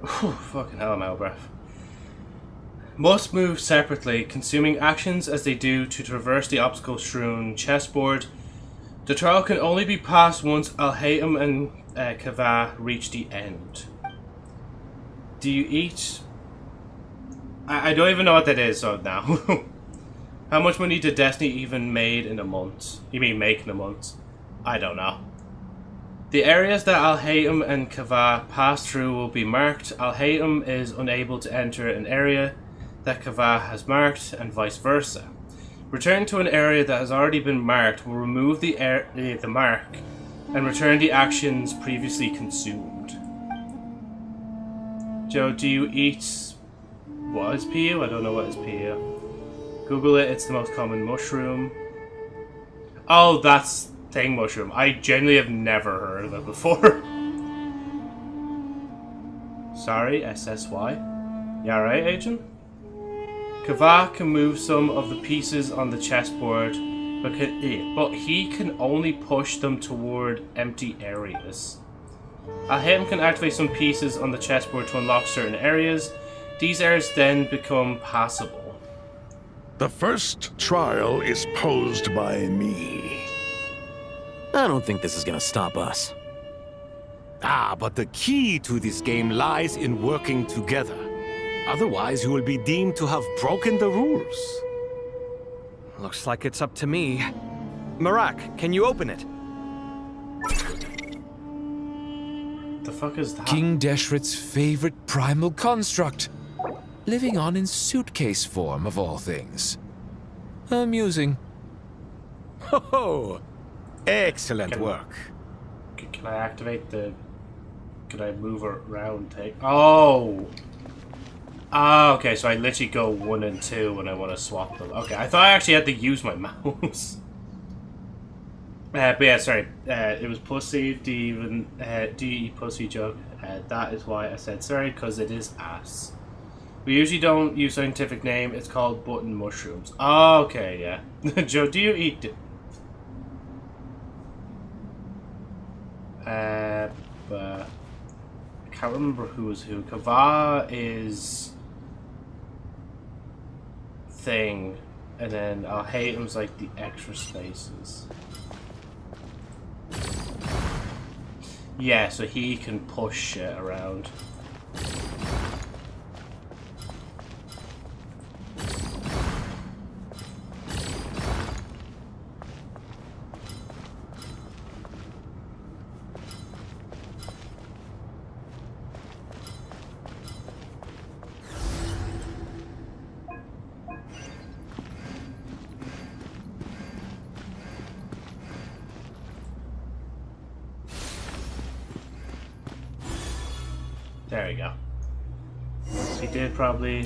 fucking hell, I'm out of breath. Must move separately, consuming actions as they do to traverse the obstacle-strewn chessboard. The trial can only be passed once Al-Haytham and Kava reach the end. Do you eat... I don't even know what that is now. How much money did Destiny even made in a month? You mean make in a month? I don't know. The areas that Al-Haytham and Kava pass through will be marked. Al-Haytham is unable to enter an area that Kava has marked, and vice versa. Return to an area that has already been marked will remove the mark and return the actions previously consumed. Joe, do you eat... What is PU? I don't know what is PU. Google it, it's the most common mushroom. Oh, that's thing mushroom. I genuinely have never heard of it before. Sorry, SSY. Yeah, right, Agent? Kava can move some of the pieces on the chessboard, but he can only push them toward empty areas. Al-Haytham can activate some pieces on the chessboard to unlock certain areas. These areas then become passable. The first trial is posed by me. I don't think this is gonna stop us. Ah, but the key to this game lies in working together. Otherwise, you will be deemed to have broken the rules. Looks like it's up to me. Marak, can you open it? The fuck is that? King Deshret's favorite primal construct. Living on in suitcase form, of all things. Amusing. Ho-ho! Excellent work. Can I activate the... Can I move around? Take... Oh! Ah, okay, so I literally go 1 and 2 when I want to swap them. Okay, I thought I actually had to use my mouse. But yeah, sorry. It was pussy. Do you eat pussy joke? That is why I said sorry, because it is ass. We usually don't use scientific name. It's called button mushrooms. Oh, okay, yeah. Joe, do you eat... but I can't remember who is who. Kava is... Thing. And then Al-Haytham's like the extra spaces. Yeah, so he can push shit around. There we go. He did probably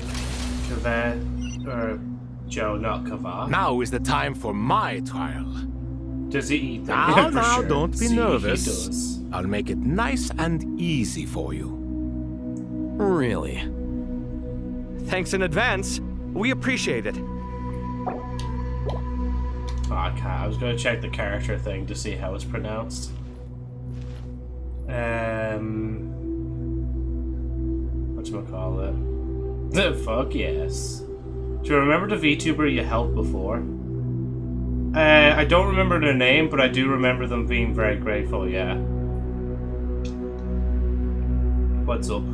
Kava, or Joe, not Kava. Now is the time for my trial. Does he eat them? Now, Sure. don't be See, nervous. He does. I'll make it nice and easy for you. Really? Thanks in advance. We appreciate it. Oh, I can't. I was going to check the character thing to see how it's pronounced. Whatchamacallit? The fuck yes. Do you remember the VTuber you helped before? I don't remember their name, but I do remember them being very grateful, yeah. What's up?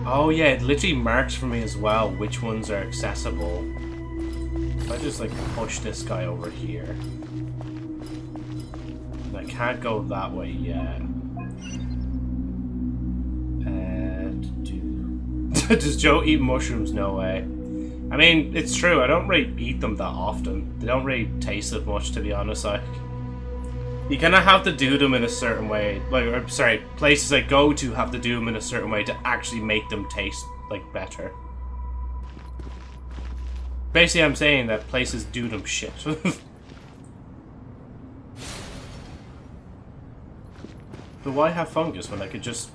Oh yeah, it literally marks for me as well which ones are accessible. If I just like push this guy over here. And I can't go that way yet. Does Joe eat mushrooms? No way. I mean, it's true, I don't really eat them that often. They don't really taste that much, to be honest. Like, you kind of have to do them in a certain way. Like, or, sorry, places I go to have to do them in a certain way to actually make them taste, like, better. Basically, I'm saying that places do them shit. But why have fungus when I could just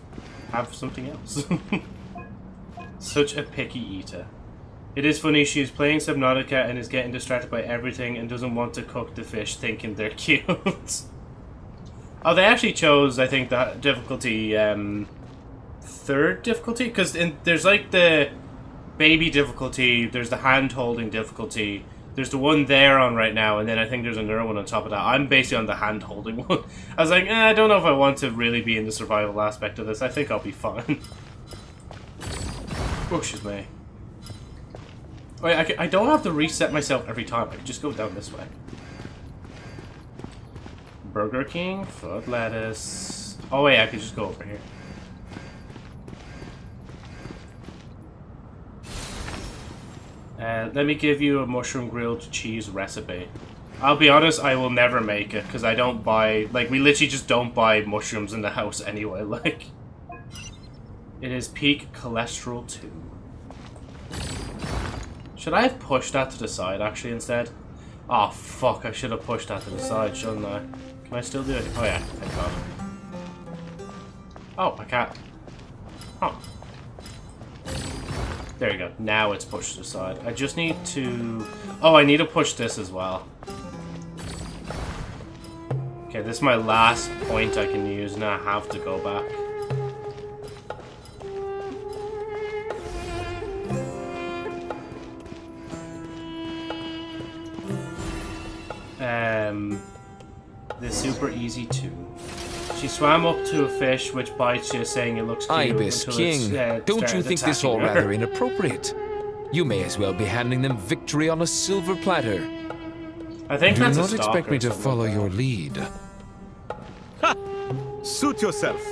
have something else? Such a picky eater. It is funny, she's playing Subnautica and is getting distracted by everything and doesn't want to cook the fish thinking they're cute. Oh, they actually chose, I think, the difficulty, 3rd difficulty? Because there's like the baby difficulty, there's the hand-holding difficulty, there's the one they're on right now, and then I think there's another one on top of that. I'm basically on the hand-holding one. I was like, I don't know if I want to really be in the survival aspect of this. I think I'll be fine. Oh, excuse me. Wait, I don't have to reset myself every time. I can just go down this way. Burger King, foot lettuce. Oh wait, I could just go over here. Let me give you a mushroom grilled cheese recipe. I'll be honest, I will never make it because I don't buy, like, we literally just don't buy mushrooms in the house anyway. Like, it is peak cholesterol 2. Should I have pushed that to the side actually instead? Oh fuck, I should have pushed that to the side, shouldn't I? Can I still do it? Oh yeah, thank god. Oh, I can't. Huh. There you go. Now it's pushed to the side. I just need to... Oh, I need to push this as well. Okay, this is my last point I can use, and I have to go back. The super easy too. She swam up to a fish which bites you, saying it looks cute. Ibis King, don't you think this all rather inappropriate? You may as well be handing them victory on a silver platter. I think that's a Do not expect me to stalker or follow something. your lead. Ha! Suit yourself.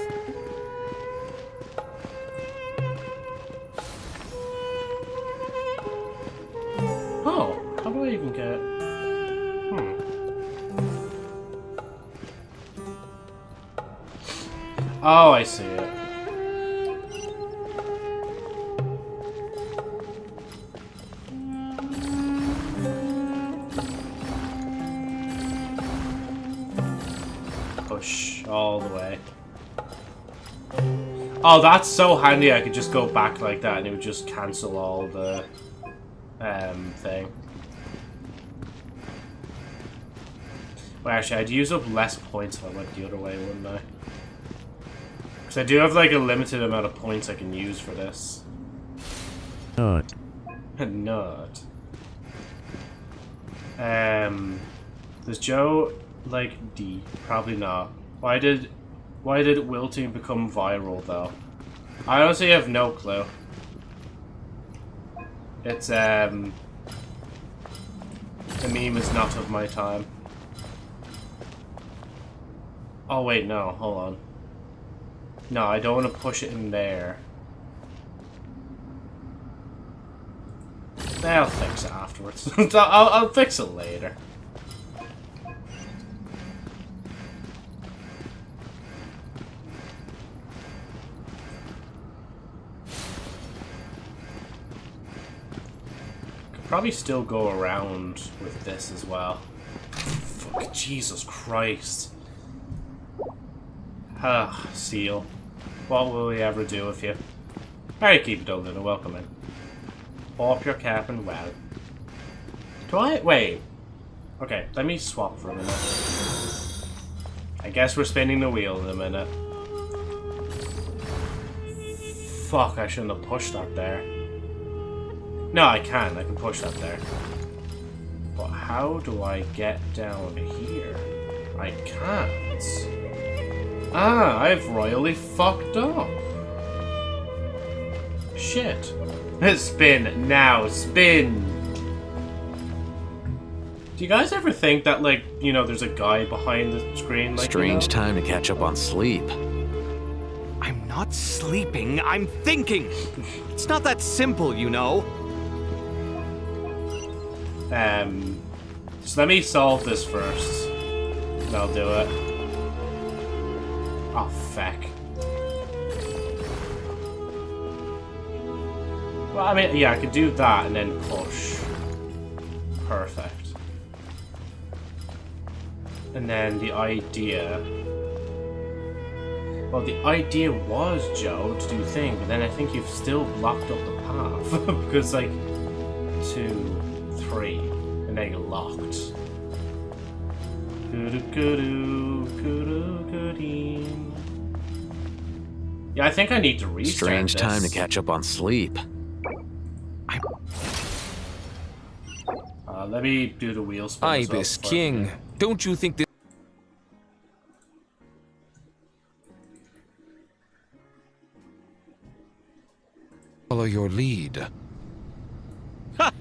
Oh, how do I even get... Oh, I see it. Push all the way. Oh, that's so handy. I could just go back like that and it would just cancel all the thing. Well, actually, I'd use up less points if I went the other way, wouldn't I? Because I do have like a limited amount of points I can use for this. Not. Not. Does Joe like D? Probably not. Why did wilting become viral though? I honestly have no clue. It's the meme is not of my time. Oh wait, no, hold on. No, I don't want to push it in there. I'll fix it afterwards. I'll fix it later. Could probably still go around with this as well. Fuck, Jesus Christ. Ah, seal. What will we ever do with you? Alright, keep it open and welcome in. Off your cap and well. Do I? Wait. Okay, let me swap for a minute. I guess we're spinning the wheel in a minute. Fuck, I shouldn't have pushed that there. No, I can push that there. But how do I get down here? I can't. Ah, I've royally fucked up. Shit. Spin. Now, spin. Do you guys ever think that, like, you know, there's a guy behind the screen? Like, Strange time to catch up on sleep. I'm not sleeping, I'm thinking. It's not that simple, you know. So let me solve this first. And I'll do it. Oh, feck. Well, I mean, yeah, I could do that and then push. Perfect. And then the idea... Well, the idea was, Joe, to do thing, but then I think you've still blocked up the path. Because, like, 2, 3, and then you're locked. Yeah, I think I need to restart Strange this. time to catch up on sleep. Let me do the wheel spin. Ibis King, don't you think this... Follow your lead. Ha!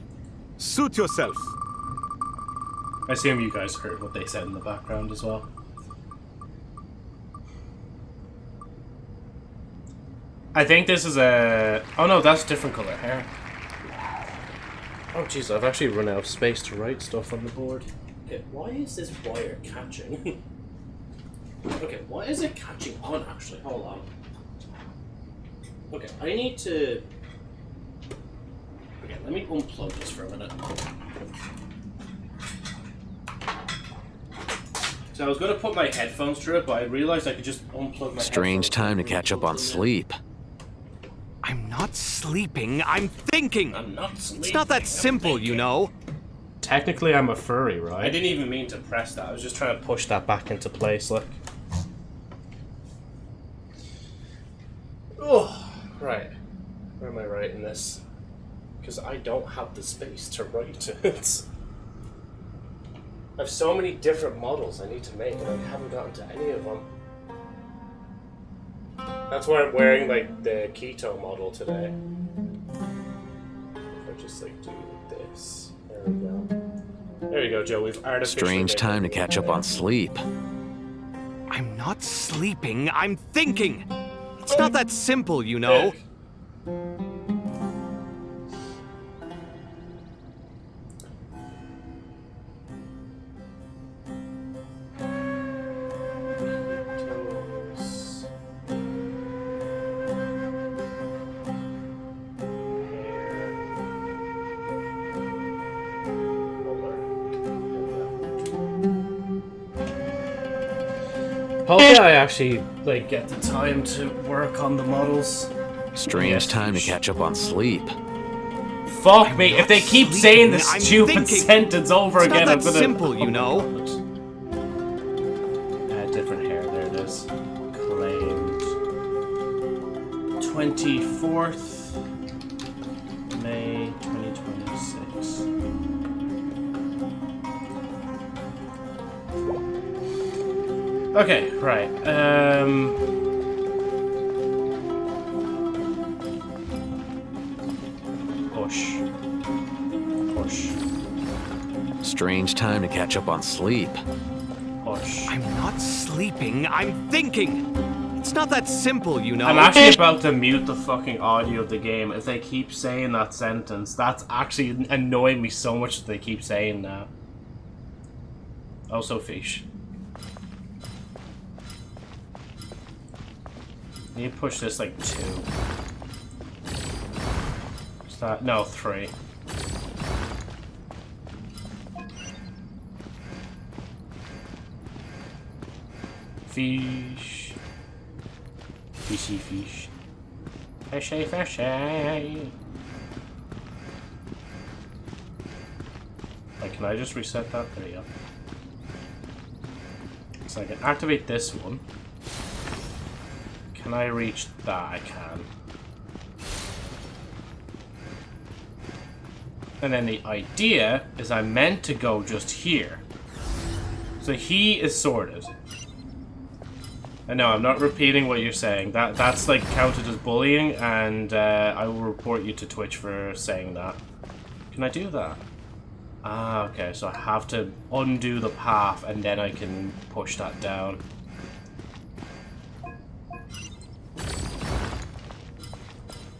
Suit yourself. I assume you guys heard what they said in the background as well. I think this is a... Oh no, that's different color hair. Oh jeez, I've actually run out of space to write stuff on the board. Okay, why is this wire catching? Okay, why is it catching on actually? Hold on. Okay, I need to... Okay, let me unplug this for a minute. So I was going to put my headphones through it, but I realized I could just unplug my Strange time to catch up on sleep. I'm not sleeping, I'm thinking! I'm not sleeping. It's not that simple, you know. Technically, I'm a furry, right? I didn't even mean to press that. I was just trying to push that back into place, like. Oh, right. Where am I writing this? Because I don't have the space to write it. I have so many different models I need to make, and I haven't gotten to any of them. That's why I'm wearing, like, the keto model today. If I just, like, do this. There we go. There you go, Joe. We've artificially... Strange time to catch up on sleep. I'm not sleeping, I'm thinking! It's not that simple, you know. Hopefully I actually, like, get the time to work on the models. Strange time to catch up on sleep. Fuck me, if they keep saying this stupid sentence over again, I'm gonna... simple, you know. Different hair, there it is. Claimed 24th May 2026. Okay, right. Push. Push. Strange time to catch up on sleep. Push. I'm not sleeping, I'm thinking! It's not that simple, you know. I'm actually about to mute the fucking audio of the game. If they keep saying that sentence, that's actually annoying me so much that they keep saying that. Also, fish. Need to push this like 2. Is that no 3? Fish. Fishy fish. Fishy fishy. Like, can I just reset that? There you go. So I can activate this one. Can I reach that? I can. And then the idea is I'm meant to go just here. So he is sorted. I know, I'm not repeating what you're saying. That's like counted as bullying, and I will report you to Twitch for saying that. Can I do that? Ah, okay, so I have to undo the path, and then I can push that down.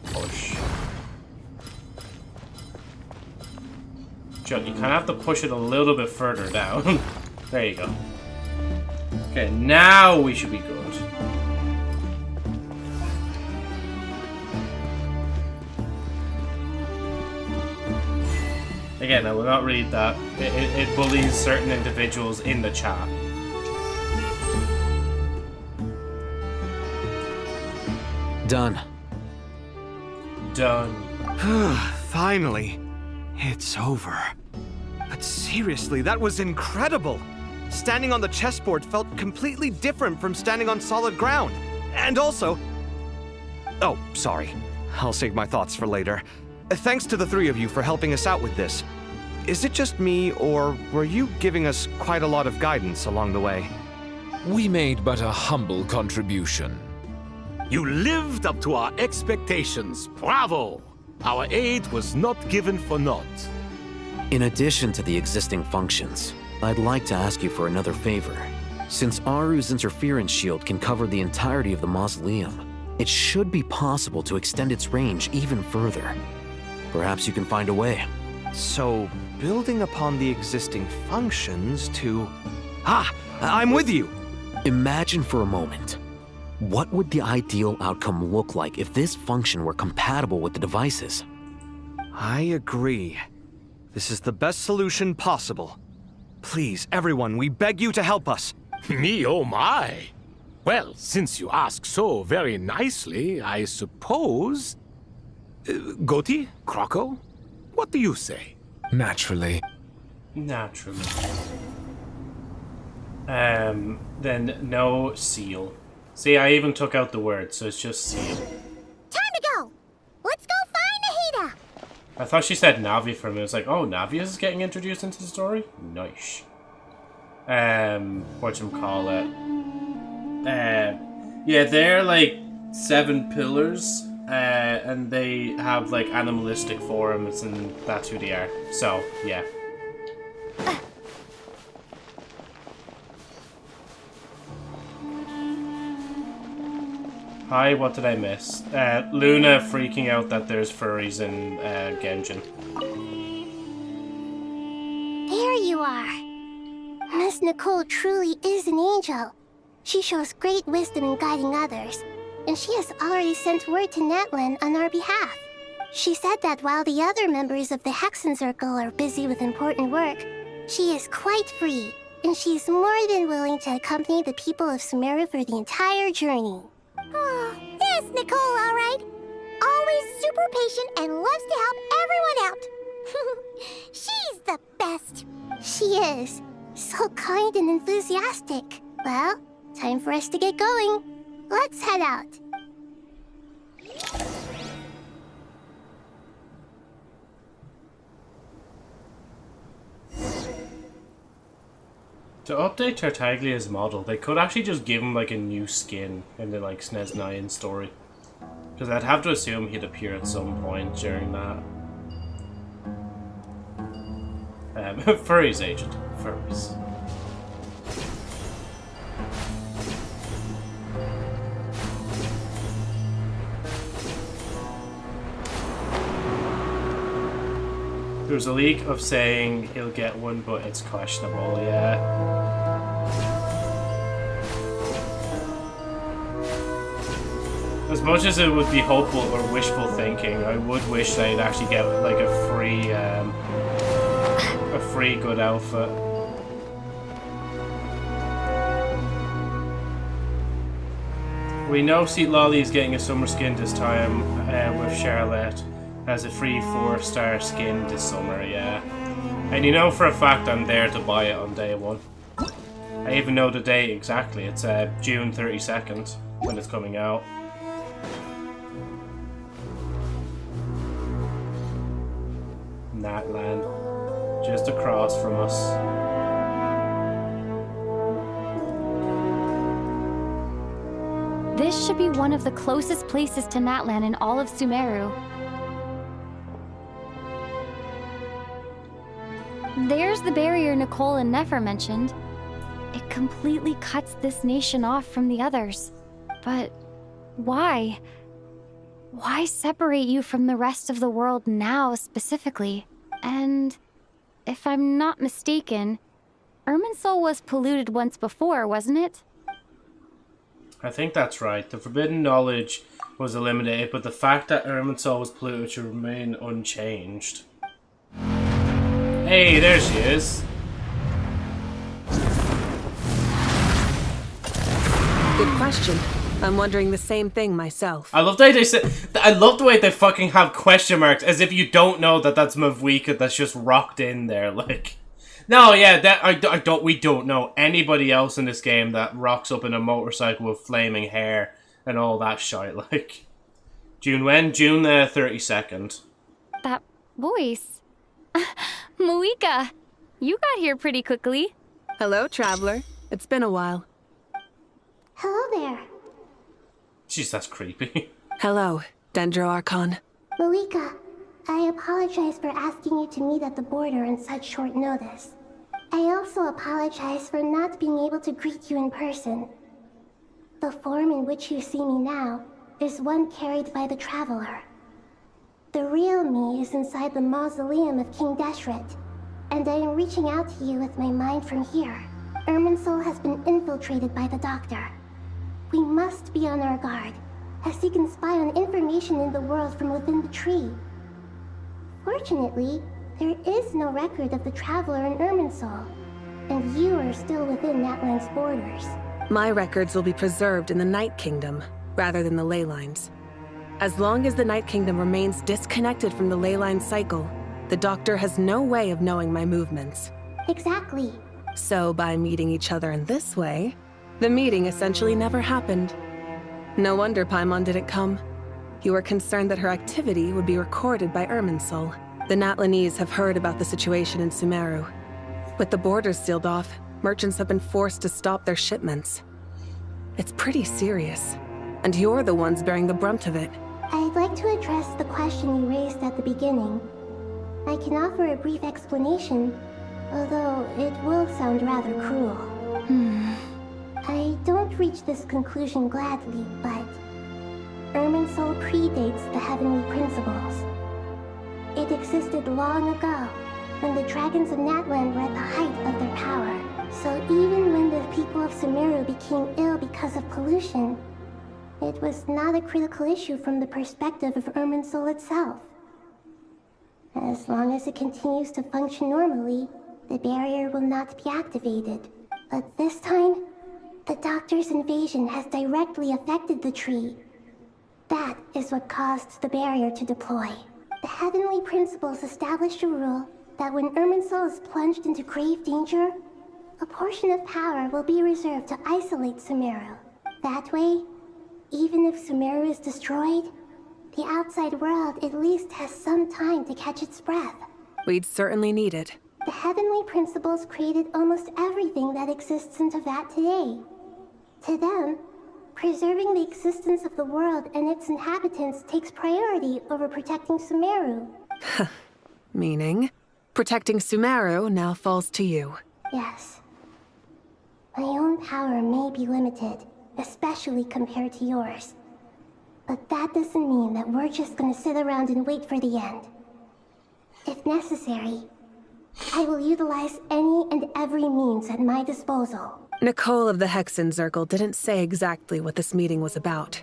Push. Chuck, you kind of have to push it a little bit further down. There you go. Okay, now we should be good. Again, I will not read that. It bullies certain individuals in the chat. Done. Done. Finally. It's over. But seriously, that was incredible. Standing on the chessboard felt completely different from standing on solid ground. And also... Oh, sorry. I'll save my thoughts for later. Thanks to the three of you for helping us out with this. Is it just me, or were you giving us quite a lot of guidance along the way? We made but a humble contribution. You lived up to our expectations. Bravo! Our aid was not given for naught. In addition to the existing functions, I'd like to ask you for another favor. Since Aru's interference shield can cover the entirety of the mausoleum, it should be possible to extend its range even further. Perhaps you can find a way. So, building upon the existing functions to... Ah! I'm with you! Imagine for a moment. What would the ideal outcome look like if this function were compatible with the devices? I agree. This is the best solution possible. Please, everyone, we beg you to help us. Me, oh my! Well, since you ask so very nicely, I suppose... Goti? Kroko? What do you say? Naturally. Naturally. Then no seal. See, I even took out the word, so it's just seal. Time to go! Let's go find Nahida! I thought she said Navi for a minute. I was like, oh, Navi is getting introduced into the story? Nice. Whatchamacallit. Yeah, they're like 7 pillars, and they have like animalistic forms, and that's who they are. So, yeah. Hi, what did I miss? Luna freaking out that there's furries in Genjin. There you are. Miss Nicole truly is an angel. She shows great wisdom in guiding others, and she has already sent word to Natlan on our behalf. She said that while the other members of the Hexen Circle are busy with important work, she is quite free, and she is more than willing to accompany the people of Sumeru for the entire journey. Oh, there's Nicole, all right. Always super patient and loves to help everyone out. She's the best. She is. So kind and enthusiastic. Well, time for us to get going. Let's head out. To update Tartaglia's model, they could actually just give him like a new skin in the like SNES 9 story. Because I'd have to assume he'd appear at some point during that. Furries, Agent. Furries. There's a leak of saying he'll get one, but it's questionable, yeah. As much as it would be hopeful or wishful thinking, I would wish they'd actually get like a free good outfit. We know Seat Lolly is getting a summer skin this time with Charlotte as a free 4-star skin this summer, yeah. And you know for a fact I'm there to buy it on day 1. I even know the date exactly. It's June 32nd when it's coming out. Natlan, just across from us. This should be one of the closest places to Natlan in all of Sumeru. There's the barrier Nicole and Nefer mentioned. It completely cuts this nation off from the others. But why? Why separate you from the rest of the world now, specifically? And if I'm not mistaken, Irminsul was polluted once before, wasn't it? I think that's right. The forbidden knowledge was eliminated, but the fact that Irminsul was polluted should remain unchanged. Hey, there she is. Good question. I'm wondering the same thing myself. I love the way they say. I love the way they fucking have question marks, as if you don't know that that's Mavwika that's just rocked in there. Like, no, yeah, that we don't know anybody else in this game that rocks up in a motorcycle with flaming hair and all that shit. Like, June when? June the 32nd. That voice. Mawika, you got here pretty quickly. Hello, traveler. It's been a while. Hello there. Jeez, that's creepy. Hello, Dendro Archon. Mawika, I apologize for asking you to meet at the border on such short notice. I also apologize for not being able to greet you in person. The form in which you see me now is one carried by the Traveler. The real me is inside the mausoleum of King Deshret, and I am reaching out to you with my mind from here. Irminsul has been infiltrated by the Doctor. We must be on our guard, as he can spy on information in the world from within the tree. Fortunately, there is no record of the Traveler in Irminsul, and you are still within Natlan's borders. My records will be preserved in the Night Kingdom, rather than the ley lines. As long as the Night Kingdom remains disconnected from the ley line cycle, the Doctor has no way of knowing my movements. Exactly. So by meeting each other in this way, the meeting essentially never happened. No wonder Paimon didn't come. You were concerned that her activity would be recorded by Irminsul. The Natlanese have heard about the situation in Sumeru. With the borders sealed off, merchants have been forced to stop their shipments. It's pretty serious, and you're the ones bearing the brunt of it. I'd like to address the question you raised at the beginning. I can offer a brief explanation, although it will sound rather cruel. I don't reach this conclusion gladly, but Irminsul predates the Heavenly Principles. It existed long ago, when the dragons of Natlan were at the height of their power. So even when the people of Sumeru became ill because of pollution, it was not a critical issue from the perspective of Irminsul itself. As long as it continues to function normally, the barrier will not be activated. But this time, the Doctor's invasion has directly affected the tree. That is what caused the barrier to deploy. The Heavenly Principles established a rule that when Irminsul is plunged into grave danger, a portion of power will be reserved to isolate Sumeru. That way, even if Sumeru is destroyed, the outside world at least has some time to catch its breath. We'd certainly need it. The Heavenly Principles created almost everything that exists in Teyvat today. To them, preserving the existence of the world and its inhabitants takes priority over protecting Sumeru. Meaning, protecting Sumeru now falls to you. Yes. My own power may be limited, especially compared to yours. But that doesn't mean that we're just gonna sit around and wait for the end. If necessary, I will utilize any and every means at my disposal. Nicole of the Hexen Circle didn't say exactly what this meeting was about.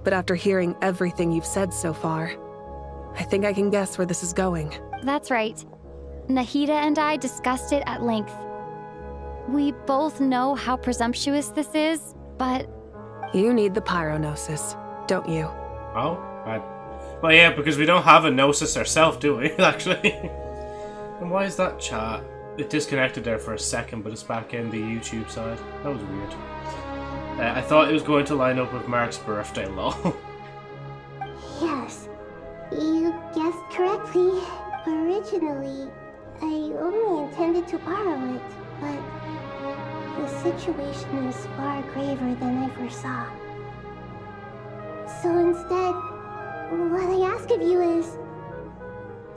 But after hearing everything you've said so far, I think I can guess where this is going. That's right. Nahida and I discussed it at length. We both know how presumptuous this is, but... You need the pyronosis, don't you? Oh? Well, yeah, because we don't have a gnosis ourselves, do we, actually? And why is that chat? It disconnected there for a second, but it's back in the YouTube side. That was weird. I thought it was going to line up with Mark's birthday, lol. Yes, you guessed correctly. Originally, I only intended to borrow it, but the situation is far graver than I foresaw. So instead, what I ask of you is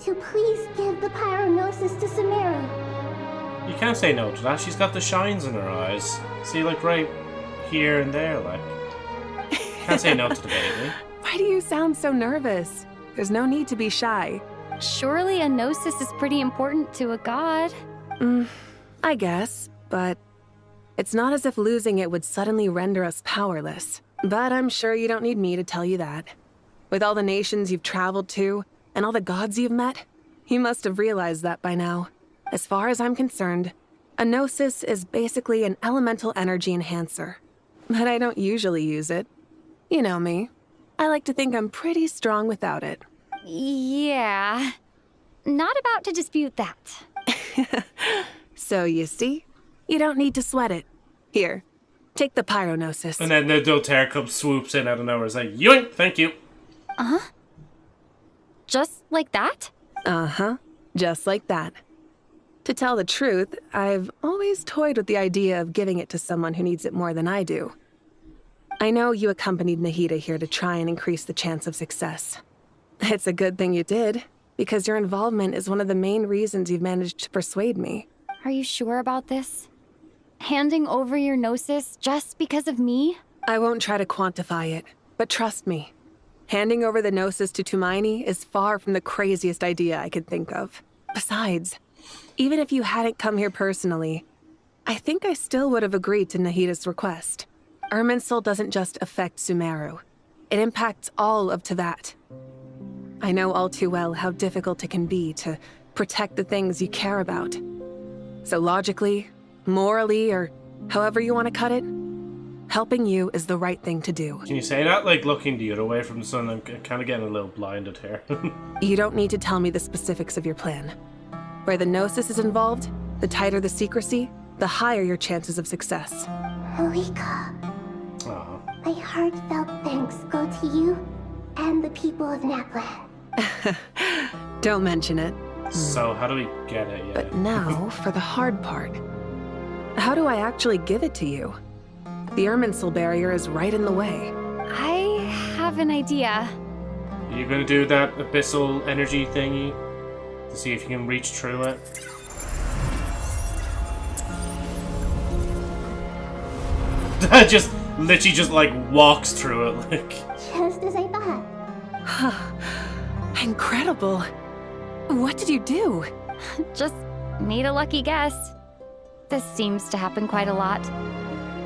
to please give the pyronosis to Sumeru. You can't say no to that. She's got the shines in her eyes. See, like, right here and there, like. Can't say no to the baby. Why do you sound so nervous? There's no need to be shy. Surely a gnosis is pretty important to a god. I guess, but it's not as if losing it would suddenly render us powerless. But I'm sure you don't need me to tell you that. With all the nations you've traveled to, and all the gods you've met, you must have realized that by now. As far as I'm concerned, a gnosis is basically an elemental energy enhancer. But I don't usually use it. You know me. I like to think I'm pretty strong without it. Yeah. Not about to dispute that. So you see, you don't need to sweat it. Here, take the pyronosis. And then the Doterra swoops in out of nowhere. It's like, yoink, thank you. Just like that? Just like that. To tell the truth, I've always toyed with the idea of giving it to someone who needs it more than I do. I know you accompanied Nahida here to try and increase the chance of success. It's a good thing you did, because your involvement is one of the main reasons you've managed to persuade me. Are you sure about this? Handing over your gnosis just because of me? I won't try to quantify it, but trust me. Handing over the gnosis to Tumaini is far from the craziest idea I could think of. Besides, even if you hadn't come here personally, I think I still would have agreed to Nahida's request. Irminsul doesn't just affect Sumeru. It impacts all of Teyvat. I know all too well how difficult it can be to protect the things you care about. So logically, morally, or however you want to cut it, helping you is the right thing to do. Can you say that, like, looking the other way from the sun? I'm kind of getting a little blinded here. You don't need to tell me the specifics of your plan. Where the gnosis is involved, the tighter the secrecy, the higher your chances of success. Malika, my heartfelt thanks go to you and the people of Naplan. Don't mention it. So, how do we get it? Yeah. But now, for the hard part. How do I actually give it to you? The Irminsul barrier is right in the way. I have an idea. Are you gonna do that abyssal energy thingy? To see if you can reach through it? Just literally just like walks through it like. Just as I thought. Incredible. What did you do? Just made a lucky guess. This seems to happen quite a lot.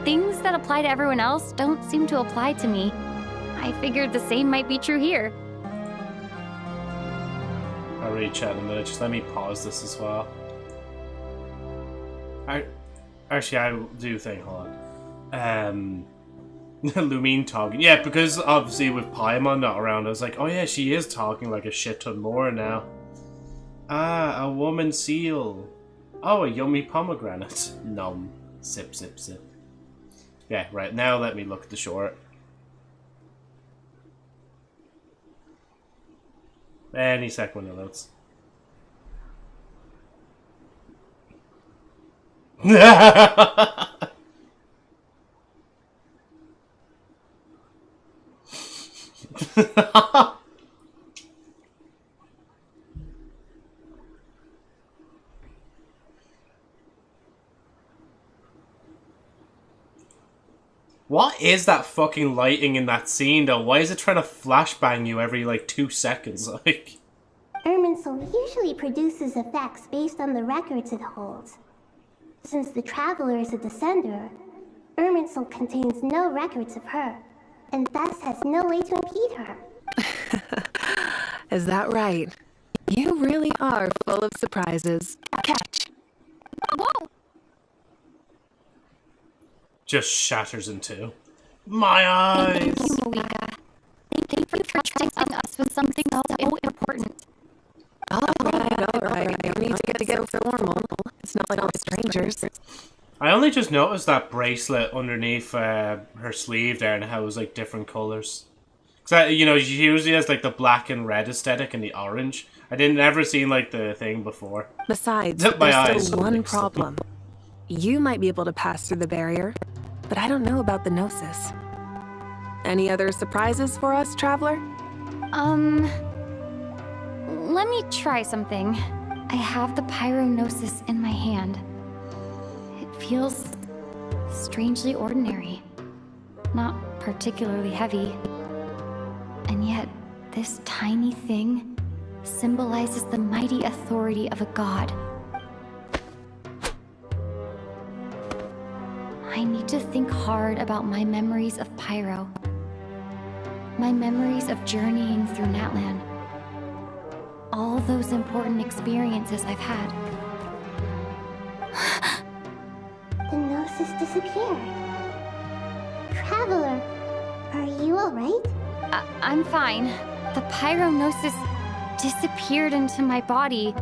Things that apply to everyone else don't seem to apply to me. I figured the same might be true here. I'll read chat in a minute. Just let me pause this as well. Actually, I do think, hold on. Lumine talking. Yeah, because obviously with Paimon not around, I was like, oh yeah, she is talking like a shit ton more now. Ah, a woman seal. Oh, a yummy pomegranate. Nom. Sip, sip, sip. Yeah, right. Now let me look at the short. Any sec when it loads. What is that fucking lighting in that scene though? Why is it trying to flashbang you every like 2 seconds? Like Irminsul usually produces effects based on the records it holds. Since the Traveler is a descender, Irminsul contains no records of her, and thus has no way to impede her. Is that right? You really are full of surprises. Catch! Whoa! just shatters in two. My eyes! Thank you, Malika. Thank you for trusting us with something so important. Alright. No need to get so formal. It's not like we're strangers. I only just noticed that bracelet underneath her sleeve there and how it was like different colors. Because, you know, she usually has like the black and red aesthetic and the orange. I didn't ever seen like the thing before. Besides, My there's still one problem. You might be able to pass through the barrier, but I don't know about the Gnosis. Any other surprises for us, Traveler? Let me try something. I have the Pyrognosis in my hand. It feels strangely ordinary. Not particularly heavy. And yet, this tiny thing symbolizes the mighty authority of a god. I need to think hard about my memories of Pyro. My memories of journeying through Natlan. All those important experiences I've had. The Gnosis disappeared. Traveler, are you alright? I'm fine. The Pyronosis disappeared into my body.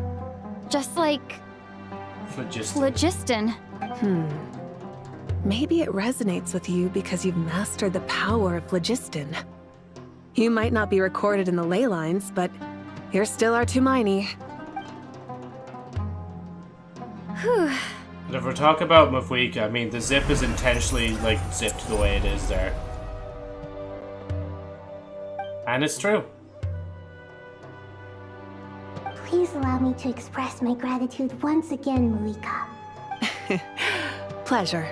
Just like... phlogiston. Maybe it resonates with you because you've mastered the power of phlogiston. You might not be recorded in the ley lines, but you're still our Tumaini. Whew. But if we're talking about Mavwika, I mean, the zip is intentionally, like, zipped the way it is there. And it's true. Please allow me to express my gratitude once again, Malika. Pleasure.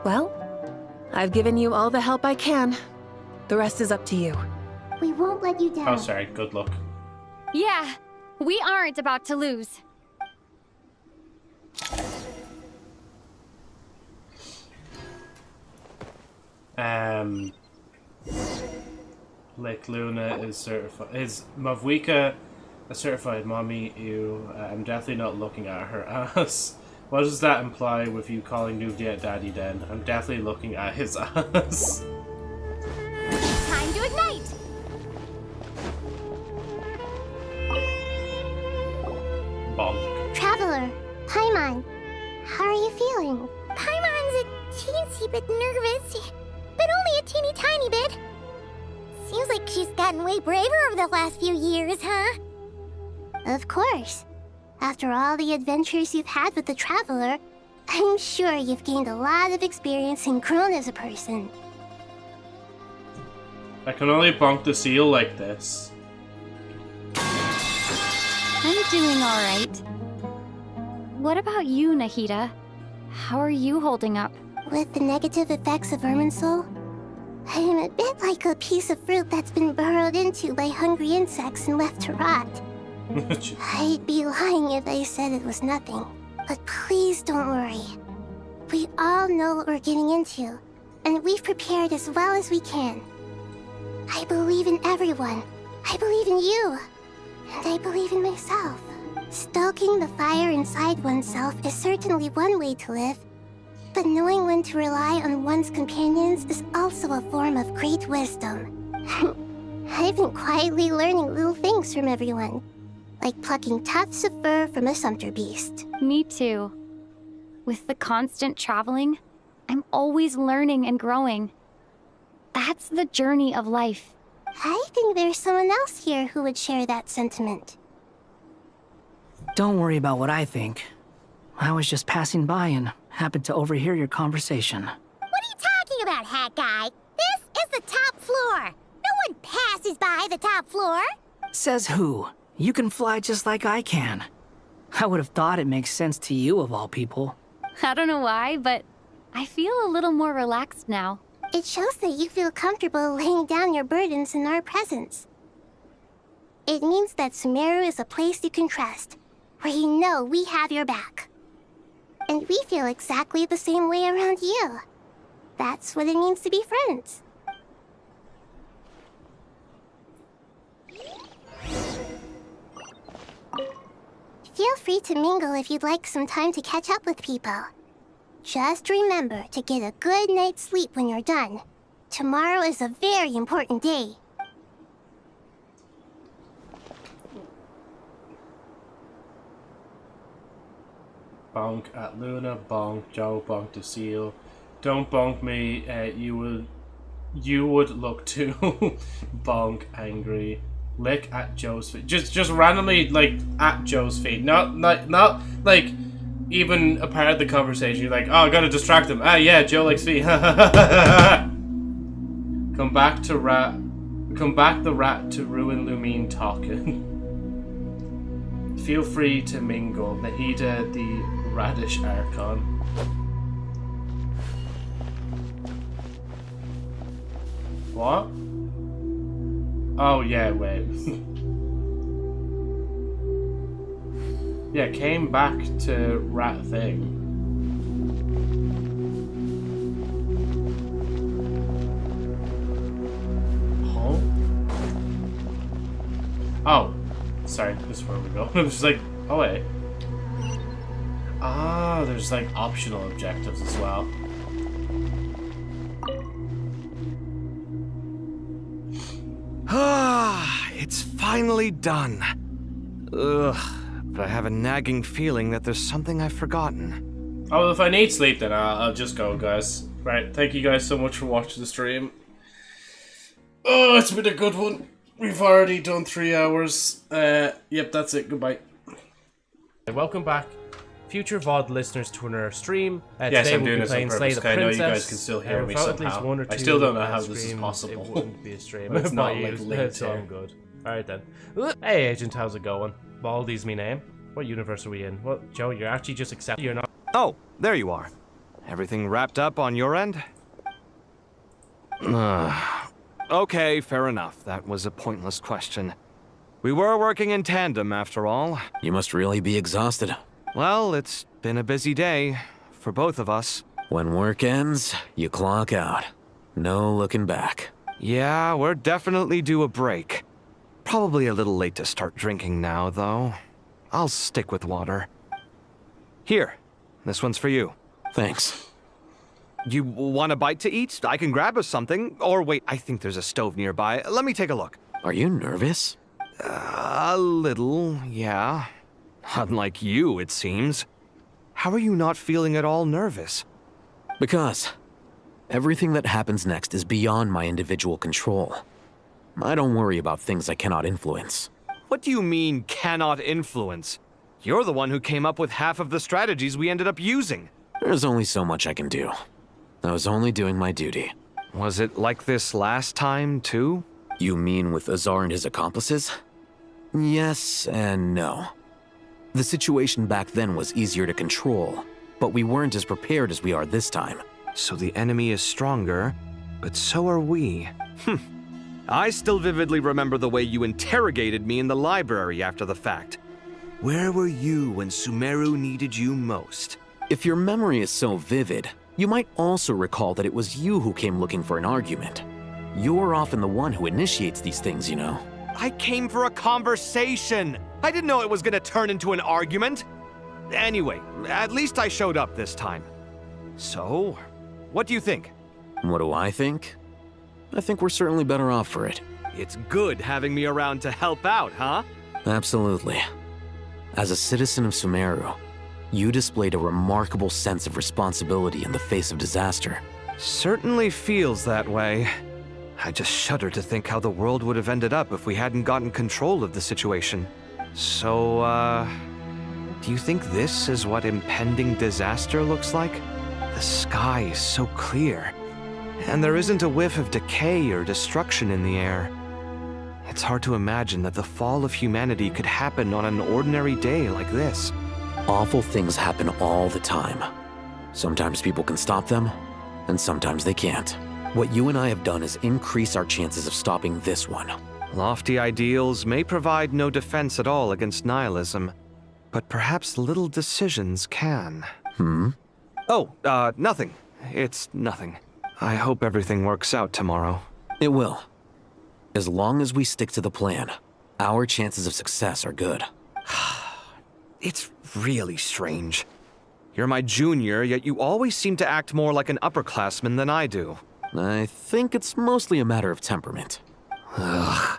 Well, I've given you all the help I can. The rest is up to you. We won't let you down. Oh, sorry. Good luck. Yeah, we aren't about to lose. Like Luna is certified. Is Mavwika a certified mommy? I'm definitely not looking at her ass. What does that imply with you calling Nuvia daddy then? I'm definitely looking at his ass. Time to ignite! Bonk. Traveler, Paimon, how are you feeling? Paimon's a teensy bit nervous, but only a teeny tiny bit. Seems like she's gotten way braver over the last few years, huh? Of course. After all the adventures you've had with the Traveler, I'm sure you've gained a lot of experience and grown as a person. I can only bonk the seal like this. I'm doing alright. What about you, Nahida? How are you holding up? With the negative effects of Irminsul, I'm a bit like a piece of fruit that's been burrowed into by hungry insects and left to rot. I'd be lying if I said it was nothing. But please don't worry. We all know what we're getting into, and we've prepared as well as we can. I believe in everyone. I believe in you. And I believe in myself. Stoking the fire inside oneself is certainly one way to live, but knowing when to rely on one's companions is also a form of great wisdom. I've been quietly learning little things from everyone, like plucking tufts of fur from a sumpter beast. Me too. With the constant traveling, I'm always learning and growing. That's the journey of life. I think there's someone else here who would share that sentiment. Don't worry about what I think. I was just passing by and happened to overhear your conversation. What are you talking about, Hat Guy? This is the top floor. No one passes by the top floor. Says who? You can fly just like I can. I would have thought it makes sense to you of all people. I don't know why, but I feel a little more relaxed now. It shows that you feel comfortable laying down your burdens in our presence. It means that Sumeru is a place you can trust, where you know we have your back. And we feel exactly the same way around you. That's what it means to be friends. Feel free to mingle if you'd like some time to catch up with people. Just remember to get a good night's sleep when you're done. Tomorrow is a very important day. Bonk at Luna, bonk Joe, bonk the seal. Don't bonk me, you would look too. Bonk angry. Lick at Joe's feet. Just randomly, like, at Joe's feet. Not like even a part of the conversation. You're like, oh, I gotta distract him. Ah, yeah, Joe likes feet. Come back the rat to ruin Lumine talking. Feel free to mingle. Nahida the Radish Archon. What? Oh yeah, wait. Yeah, came back to Rat Thing. Huh? Oh. Sorry, this is where we go. I was just like, oh wait. Ah, there's like optional objectives as well. Ah, it's finally done. Ugh, but I have a nagging feeling that there's something I've forgotten. Oh, well, if I need sleep, then I'll just go, guys. Right, thank you guys so much for watching the stream. Oh, it's been a good one. We've already done 3 hours. Yep, that's it. Goodbye. Welcome back, future VOD listeners, to another stream. Yes, I'm doing this on purpose, because I know you guys can still hear me somehow. At least 1 or 2 I still don't know how this is streams, possible. It wouldn't be a stream. It's not like linked so I'm good. Alright then. Hey agent, how's it going? Baldy's me name. What universe are we in? What, Joe, you're actually just accepting you're not... Oh, there you are. Everything wrapped up on your end? Okay, fair enough. That was a pointless question. We were working in tandem, after all. You must really be exhausted. Well, it's been a busy day for both of us. When work ends, you clock out. No looking back. Yeah, we're definitely due a break. Probably a little late to start drinking now, though. I'll stick with water. Here, this one's for you. Thanks. You want a bite to eat? I can grab us something. Or wait, I think there's a stove nearby. Let me take a look. Are you nervous? A little, yeah. Unlike you, it seems. How are you not feeling at all nervous? Because everything that happens next is beyond my individual control. I don't worry about things I cannot influence. What do you mean, cannot influence? You're the one who came up with half of the strategies we ended up using. There's only so much I can do. I was only doing my duty. Was it like this last time, too? You mean with Azar and his accomplices? Yes and no. The situation back then was easier to control, but we weren't as prepared as we are this time. So the enemy is stronger, but so are we. I still vividly remember the way you interrogated me in the library after the fact. Where were you when Sumeru needed you most? If your memory is so vivid, you might also recall that it was you who came looking for an argument. You're often the one who initiates these things, you know. I came for a conversation! I didn't know it was gonna turn into an argument! Anyway, at least I showed up this time. So, what do you think? What do I think? I think we're certainly better off for it. It's good having me around to help out, huh? Absolutely. As a citizen of Sumeru, you displayed a remarkable sense of responsibility in the face of disaster. Certainly feels that way. I just shudder to think how the world would have ended up if we hadn't gotten control of the situation. So, do you think this is what impending disaster looks like? The sky is so clear, and there isn't a whiff of decay or destruction in the air. It's hard to imagine that the fall of humanity could happen on an ordinary day like this. Awful things happen all the time. Sometimes people can stop them, and sometimes they can't. What you and I have done is increase our chances of stopping this one. Lofty ideals may provide no defense at all against nihilism, but perhaps little decisions can. Oh, nothing. It's nothing. I hope everything works out tomorrow. It will. As long as we stick to the plan, our chances of success are good. It's really strange. You're my junior, yet you always seem to act more like an upperclassman than I do. I think it's mostly a matter of temperament. Ugh.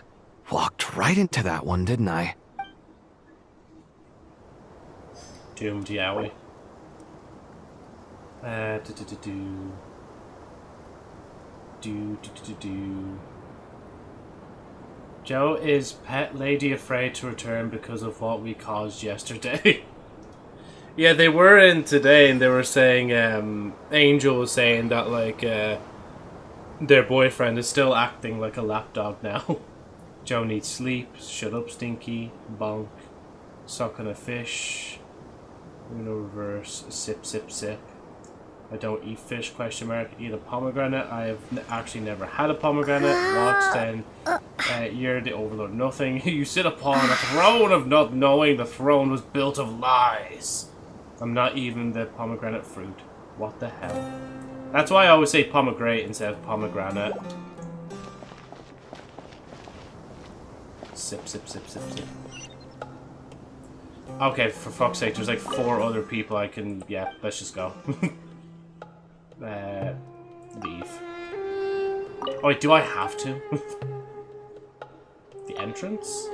Walked right into that one, didn't I? Doomed, Yowie. Joe, is Pet Lady afraid to return because of what we caused yesterday? Yeah, they were in today and they were saying, Angel was saying that, like, their boyfriend is still acting like a lapdog now. Joe needs sleep, shut up Stinky, bonk, sucking a fish, Uno reverse, sip sip sip. I don't eat fish, question mark. Eat a pomegranate. I have actually never had a pomegranate. Watch then. You're the overlord. Nothing. You sit upon a throne of not knowing. The throne was built of lies. I'm not even the pomegranate fruit. What the hell? That's why I always say pomegranate instead of pomegranate. Sip, sip, sip, sip, sip. Okay, for fuck's sake, there's like 4 other people I can... Yeah, let's just go. Leave. Oh wait, do I have to? The entrance?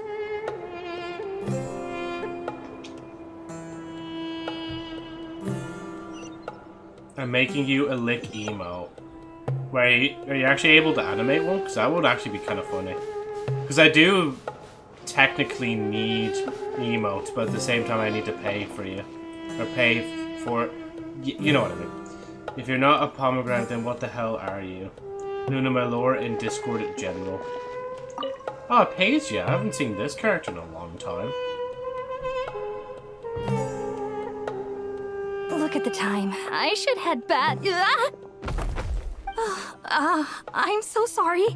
I'm making you a lick emote. Are you actually able to animate one? Because that would actually be kind of funny. Because I do technically need emotes, but at the same time I need to pay for you. Or pay for... You know what I mean. If you're not a pomegranate, then what the hell are you? Luna my lore in Discord in general. Oh, it pays you. I haven't seen this character in a long time. Look at the time. I should head back. I'm so sorry.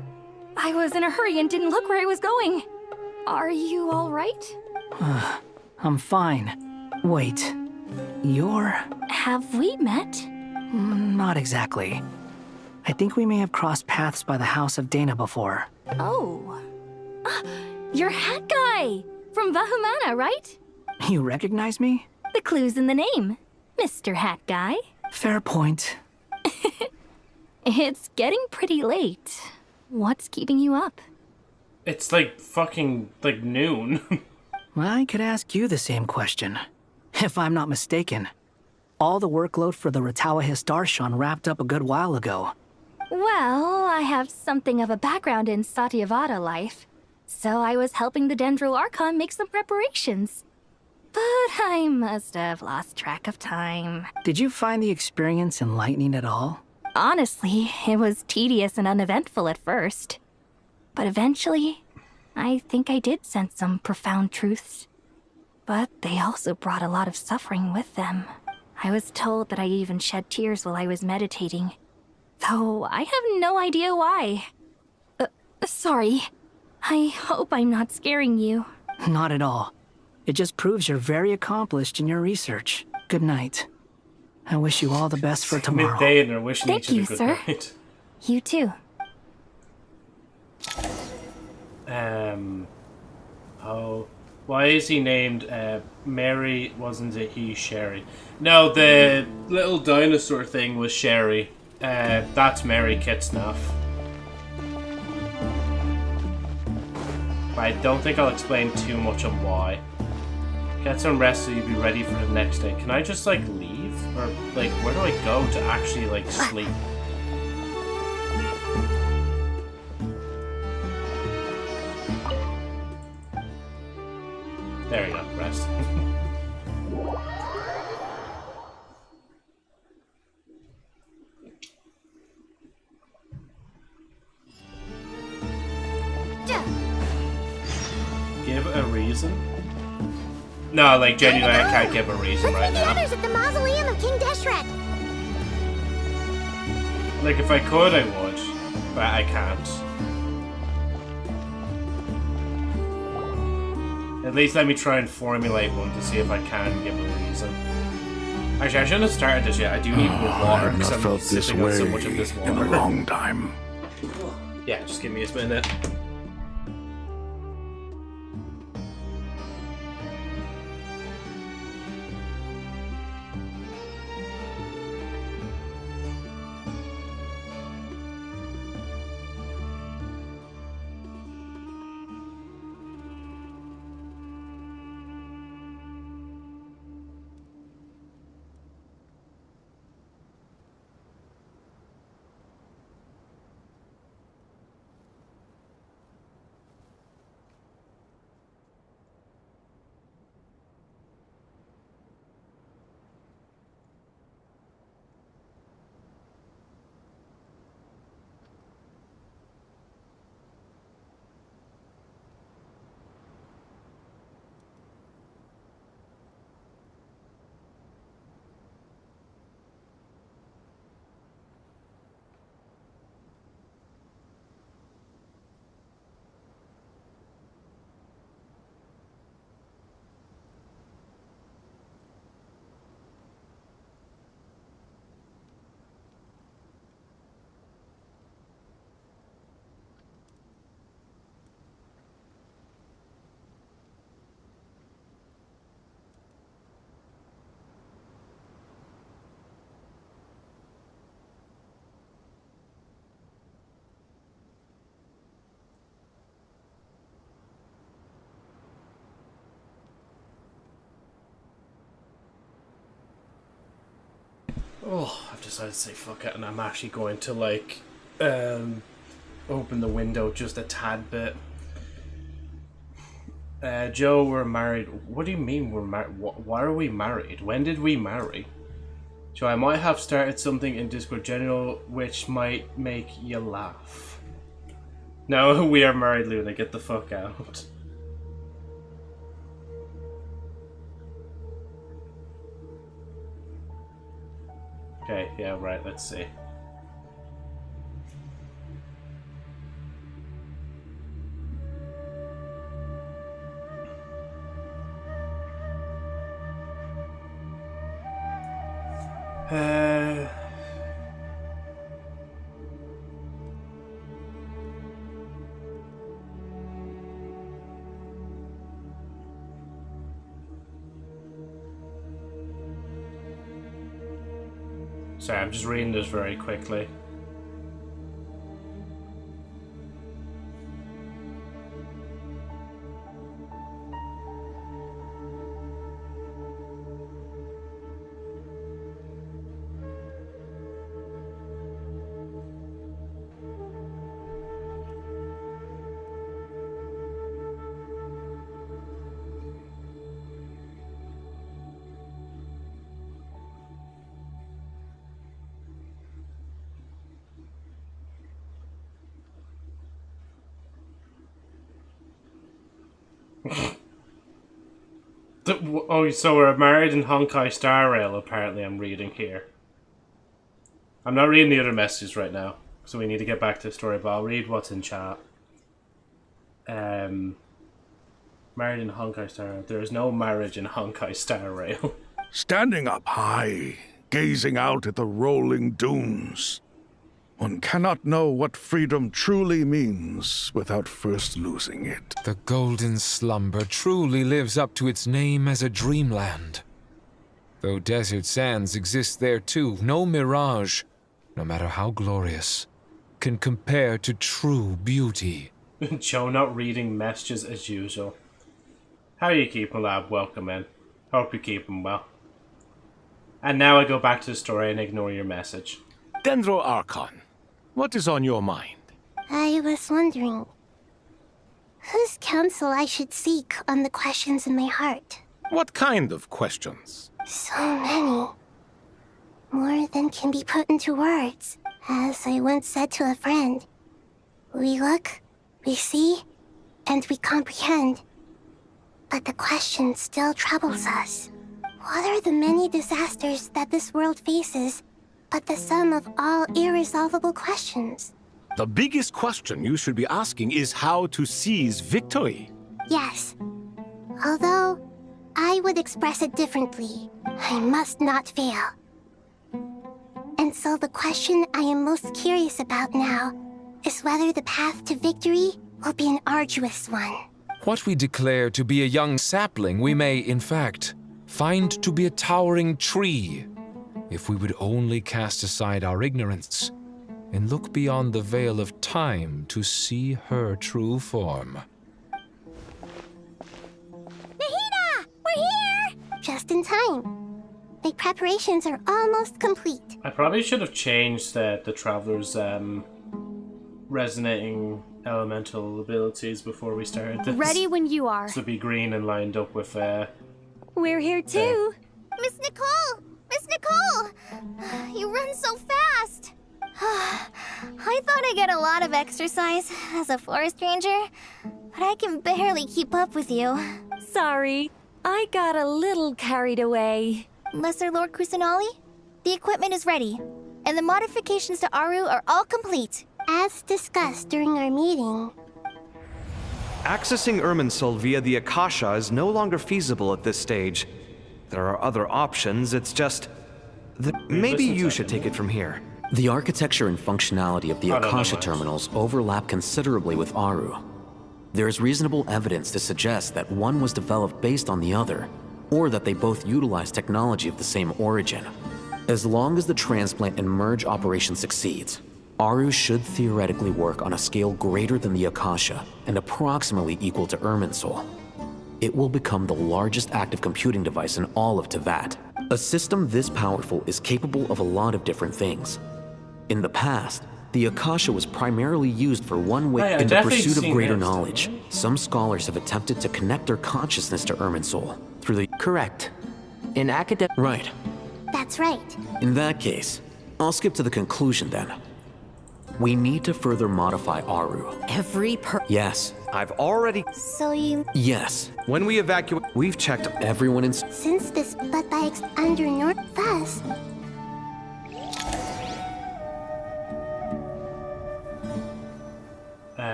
I was in a hurry and didn't look where I was going. Are you all right? I'm fine. Wait. You're... Have we met? Not exactly. I think we may have crossed paths by the house of Dana before. Oh. You're Hat Guy! From Vahumana, right? You recognize me? The clue's in the name. Mr. Hat Guy. Fair point. It's getting pretty late. What's keeping you up? It's like fucking, like, noon. I could ask you the same question. If I'm not mistaken. All the workload for the Ratawa Histarshan wrapped up a good while ago. Well, I have something of a background in Satyavada life, so I was helping the Dendro Archon make some preparations. But I must have lost track of time. Did you find the experience enlightening at all? Honestly, it was tedious and uneventful at first. But eventually, I think I did sense some profound truths. But they also brought a lot of suffering with them. I was told that I even shed tears while I was meditating. Though I have no idea why. Sorry. I hope I'm not scaring you. Not at all. It just proves you're very accomplished in your research. Good night. I wish you all the best for tomorrow. Midday and they're wishing Thank each other you, good sir. night. You too. Oh. Why is he named Mary? Wasn't it he Sherry? No, the little dinosaur thing was Sherry. That's Mary Kitsnaff. I don't think I'll explain too much on why. Get some rest so you'll be ready for the next day. Can I just, like, leave? Or, like, where do I go to actually, like, sleep? There we go, rest. Give a reason? No, like, genuinely, I can't give a reason right now. Others at the mausoleum of King Deshret. Like, if I could, I would. But I can't. At least let me try and formulate one to see if I can give a reason. Actually, I shouldn't have started this yet. I do need more water I have because not I'm felt this sipping on way so much of this water. in a long time. Yeah, just give me a minute. Oh, I've decided to say fuck it, and I'm actually going to, like, open the window just a tad bit. Joe, we're married. What do you mean we're married? Why are we married? When did we marry? Joe, I might have started something in Discord General which might make you laugh. No, we are married, Luna. Get the fuck out. Okay, yeah, right, let's see. Sorry, I'm just reading this very quickly. Oh, so we're married in Honkai Star Rail, apparently I'm reading here. I'm not reading the other messages right now, so we need to get back to the story, but I'll read what's in chat. Married in Honkai Star Rail. There is no marriage in Honkai Star Rail. Standing up high, gazing out at the rolling dunes. One cannot know what freedom truly means without first losing it. The golden slumber truly lives up to its name as a dreamland. Though desert sands exist there too, no mirage, no matter how glorious, can compare to true beauty. Joe not reading messages as usual. How are you keeping, lad? Welcome in. Hope you're keeping well. And now I go back to the story and ignore your message. Dendro Archon, what is on your mind? I was wondering whose counsel I should seek on the questions in my heart. What kind of questions? So many. More than can be put into words. As I once said to a friend, we look, we see, and we comprehend. But the question still troubles us. What are the many disasters that this world faces but the sum of all irresolvable questions? The biggest question you should be asking is how to seize victory. Yes. Although, I would express it differently. I must not fail. And so the question I am most curious about now is whether the path to victory will be an arduous one. What we declare to be a young sapling, we may, in fact, find to be a towering tree, if we would only cast aside our ignorance and look beyond the veil of time to see her true form. Nahida! We're here! Just in time. The preparations are almost complete. I probably should have changed the Traveler's resonating elemental abilities before we started this. Ready when you are. So be green and lined up with We're here too. Miss Nicole! Miss Nicole! You run so fast! I thought I'd get a lot of exercise as a forest ranger, but I can barely keep up with you. Sorry, I got a little carried away. Lesser Lord Kusanali, the equipment is ready, and the modifications to Aru are all complete. As discussed during our meeting, Accessing Irminsul via the Akasha is no longer feasible at this stage. There are other options, it's just... Maybe you should take it from here. The architecture and functionality of the Akasha terminals overlap considerably with Aru. There is reasonable evidence to suggest that one was developed based on the other, or that they both utilize technology of the same origin. As long as the transplant and merge operation succeeds, Aru should theoretically work on a scale greater than the Akasha and approximately equal to Irminsul. It will become the largest active computing device in all of Teyvat. A system this powerful is capable of a lot of different things. In the past, the Akasha was primarily used for one way in the pursuit of greater knowledge. Some scholars have attempted to connect their consciousness to Irminsul through the... Correct. In academic... Right. That's right. In that case, I'll skip to the conclusion then. We need to further modify Aru. Yes, I've already... So you... Yes. When we evacuate, we've checked everyone in... Since this but by under North Fast.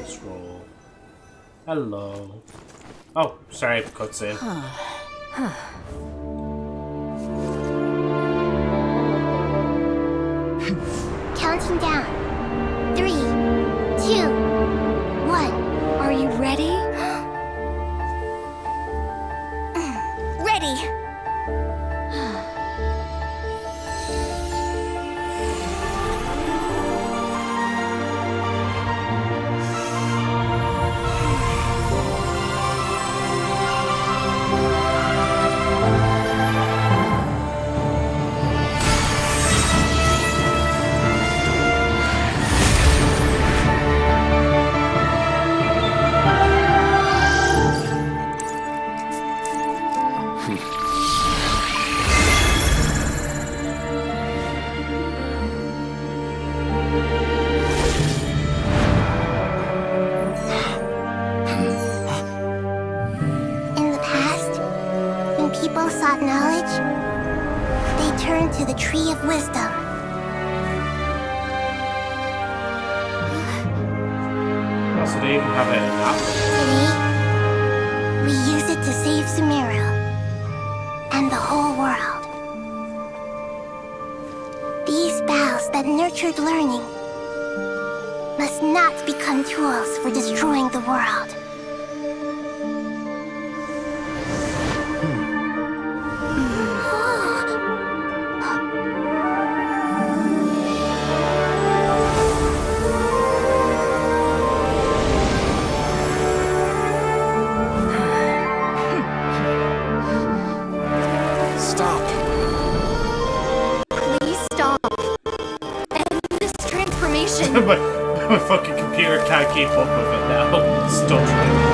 Scroll. Hello. Oh, sorry, cutscene. Counting down. 3, 2, 1. Are you ready? Ready. In the past, when people sought knowledge, they turned to the Tree of Wisdom. Oh, so they even have it in that Today, we use it to save Sumeru and the whole world. These boughs that nurtured learning must not become tools for destroying the world. Stop. Please stop. End this transformation. my fucking computer can't keep up with it now. Stuttering.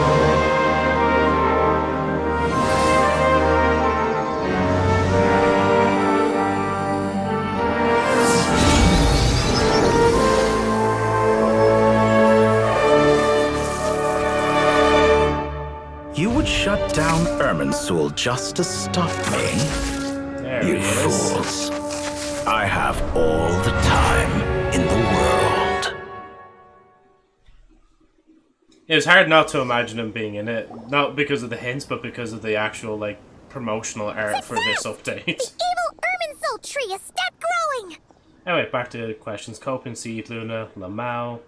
You would shut down Irminsul just to stop me? There You he is. fools. I have all the time in the world. It was hard not to imagine him being in it. Not because of the hints, but because of the actual, like, promotional art for this update. Evil Irminsul tree is stop growing. Anyway, back to questions. Coping, Seed, Luna, Lamau.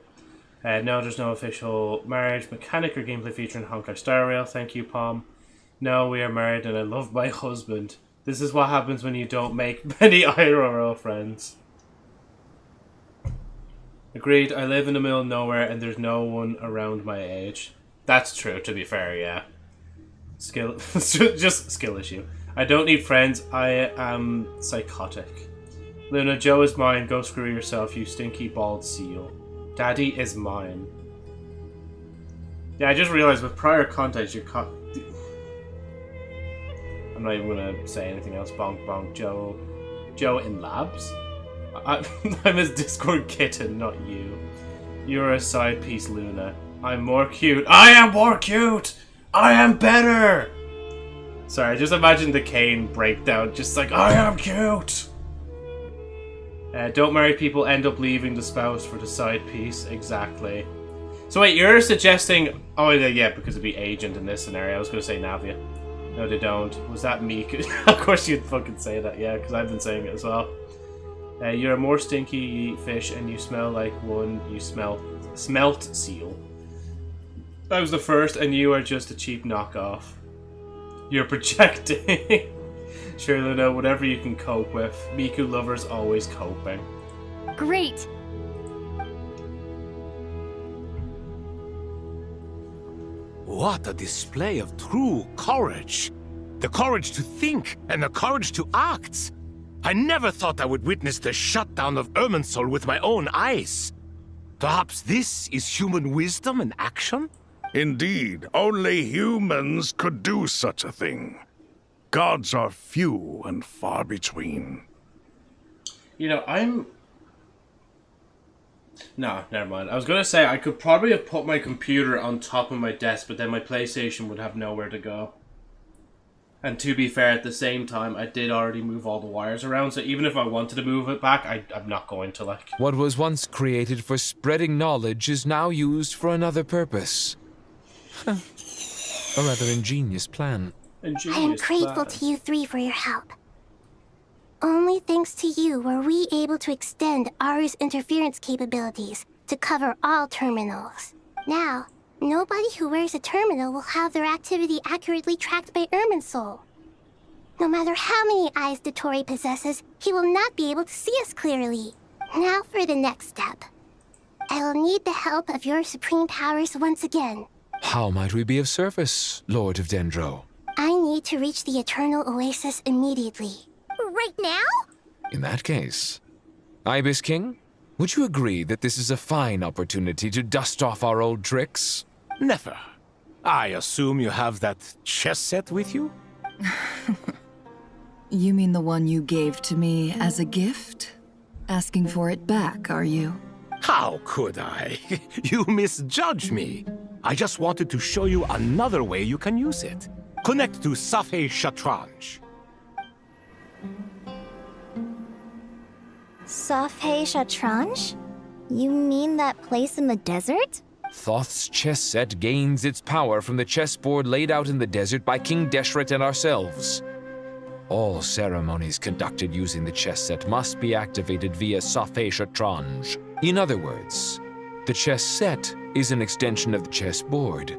No, there's no official marriage mechanic or gameplay feature in Honkai Star Rail. Thank you, Pom. No, we are married and I love my husband. This is what happens when you don't make many IRL friends. Agreed, I live in the middle of nowhere and there's no one around my age. That's true, to be fair, yeah. Skill, just skill issue. I don't need friends, I am psychotic. Luna, Joe is mine, go screw yourself, you stinky bald seal. Daddy is mine. Yeah, I just realized with prior content you're I'm not even gonna say anything else. Bonk bonk Joe. Joe in labs? I'm his Discord kitten, not you. You're a side piece, Luna. I'm more cute. I am more cute! I am better! Sorry, just imagine the Kane breakdown. Just like, I am cute! Don't marry people, end up leaving the spouse for the side piece. Exactly. So wait, you're suggesting... Oh, yeah, because it'd be agent in this scenario. I was going to say Navia. No, they don't. Was that me? Of course you'd fucking say that, yeah, because I've been saying it as well. You're a more stinky fish and you smell like one you smelt seal. I was the first and you are just a cheap knockoff. You're projecting. Sure, Luna, whatever you can cope with. Miku lover's always coping. Great. What a display of true courage! the courage to think, and the courage to act. I never thought I would witness the shutdown of Irminsul with my own eyes. Perhaps this is human wisdom in action? Indeed, only humans could do such a thing. Gods are few and far between. You know, No, never mind. I was going to say I could probably have put my computer on top of my desk, but then my PlayStation would have nowhere to go. And to be fair, at the same time, I did already move all the wires around, so even if I wanted to move it back, I'm not going to, like... What was once created for spreading knowledge is now used for another purpose. A rather ingenious plan. I am grateful to you three for your help. Only thanks to you were we able to extend Aru's interference capabilities to cover all terminals. Now, nobody who wears a terminal will have their activity accurately tracked by Irminsul. No matter how many eyes Dotori possesses, he will not be able to see us clearly. Now for the next step. I will need the help of your supreme powers once again. How might we be of service, Lord of Dendro? I need to reach the Eternal Oasis immediately. Right now? In that case, Ibis King, would you agree that this is a fine opportunity to dust off our old tricks? Never. I assume you have that chess set with you? You mean the one you gave to me as a gift? Asking for it back, are you? How could I? You misjudge me. I just wanted to show you another way you can use it. Connect to Safei Shatranj. Safei Shatranj? You mean that place in the desert? Thoth's chess set gains its power from the chessboard laid out in the desert by King Deshret and ourselves. All ceremonies conducted using the chess set must be activated via Safei Shatranj. In other words, the chess set is an extension of the chessboard.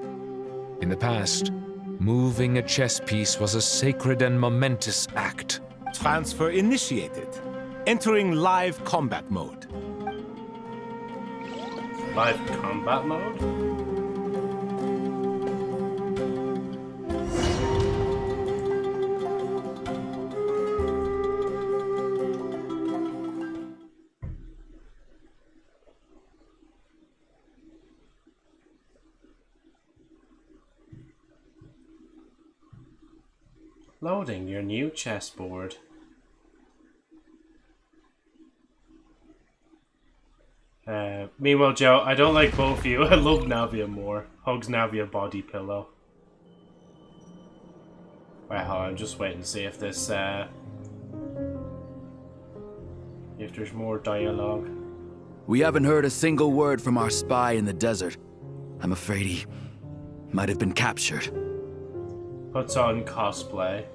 In the past, moving a chess piece was a sacred and momentous act. Transfer initiated. Entering live combat mode. Live combat mode? Loading your new chessboard. Meanwhile, Joe, I don't like both of you. I love Navia more. Hugs Navia body pillow. Right, hold on, I'm just waiting to see if this, if there's more dialogue. We haven't heard a single word from our spy in the desert. I'm afraid he might have been captured. Puts on cosplay.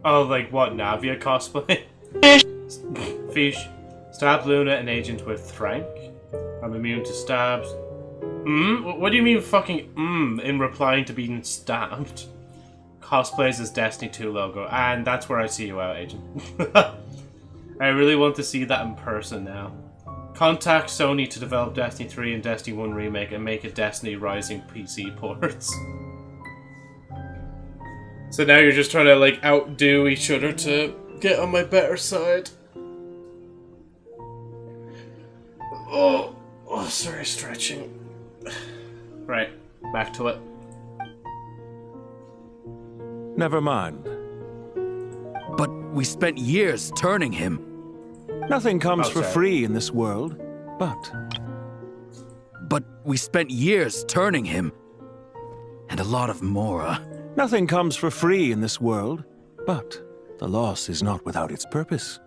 Oh, like what, Navia cosplay? Fish. Stab Luna and Agent with Frank. I'm immune to stabs. What do you mean fucking in replying to being stabbed? Cosplays as Destiny 2 logo. And that's where I see you out, Agent. I really want to see that in person now. Contact Sony to develop Destiny 3 and Destiny 1 remake and make a Destiny Rising PC ports. So now you're just trying to like outdo each other to get on my better side. Oh, sorry, stretching. Right, back to it. Never mind. But we spent years turning him. Nothing comes for free in this world, but we spent years turning him. And a lot of Mora. Nothing comes for free in this world, but the loss is not without its purpose.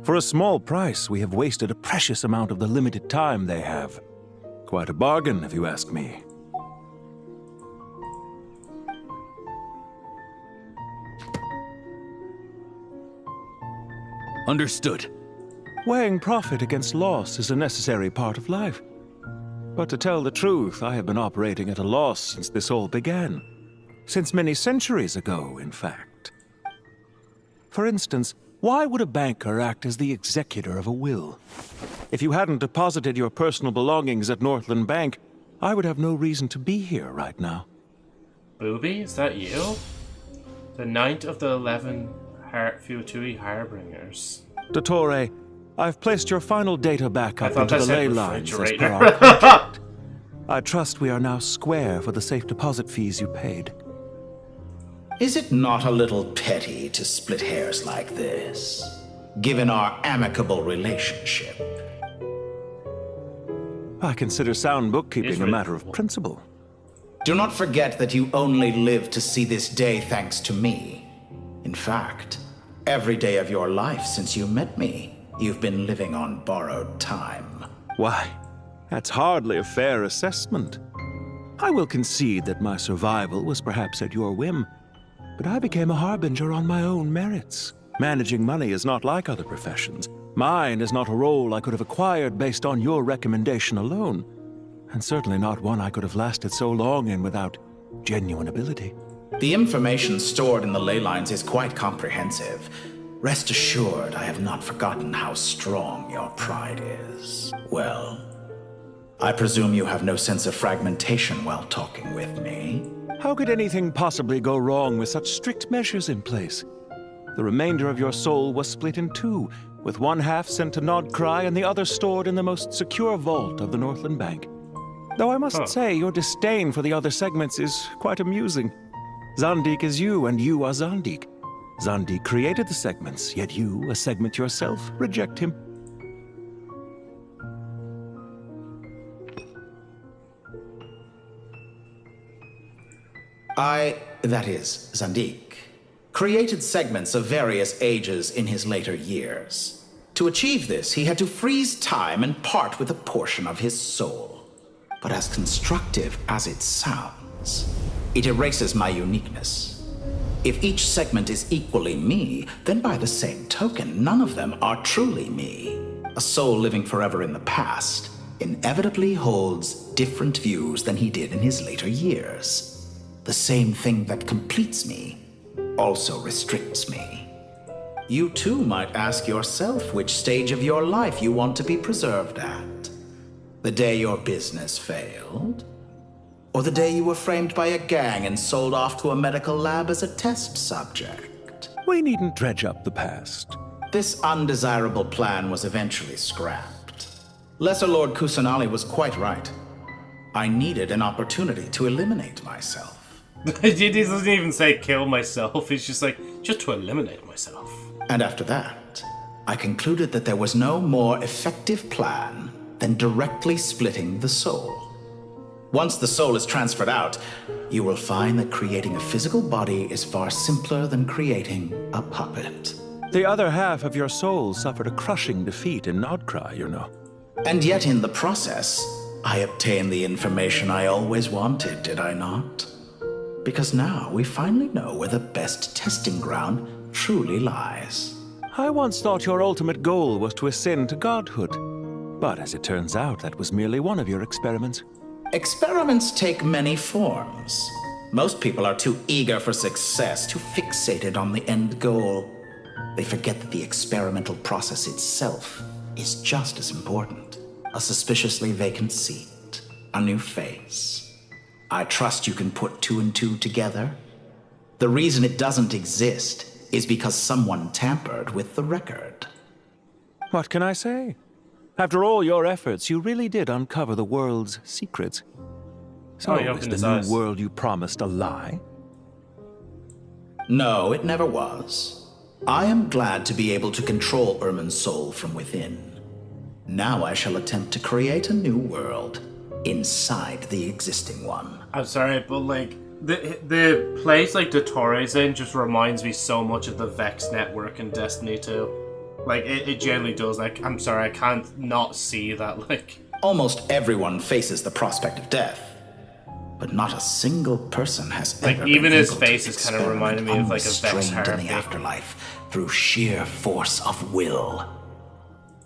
For a small price, we have wasted a precious amount of the limited time they have. Quite a bargain, if you ask me. Understood. Weighing profit against loss is a necessary part of life. But to tell the truth, I have been operating at a loss since this all began. Since many centuries ago, in fact. For instance, why would a banker act as the executor of a will? If you hadn't deposited your personal belongings at Northland Bank, I would have no reason to be here right now. Booby, is that you? The 9th of the 11 Fuatui Harbingers. Dottore, I've placed your final data backup thought into that the said ley lines as per refrigerator. our contract. I trust we are now square for the safe deposit fees you paid. Is it not a little petty to split hairs like this, given our amicable relationship? I consider sound bookkeeping a matter of principle. Do not forget that you only live to see this day thanks to me. In fact, every day of your life since you met me, you've been living on borrowed time. Why, that's hardly a fair assessment. I will concede that my survival was perhaps at your whim, but I became a harbinger on my own merits. Managing money is not like other professions. Mine is not a role I could have acquired based on your recommendation alone, and certainly not one I could have lasted so long in without genuine ability. The information stored in the ley lines is quite comprehensive. Rest assured, I have not forgotten how strong your pride is. Well, I presume you have no sense of fragmentation while talking with me. How could anything possibly go wrong with such strict measures in place? The remainder of your soul was split in two, with one half sent to Nodcry and the other stored in the most secure vault of the Northland Bank. Though I must say, your disdain for the other segments is quite amusing. Zandik is you, and you are Zandik. Zandik created the segments, yet you, a segment yourself, reject him. That is, Zandik, created segments of various ages in his later years. To achieve this, he had to freeze time and part with a portion of his soul. But as constructive as it sounds, it erases my uniqueness. If each segment is equally me, then by the same token, none of them are truly me. A soul living forever in the past inevitably holds different views than he did in his later years. The same thing that completes me also restricts me. You too might ask yourself which stage of your life you want to be preserved at. The day your business failed? Or the day you were framed by a gang and sold off to a medical lab as a test subject? We needn't dredge up the past. This undesirable plan was eventually scrapped. Lesser Lord Kusanali was quite right. I needed an opportunity to eliminate myself. He doesn't even say kill myself, he's just like, just to eliminate myself. And after that, I concluded that there was no more effective plan than directly splitting the soul. Once the soul is transferred out, you will find that creating a physical body is far simpler than creating a puppet. The other half of your soul suffered a crushing defeat in Nodcry, you know. And yet in the process, I obtained the information I always wanted, did I not? Because now we finally know where the best testing ground truly lies. I once thought your ultimate goal was to ascend to godhood. But as it turns out, that was merely one of your experiments. Experiments take many forms. Most people are too eager for success, too fixated on the end goal. They forget that the experimental process itself is just as important. A suspiciously vacant seat, a new face. I trust you can put two and two together. The reason it doesn't exist is because someone tampered with the record. What can I say? After all your efforts, you really did uncover the world's secrets. So is the new world you promised a lie? No, it never was. I am glad to be able to control Irmin's soul from within. Now I shall attempt to create a new world inside the existing one. I'm sorry, but like the place like Dottore's in just reminds me so much of the Vex network in Destiny 2. Like it generally does. Like I'm sorry, I can't not see that. Like almost everyone faces the prospect of death, but not a single person has like ever even been his able face to is kind of reminding me of like a Vex unrestrained in Harpy. the afterlife through sheer force of will.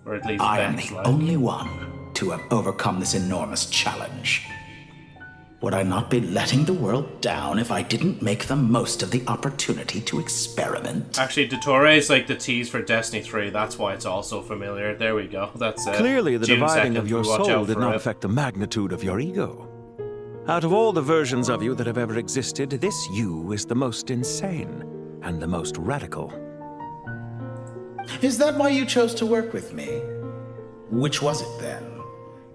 Or at least I am Vex, the like. only one to have overcome this enormous challenge. Would I not be letting the world down if I didn't make the most of the opportunity to experiment? Actually, Dottore is like the tease for Destiny 3. That's why it's also familiar. There we go. That's it. Clearly, the June dividing 2nd, of your watch soul out did for not it. affect the magnitude of your ego. Out of all the versions of you that have ever existed, this you is the most insane. and the most radical. Is that why you chose to work with me? Which was it then?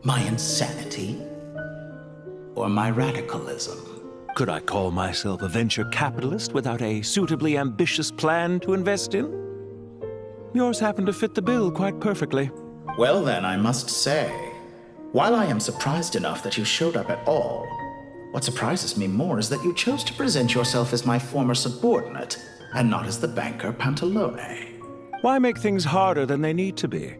My insanity? Or my radicalism? Could I call myself a venture capitalist without a suitably ambitious plan to invest in? Yours happened to fit the bill quite perfectly. Well then, I must say, while I am surprised enough that you showed up at all, what surprises me more is that you chose to present yourself as my former subordinate, and not as the banker Pantalone. Why make things harder than they need to be?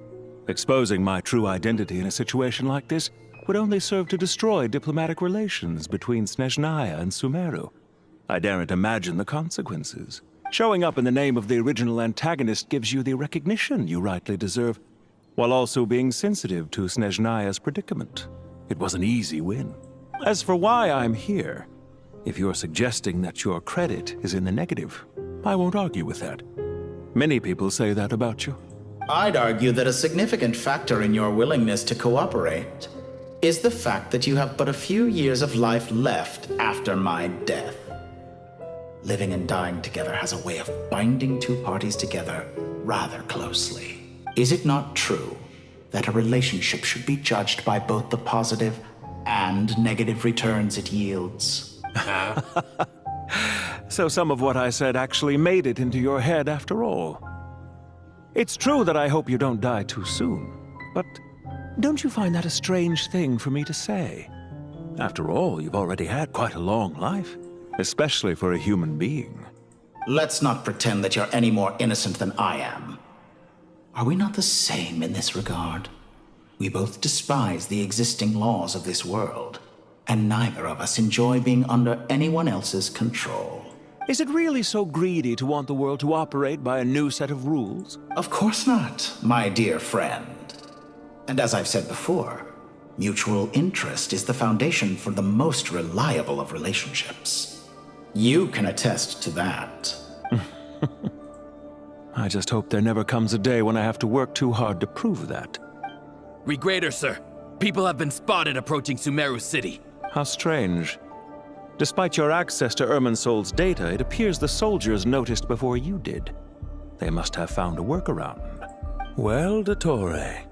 Exposing my true identity in a situation like this would only serve to destroy diplomatic relations between Snezhnaya and Sumeru. I daren't imagine the consequences. Showing up in the name of the original antagonist gives you the recognition you rightly deserve, while also being sensitive to Snezhnaya's predicament. It was an easy win. As for why I'm here, if you're suggesting that your credit is in the negative, I won't argue with that. Many people say that about you. I'd argue that a significant factor in your willingness to cooperate is the fact that you have but a few years of life left after my death. Living and dying together has a way of binding two parties together rather closely. Is it not true that a relationship should be judged by both the positive and negative returns it yields? So some of what I said actually made it into your head after all. It's true that I hope you don't die too soon, but don't you find that a strange thing for me to say? After all, you've already had quite a long life, especially for a human being. Let's not pretend that you're any more innocent than I am. Are we not the same in this regard? We both despise the existing laws of this world, and neither of us enjoy being under anyone else's control. Is it really so greedy to want the world to operate by a new set of rules? Of course not, my dear friend. And as I've said before, mutual interest is the foundation for the most reliable of relationships. You can attest to that. I just hope there never comes a day when I have to work too hard to prove that. Regrader, sir. People have been spotted approaching Sumeru City. How strange. Despite your access to Irminsol's data, it appears the soldiers noticed before you did. They must have found a workaround. Well, Dottore,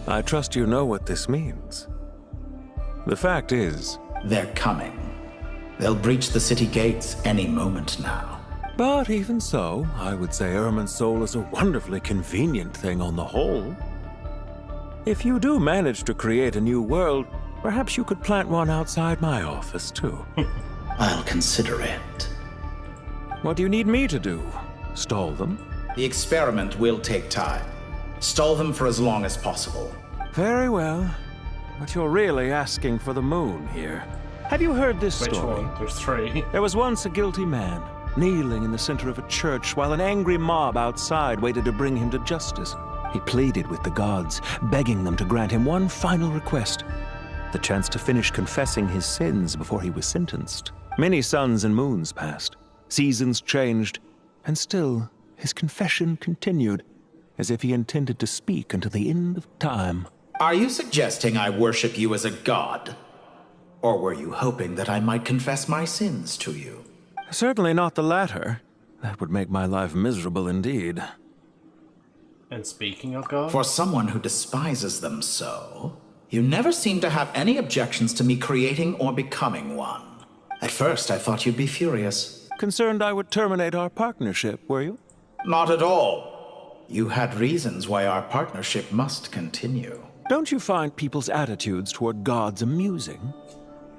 I trust you know what this means. The fact is... They're coming. They'll breach the city gates any moment now. But even so, I would say Irminsol is a wonderfully convenient thing on the whole. If you do manage to create a new world, perhaps you could plant one outside my office, too. I'll consider it. What do you need me to do? Stall them? The experiment will take time. Stall them for as long as possible. Very well. But you're really asking for the moon here. Have you heard this story? Which one? There's three. There was once a guilty man, kneeling in the center of a church while an angry mob outside waited to bring him to justice. He pleaded with the gods, begging them to grant him one final request: the chance to finish confessing his sins before he was sentenced. Many suns and moons passed, seasons changed, and still his confession continued, as if he intended to speak until the end of time. Are you suggesting I worship you as a god? Or were you hoping that I might confess my sins to you? Certainly not the latter. That would make my life miserable indeed. And speaking of God? For someone who despises them so, you never seem to have any objections to me creating or becoming one. At first, I thought you'd be furious. Concerned I would terminate our partnership, were you? Not at all. You had reasons why our partnership must continue. Don't you find people's attitudes toward gods amusing?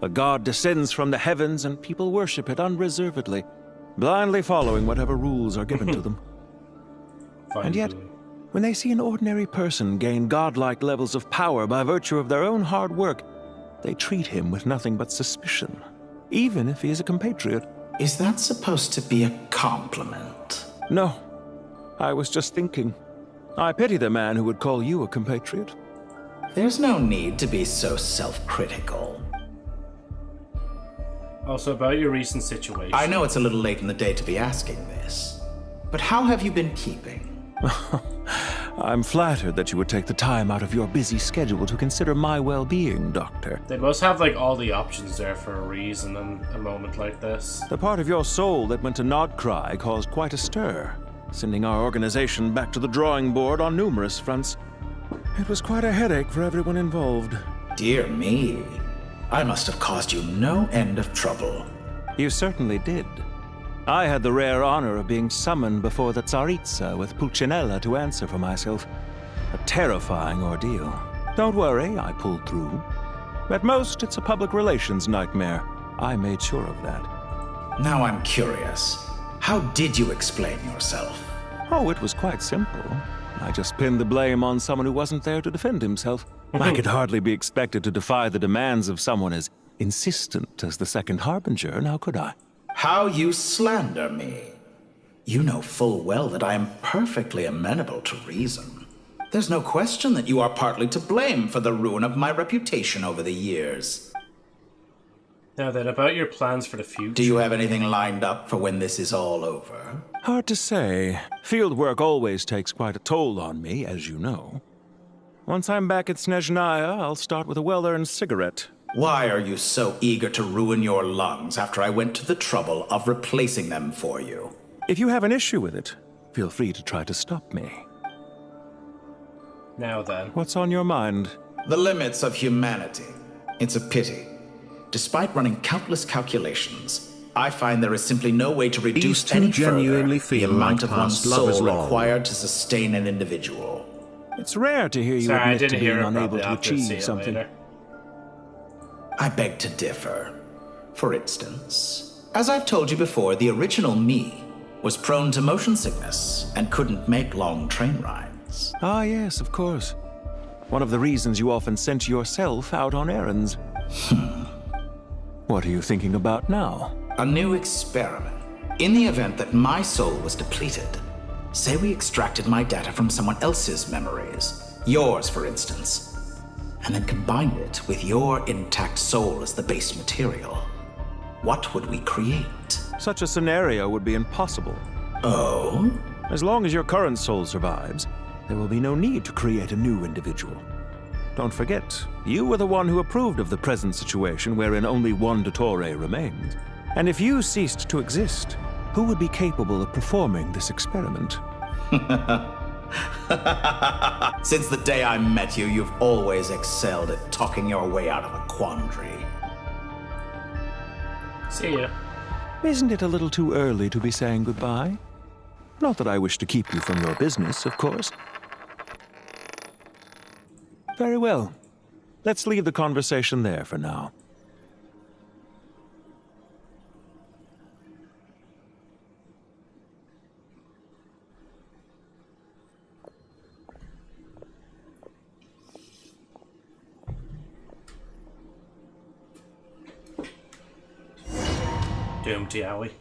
A god descends from the heavens and people worship it unreservedly, blindly following whatever rules are given to them. And yet, when they see an ordinary person gain godlike levels of power by virtue of their own hard work, they treat him with nothing but suspicion, even if he is a compatriot. Is that supposed to be a compliment? No. I was just thinking. I pity the man who would call you a compatriot. There's no need to be so self-critical. Also, about your recent situation. I know it's a little late in the day to be asking this, but how have you been keeping? I'm flattered that you would take the time out of your busy schedule to consider my well-being, Doctor. They must have like all the options there for a reason in a moment like this. The part of your soul that went to Nodcry caused quite a stir, sending our organization back to the drawing board on numerous fronts. It was quite a headache for everyone involved. Dear me. I must have caused you no end of trouble. You certainly did. I had the rare honor of being summoned before the Tsaritsa with Pulcinella to answer for myself. A terrifying ordeal. Don't worry, I pulled through. At most, it's a public relations nightmare. I made sure of that. Now I'm curious. How did you explain yourself? Oh, it was quite simple. I just pinned the blame on someone who wasn't there to defend himself. I could hardly be expected to defy the demands of someone as insistent as the Second Harbinger, now could I? How you slander me. You know full well that I am perfectly amenable to reason. There's no question that you are partly to blame for the ruin of my reputation over the years. Now then, about your plans for the future. Do you have anything lined up for when this is all over? Hard to say. Field work always takes quite a toll on me, as you know. Once I'm back at Snezhnaya, I'll start with a well-earned cigarette. Why are you so eager to ruin your lungs after I went to the trouble of replacing them for you? If you have an issue with it, feel free to try to stop me. Now then. What's on your mind? The limits of humanity. It's a pity. Despite running countless calculations, I find there is simply no way to reduce any further the amount of one's soul required to sustain an individual. It's rare to hear you admit to being unable to achieve something. I beg to differ. For instance, as I've told you before, the original me was prone to motion sickness and couldn't make long train rides. Ah, yes, of course. One of the reasons you often sent yourself out on errands. What are you thinking about now? A new experiment. In the event that my soul was depleted, say we extracted my data from someone else's memories, yours for instance, and then combined it with your intact soul as the base material. What would we create? Such a scenario would be impossible. Oh? As long as your current soul survives, there will be no need to create a new individual. Don't forget, you were the one who approved of the present situation wherein only one Dottore remains. And if you ceased to exist, who would be capable of performing this experiment? Since the day I met you, you've always excelled at talking your way out of a quandary. See ya. Isn't it a little too early to be saying goodbye? Not that I wish to keep you from your business, of course. Very well. Let's leave the conversation there for now. Doom Diawi.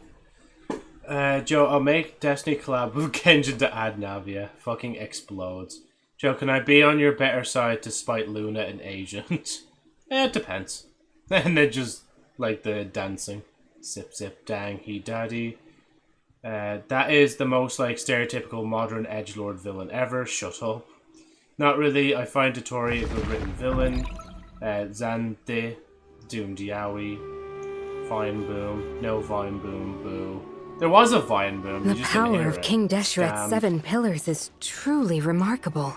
Joe, I'll make Destiny collab with Genjin to add Navia. Fucking explodes. Joe, can I be on your better side to spite Luna and Agent? It depends. And then just, like, the dancing. Zip zip dang he daddy. That is the most, like, stereotypical modern edgelord villain ever. Shut up. Not really. I find Dottore a good written villain. Zante. Doom Diawi. Vine Boom. No Vine Boom. Boo. There was a Vine Boom. The power of King Deshret's 7 pillars is truly remarkable.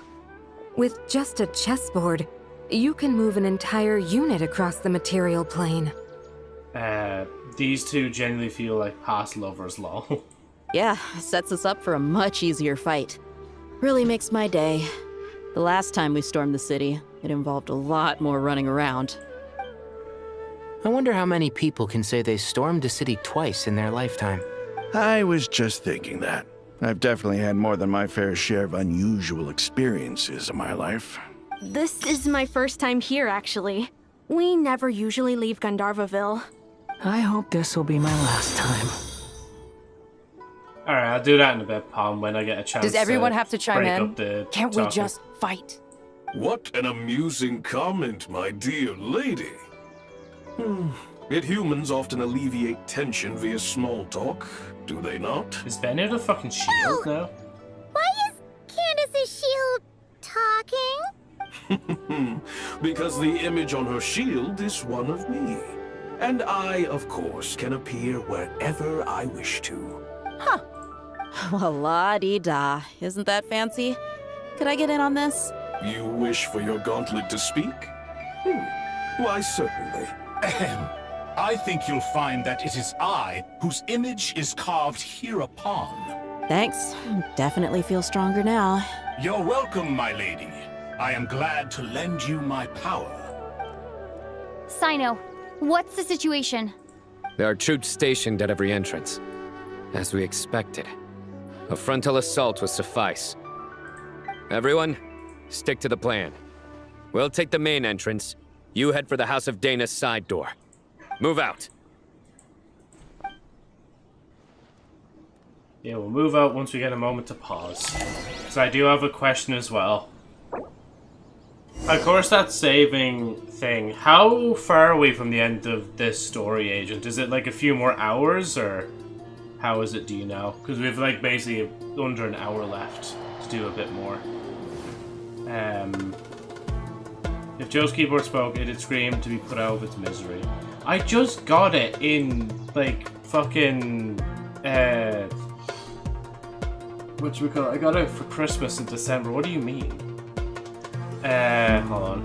With just a chessboard, you can move an entire unit across the material plane. These two genuinely feel like past lovers, lol. Yeah, sets us up for a much easier fight. Really makes my day. The last time we stormed the city, it involved a lot more running around. I wonder how many people can say they stormed a city twice in their lifetime. I was just thinking that. I've definitely had more than my fair share of unusual experiences in my life. This is my first time here, actually. We never usually leave Gandharvaville. I hope this will be my last time. Alright, I'll do that in a bit, Palm, when I get a chance. Does everyone have to chime in? Can't we just fight? What an amusing comment, my dear lady. Yet humans often alleviate tension via small talk, do they not? Is Benny the fucking shield now? Why is Candace's shield Because the image on her shield is one of me. And I, of course, can appear wherever I wish to. Huh. Well, la-di-da. Isn't that fancy? Could I get in on this? You wish for your gauntlet to speak? Why, certainly. Ahem. I think you'll find that it is I whose image is carved hereupon. Thanks. Definitely feel stronger now. You're welcome, my lady. I am glad to lend you my power. Sino, what's the situation? There are troops stationed at every entrance. As we expected. A frontal assault will suffice. Everyone, stick to the plan. We'll take the main entrance. You head for the House of Dana's side door. Move out. Yeah, we'll move out once we get a moment to pause. So I do have a question as well. Of course, that saving thing. How far are we from the end of this story, Agent? Is it like a few more hours, or how is it, do you know? Because we've like basically under an hour left to do a bit more. If Joe's keyboard spoke, it'd scream to be put out of its misery. I just got it in, like, fucking, whatchamacallit? I got it for Christmas in December. What do you mean? Hold on.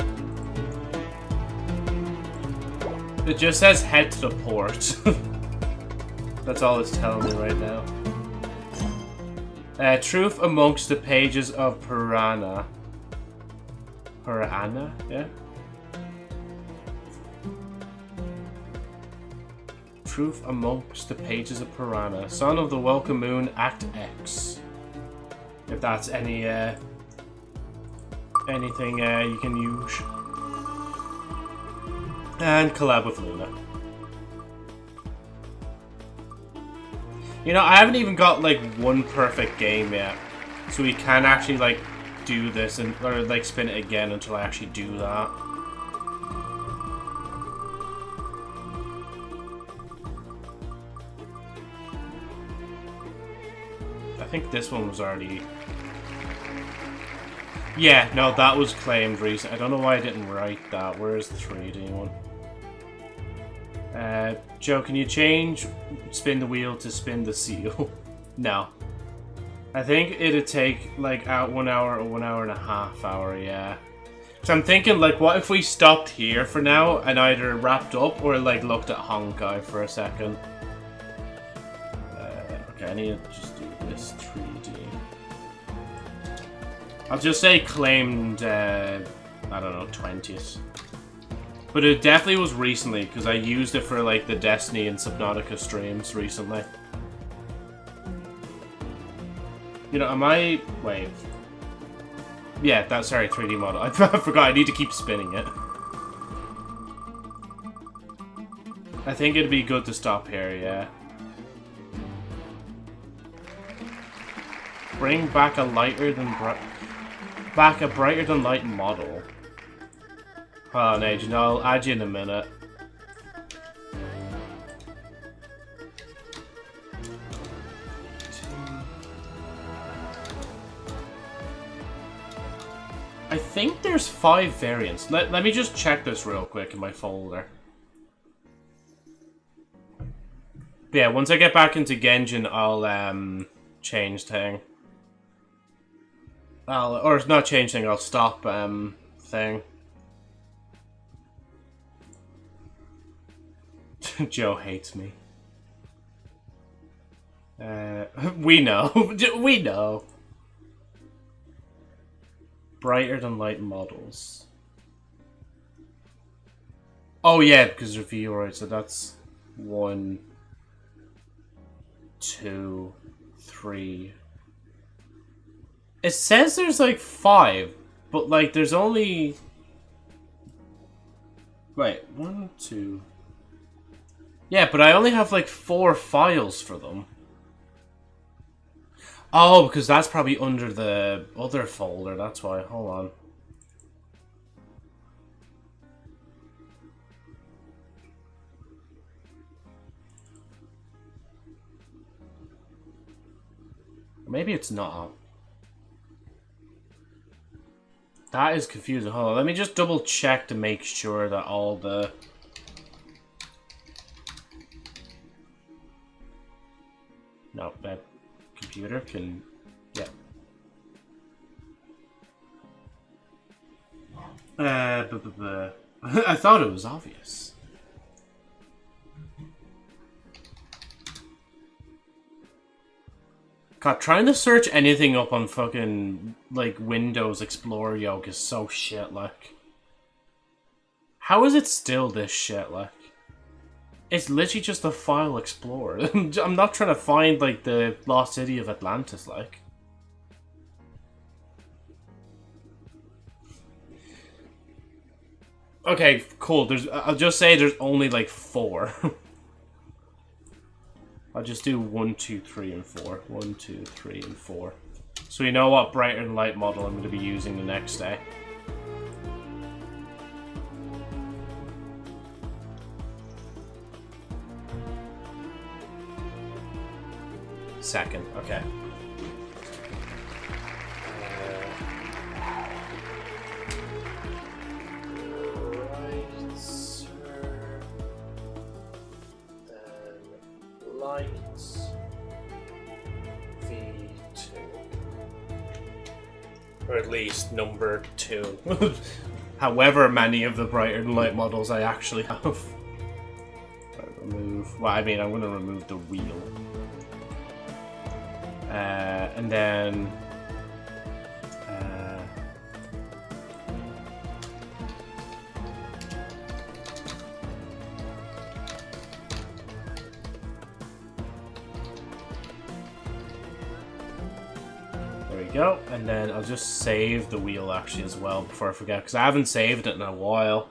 It just says head to the port. That's all it's telling me right now. Truth amongst the pages of Piranha. Piranha? Yeah? Truth amongst the pages of Piranha. Son of the Welcome Moon, Act X. If that's any, anything you can use. And collab with Luna. You know, I haven't even got, like, one perfect game yet. So we can actually, like, do this, and or, like, spin it again until I actually do that. I think this one was already... Yeah, no, that was claimed recently. I don't know why I didn't write that. Where's the 3D one? Joe, can you change spin the wheel to spin the seal? No. I think it'd take like 1 hour or 1 hour and a half hour, yeah. So I'm thinking, like, what if we stopped here for now and either wrapped up or like looked at Honkai for a second? Okay, I need to just do this 3D. I'll just say claimed, I don't know, 20th. But it definitely was recently, because I used it for, like, the Destiny and Subnautica streams recently. You know, am I... Wait. Yeah, that's, sorry, 3D model. I forgot, I need to keep spinning it. I think it'd be good to stop here, yeah. Bring back a lighter than a brighter than light model. Hold on, Agent, I'll add you in a minute. I think there's 5 variants. Let me just check this real quick in my folder. But yeah, once I get back into Genjin, I'll change thing. Or not change thing, I'll stop thing. Joe hates me. We know. We know. Brighter than light models. Oh yeah, because they're VROID, so that's 1, 2, 3. It says there's like 5, but like there's only... Wait, 1, 2... Yeah, but I only have like 4 files for them. Oh, because that's probably under the other folder, that's why. Hold on. Maybe it's not. That is confusing. Hold on, let me just double check to make sure that all the... No, that computer can... Yeah. I thought it was obvious. God, trying to search anything up on fucking, like, Windows Explorer yoke is so shit, like. How is it still this shit, like? It's literally just a file explorer. I'm not trying to find, like, the lost city of Atlantis, like. Okay, cool. I'll just say there's only, like, 4. I'll just do 1, 2, 3, and 4. 1, 2, 3, and 4. So you know what brighter than light model I'm going to be using the next day. Second, okay. Lights V2, or at least number 2. However many of the brighter than light models I actually have. Remove. Well, I mean, I'm going to remove the wheel, and then. Go, and then I'll just save the wheel actually as well before I forget, because I haven't saved it in a while.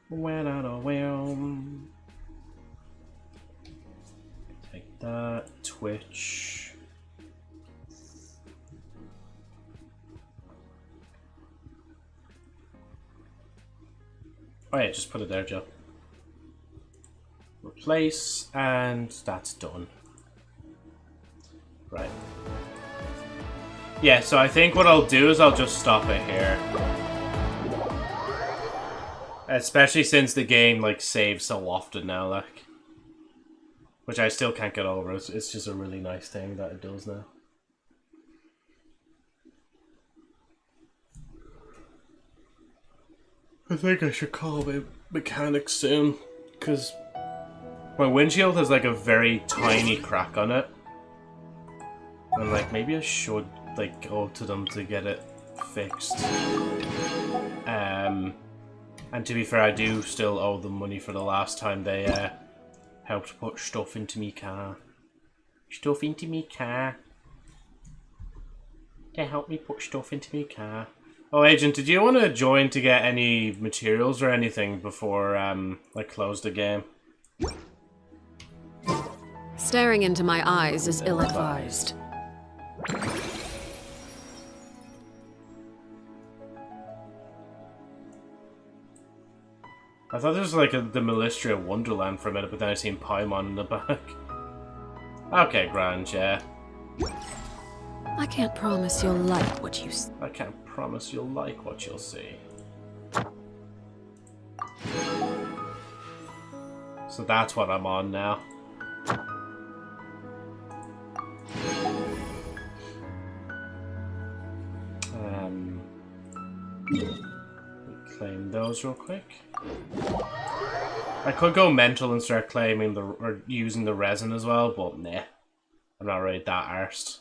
Went out of wheel. Take that. Twitch. Oh yeah, just put it there, Joe. Replace, and that's done. Right. Yeah, so I think what I'll do is I'll just stop it here. Especially since the game, like, saves so often now, like. Which I still can't get over. It's just a really nice thing that it does now. I think I should call my mechanic soon, because my windshield has like a very tiny crack on it. And like, maybe I should like go to them to get it fixed. And to be fair, I do still owe them money for the last time they helped put stuff into me car. Stuff into me car. They helped me put stuff into me car. Oh, Agent, did you want to join to get any materials or anything before I close the game? Staring into my eyes is ill-advised. I thought there was like the Melistria Wonderland for a minute, but then I seen Paimon in the back. Okay, grand, yeah. I can't promise you'll like what you see. I can't promise you'll like what you'll see. So that's what I'm on now. Claim those real quick. I could go mental and start claiming or using the resin as well, but nah. I'm not really that arsed.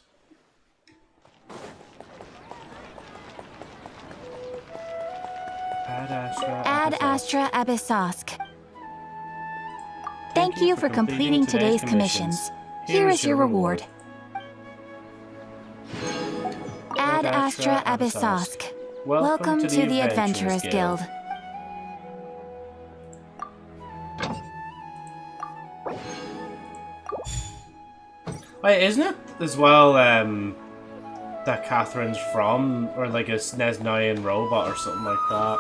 Ad Astra Abyssosk. Thank you for completing today's commissions. Here is your reward. Ad Astra Abyssosk. Welcome to the Adventurers Guild. Wait, isn't it as well that Catherine's from, or like a Nesnian robot or something like that?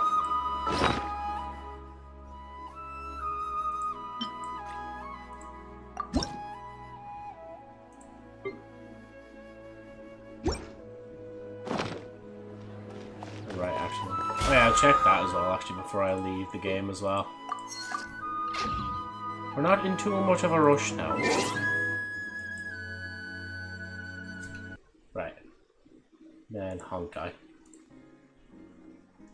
I'll check that as well, actually, before I leave the game as well. We're not in too much of a rush now. Right. Then Honkai.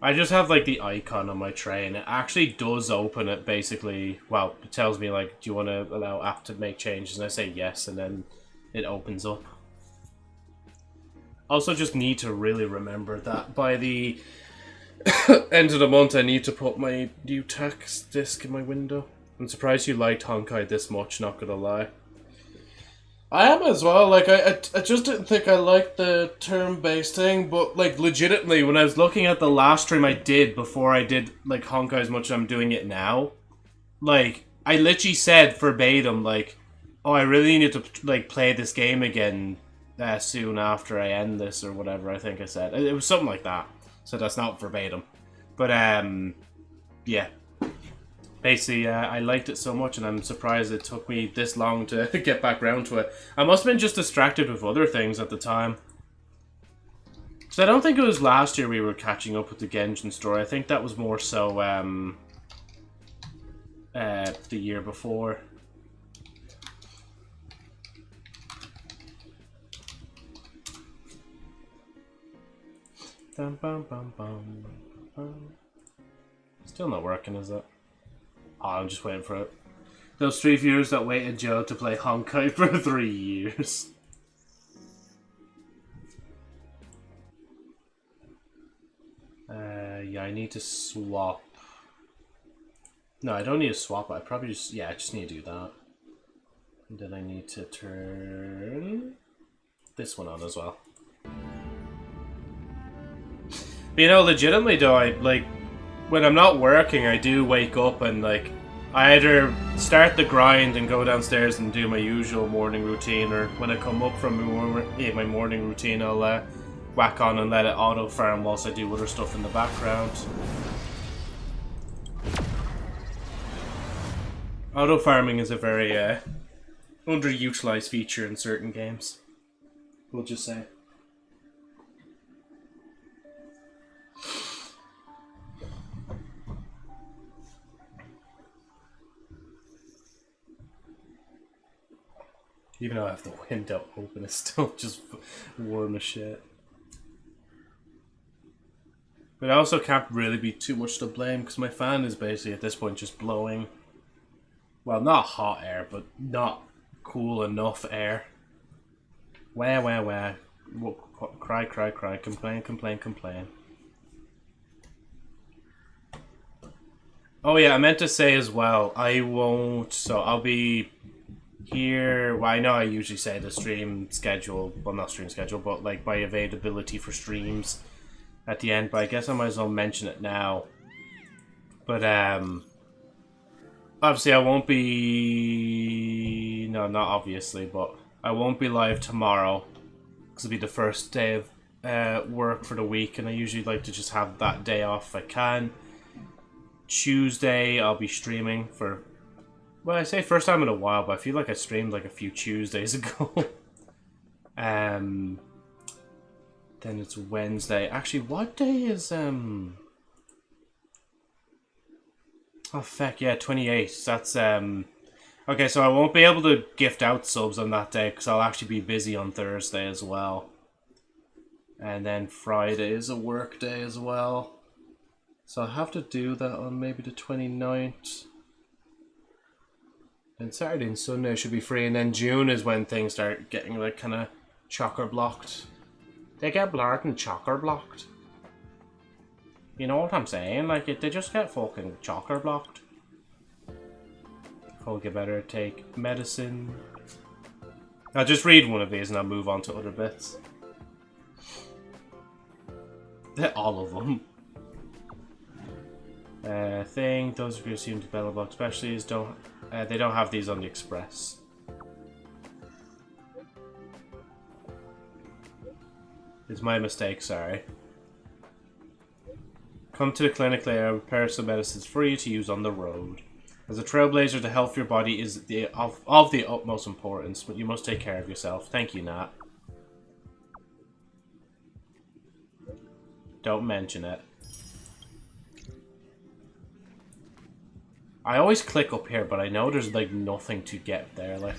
I just have like the icon on my tray, and it actually does open it basically. Well, it tells me like, do you want to allow app to make changes? And I say yes, and then it opens up. Also just need to really remember that by the end of the month I need to put my new tax disc in my window. I'm surprised you liked Honkai this much, not gonna lie. I am as well, like, I just didn't think I liked the turn-based thing, but, like, legitimately, when I was looking at the last stream I did before I did, like, Honkai as much as I'm doing it now, like, I literally said verbatim, like, oh, I really need to, like, play this game again soon after I end this, or whatever I think I said. It was something like that, so that's not verbatim. But, yeah. Basically, I liked it so much, and I'm surprised it took me this long to get back around to it. I must have been just distracted with other things at the time. So I don't think it was last year we were catching up with the Genshin story. I think that was more so the year before. Bum, bum, bum, bum, bum. Still not working, is it? Oh, I'm just waiting for it. Those 3 viewers that waited Joe to play Honkai for 3 years. Yeah, I need to swap. No, I don't need to swap. I probably just... Yeah, I just need to do that. And then I need to turn this one on as well. But, you know, legitimately though, I, like... When I'm not working, I do wake up and, like, I either start the grind and go downstairs and do my usual morning routine, or when I come up from my morning routine, I'll whack on and let it auto-farm whilst I do other stuff in the background. Auto-farming is a very underutilized feature in certain games, we'll just say. Even though I have the window open, it's still just warm as shit. But I also can't really be too much to blame, because my fan is basically at this point just blowing, well, not hot air, but not cool enough air. Wah, wah, wah. Cry, cry, cry. Complain, complain, complain. Oh yeah, I meant to say as well, I won't, so I'll be... Here, well, I know I usually say the stream schedule, well, not stream schedule, but like my availability for streams at the end, but I guess I might as well mention it now. But, obviously I won't be, no, not obviously, but I won't be live tomorrow, because it'll be the first day of work for the week, and I usually like to just have that day off if I can. Tuesday, I'll be streaming for... Well, I say first time in a while, but I feel like I streamed like a few Tuesdays ago. Then it's Wednesday. Actually, what day is oh feck, yeah, 28th. That's okay, so I won't be able to gift out subs on that day because I'll actually be busy on Thursday as well. And then Friday is a work day as well. So I'll have to do that on maybe the 29th. And Saturday and Sunday should be free, and then June is when things start getting like kind of chocker-blocked. They get blurred and chocker-blocked. You know what I'm saying? Like, they just get fucking chocker-blocked. Folk, you better take medicine. I'll just read one of these and I'll move on to other bits. All of them. Thing, those of you assumed to battle block specialties don't... they don't have these on the Express. It's my mistake, sorry. Come to the clinic later and prepare some medicines for you to use on the road. As a trailblazer, the health of your body is of the utmost importance, but you must take care of yourself. Thank you, Nat. Don't mention it. I always click up here, but I know there's like nothing to get there. Like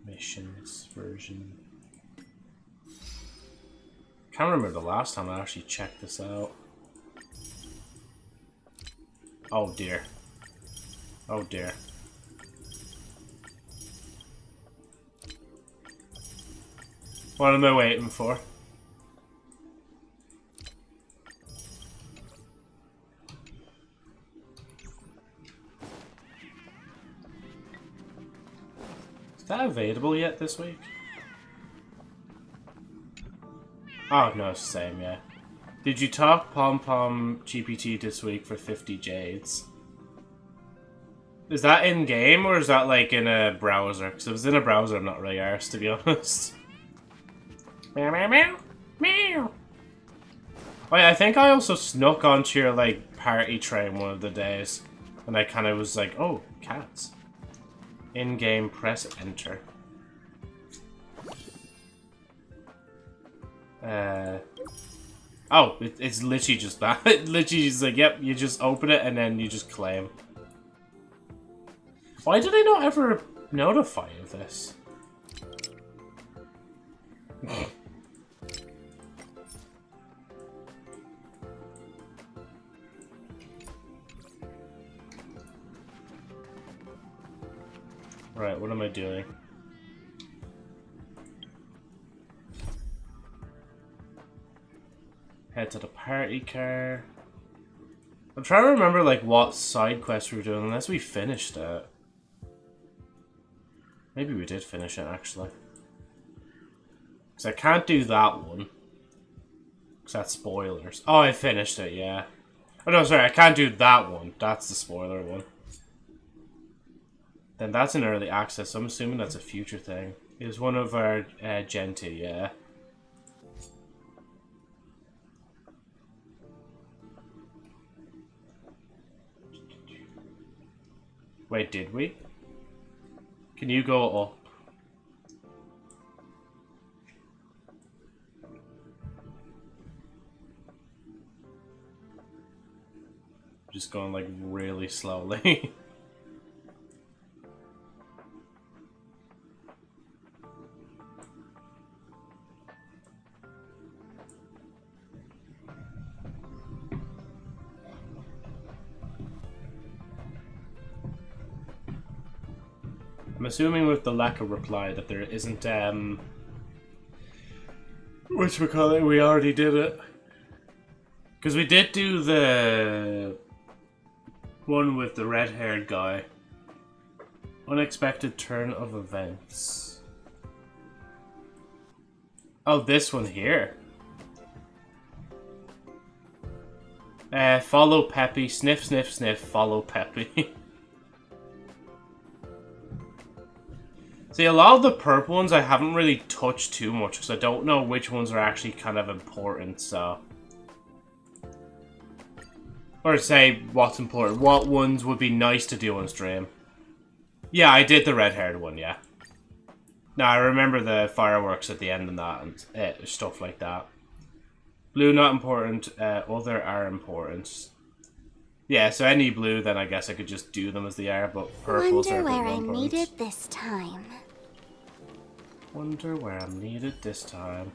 missions version. Can't remember the last time I actually checked this out. Oh dear. Oh dear. What am I waiting for? Is that available yet this week? Oh no, it's the same, yeah. Did you talk Pom Pom GPT this week for 50 jades? Is that in game or is that like in a browser? Because if it was in a browser, I'm not really arsed, to be honest. Meow meow meow meow. Oh yeah, I think I also snuck onto your like party train one of the days, and I kind of was like, oh, cats. In game, press enter. Oh, it's literally just that. It literally is like, yep, you just open it and then you just claim. Why did I not ever notify you of this? Right, what am I doing? Head to the party car. I'm trying to remember like what side quest we were doing, unless we finished it. Maybe we did finish it actually. Because I can't do that one. Because that's spoilers. Oh, I finished it, yeah. Oh no, sorry, I can't do that one. That's the spoiler one. Then that's an early access, so I'm assuming that's a future thing. It was one of our Gen 2, yeah. Wait, did we? Can you go up? Just going like really slowly. I'm assuming with the lack of reply that there isn't, whatchamacallit, we already did it. Because we did do the one with the red-haired guy. Unexpected turn of events. Oh, this one here. Follow Peppy, sniff, sniff, sniff, follow Peppy. See, a lot of the purple ones I haven't really touched too much because I don't know which ones are actually kind of important, so... Or say, what's important. What ones would be nice to do on stream. Yeah, I did the red-haired one, yeah. Now, I remember the fireworks at the end and that, and stuff like that. Blue, not important. Other are important. Yeah, so any blue, then I guess I could just do them as they are, but purples are Wonder where more I'm important. needed this time. Wonder where I'm needed this time.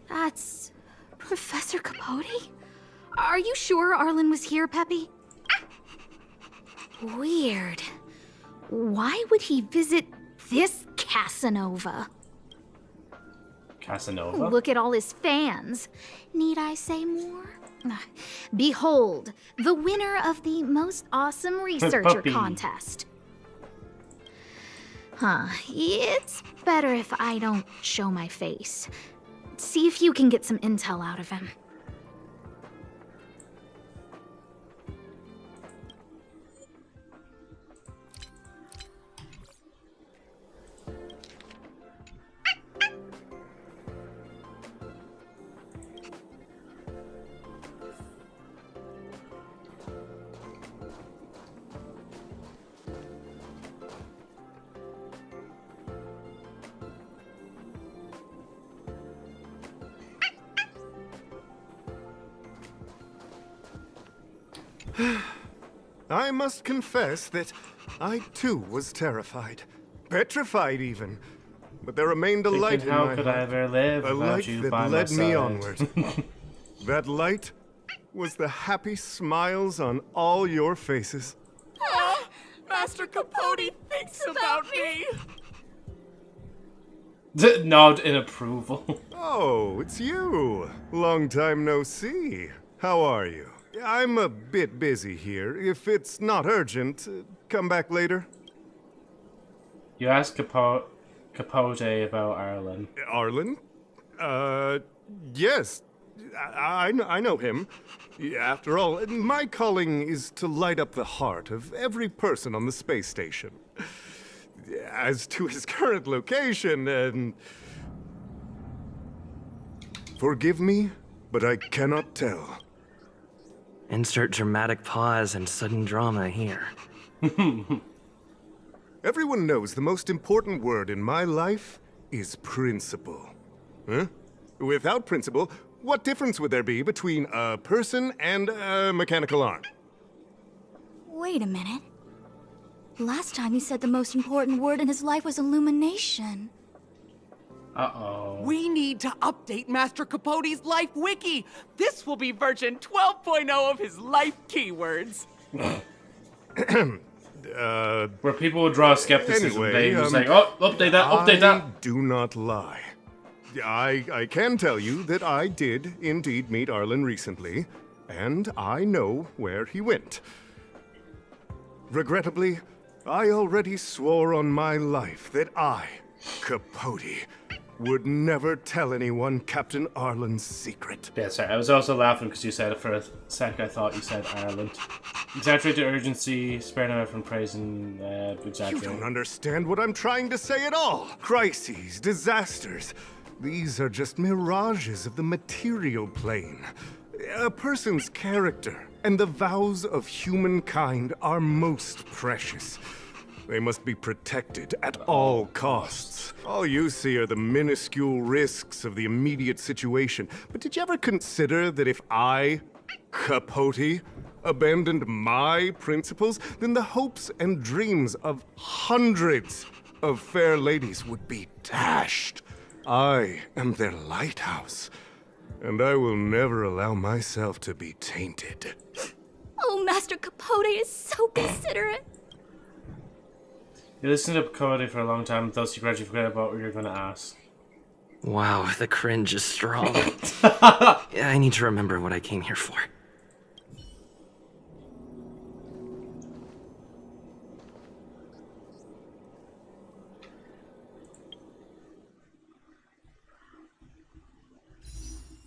That's Professor Capote? Are you sure Arlen was here, Peppy? Weird. Why would he visit this Casanova? Casanova? Look at all his fans. Need I say more? Behold, the winner of the most awesome researcher Puppy. contest. Huh, it's better if I don't show my face. See if you can get some intel out of him. I must confess that I too was terrified. Petrified even. But there remained a light in my heart. How could I ever live a without light you that by led my me side? onward. That light was the happy smiles on all your faces. Master Capote thinks about me! Nod in approval. Oh, it's you. Long time no see. How are you? I'm a bit busy here. If it's not urgent, come back later. You asked Capote about Ireland. Arlen? Yes. I know him. After all, my calling is to light up the heart of every person on the space station. As to his current location, forgive me, but I cannot tell. Insert dramatic pause and sudden drama here. Everyone knows the most important word in my life is principle. Huh? Without principle, what difference would there be between a person and a mechanical arm? Wait a minute. Last time he said the most important word in his life was illumination. Uh-oh. We need to update Master Capote's life wiki. This will be version 12.0 of his life keywords. Where people would draw skepticism, Anyway, just like, oh, update that. I do not lie. I can tell you that I did indeed meet Arlen recently, and I know where he went. Regrettably, I already swore on my life that I, Capote, would never tell anyone Captain Arlen's secret. Yeah, sorry. I was also laughing because you said it for a sec. I thought you said Ireland. Exaggerate the urgency, spare no effort from praising, exaggerate. You don't understand what I'm trying to say at all. Crises, disasters. These are just mirages of the material plane. A person's character and the vows of humankind are most precious. They must be protected at all costs. All you see are the minuscule risks of the immediate situation. But did you ever consider that if I, Capote, abandoned my principles, then the hopes and dreams of hundreds of fair ladies would be dashed? I am their lighthouse, and I will never allow myself to be tainted. Oh, Master Capote is so considerate. You listened to Capote for a long time, thus you gradually forget about what you're going to ask. Wow, the cringe is strong. I need to remember what I came here for.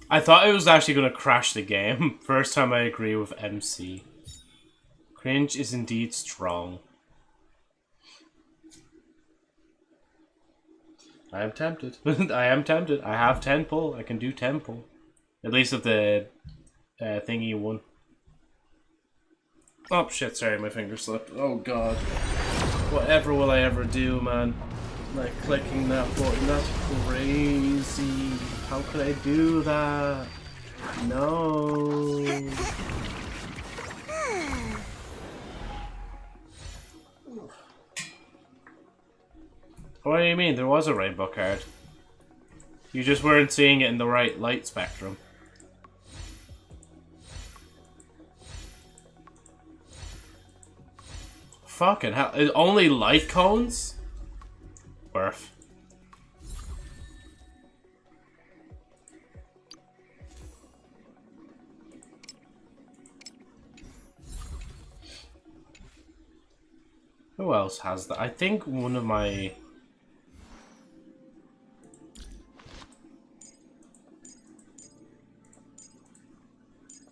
I thought it was actually going to crash the game. First time I agree with MC. Cringe is indeed strong. I am tempted. I am tempted. I have 10 pull. I can do 10 pull. At least with the thingy one. Oh shit, sorry, my finger slipped. Oh god. Whatever will I ever do, man? Like clicking that button, that's crazy. How could I do that? No. What do you mean? There was a rainbow card. You just weren't seeing it in the right light spectrum. Fucking hell. Only light cones? Worth. Who else has that? I think one of my...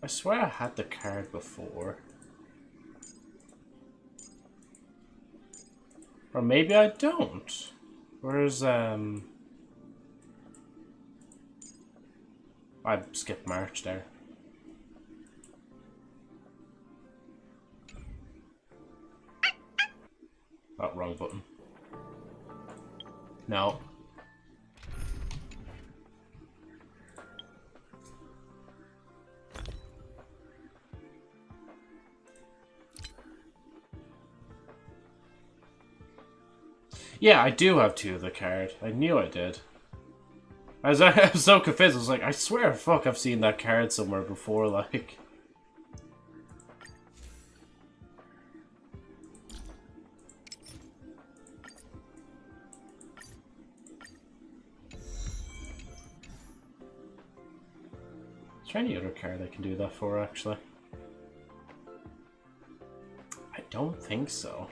I swear I had the card before. Or maybe I don't. Where's, I skipped March there. Oh, wrong button. No. Yeah, I do have 2 of the card. I knew I did. I was so confused. I was like, I swear, fuck, I've seen that card somewhere before, like. Is there any other card I can do that for, actually? I don't think so.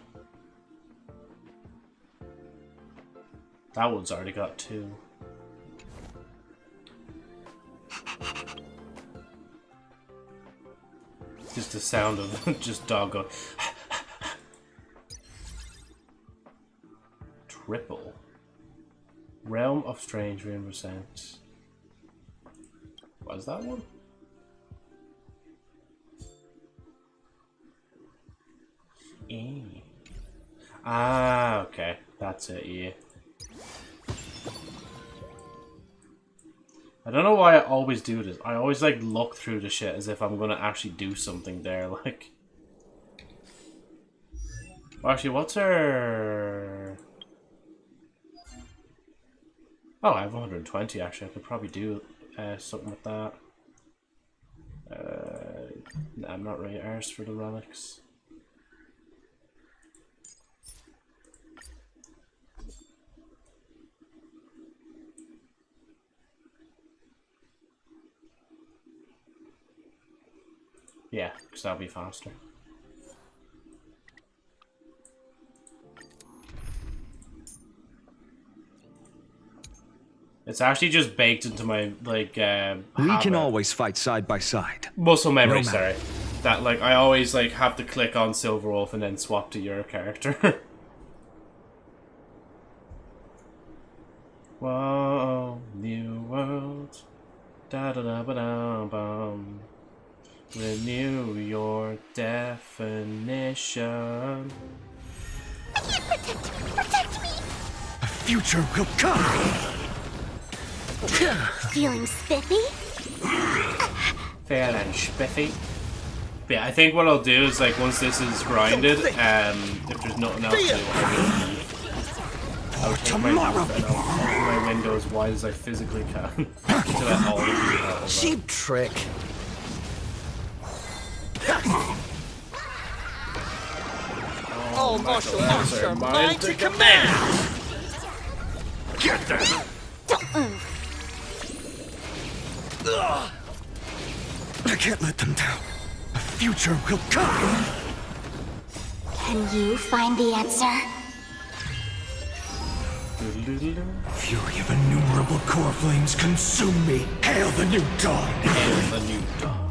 That one's already got 2. Just the sound of just dog going. Triple. Realm of Strange represents. What is that one? Ah, okay. That's it, yeah. I don't know why I always do this. I always like look through the shit as if I'm gonna actually do something there, like. Well, actually, what's her? Oh, I have 120 actually. I could probably do something with that. Nah, I'm not really arsed for the relics. Yeah, because that'll be faster. It's actually just baked into my, like, we can always fight side by side. Muscle memory, No sorry. That, like, I always, like, have to click on Silver Wolf and then swap to your character. Whoa, new world. Da-da-da-ba-da-bum. Renew your definition. Protect me! A future will come! Feeling spiffy? Feeling spiffy. But yeah, I think what I'll do is, like, once this is grinded, if there's nothing else to do, I'll take my knife and I'll open my window as wide as I physically can. To let all of you out. Cheap trick. Oh, martial arts are mine to command! Get them! Don't move. I can't let them down. A future will come. Can you find the answer? Fury of innumerable core flames consume me. Hail the new dawn. Hail the new dawn.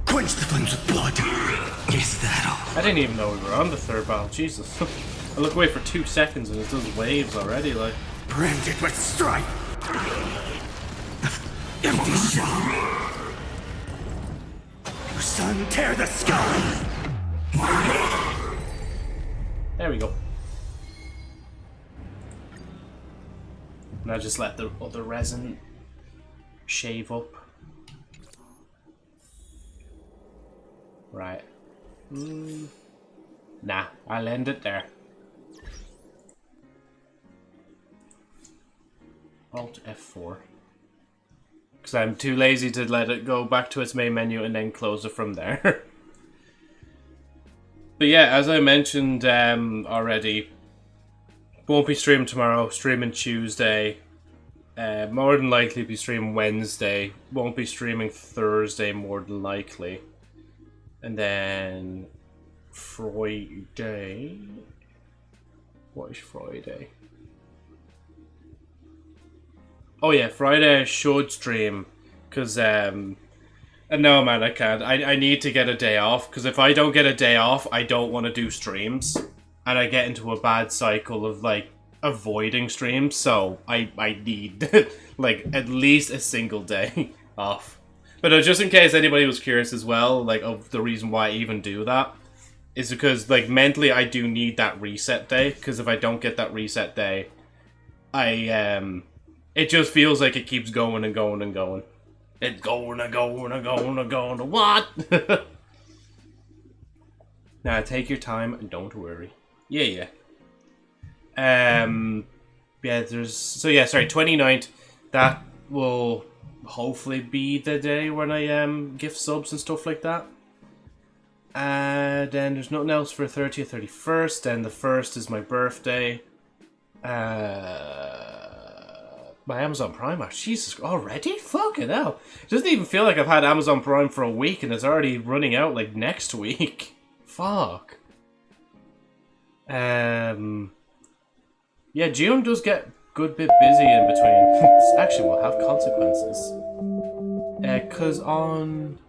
Quench the flames with blood. Is that all? I didn't even know we were on the third battle. Jesus. I look away for 2 seconds and it does waves already, like. Branded with strife. Empty shell. You sun, tear the sky. There we go. Now just let the other resin shave up. Right. Nah, I'll end it there. Alt F4. Because I'm too lazy to let it go back to its main menu and then close it from there. But yeah, as I mentioned already, won't be streaming tomorrow, streaming Tuesday. More than likely be streaming Wednesday. Won't be streaming Thursday, more than likely. And then Friday. What is Friday? Oh yeah, Friday I should stream. Because, no man, I can't. I need to get a day off. Because if I don't get a day off, I don't want to do streams. And I get into a bad cycle of, like, avoiding streams. So I need, like, at least a single day off. But just in case anybody was curious as well, like, of the reason why I even do that, is because, like, mentally I do need that reset day, because if I don't get that reset day, it just feels like it keeps going and going and going. It's going and going and going and going, what? Now, take your time and don't worry. Yeah. Yeah, sorry, 29th. That will hopefully be the day when I gift subs and stuff like that. And then there's nothing else for 30th, 31st, and the 1st is my birthday. My Amazon Prime, Jesus, already? Fucking hell. It doesn't even feel like I've had Amazon Prime for a week and it's already running out like next week. Fuck. Yeah, June does get a good bit busy in between. This actually will have consequences. Cause on...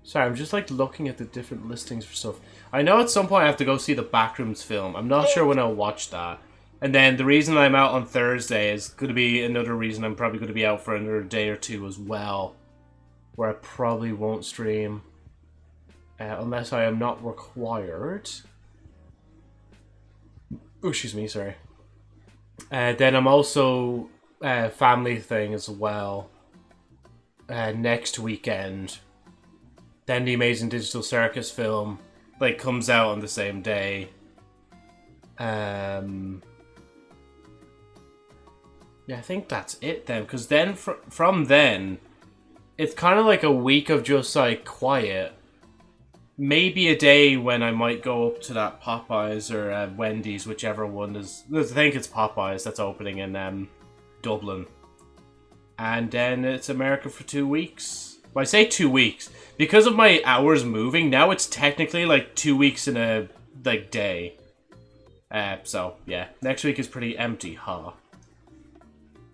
Sorry, I'm just like looking at the different listings for stuff. I know at some point I have to go see the Backrooms film. I'm not sure when I'll watch that. And then the reason I'm out on Thursday is going to be another reason I'm probably going to be out for another day or two as well. Where I probably won't stream. Unless I am not required. Oh, excuse me, sorry. Then I'm also family thing as well. Next weekend. Then the Amazing Digital Circus film like comes out on the same day. Yeah, I think that's it then, because then from then, it's kind of like a week of just like quiet. Maybe a day when I might go up to that Popeyes or Wendy's, whichever one is. I think it's Popeyes that's opening in Dublin. And then it's America for 2 weeks. Well, I say 2 weeks because of my hours moving. Now it's technically like 2 weeks in a like day. So yeah, next week is pretty empty, huh?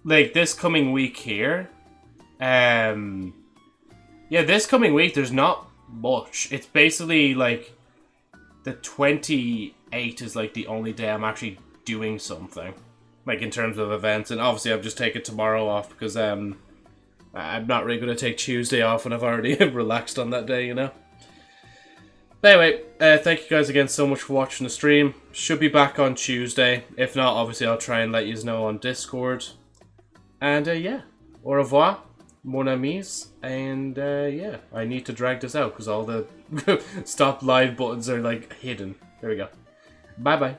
Like this coming week here, yeah, this coming week there's not much. It's basically like the 28th is like the only day I'm actually doing something, like in terms of events. And obviously I've just taken tomorrow off because I'm not really going to take Tuesday off and I've already relaxed on that day, you know. But anyway, thank you guys again so much for watching the stream. Should be back on Tuesday. If not, obviously I'll try and let you know on Discord. And yeah, au revoir, mon amis. And yeah, I need to drag this out because all the stop live buttons are like hidden. There we go. Bye bye.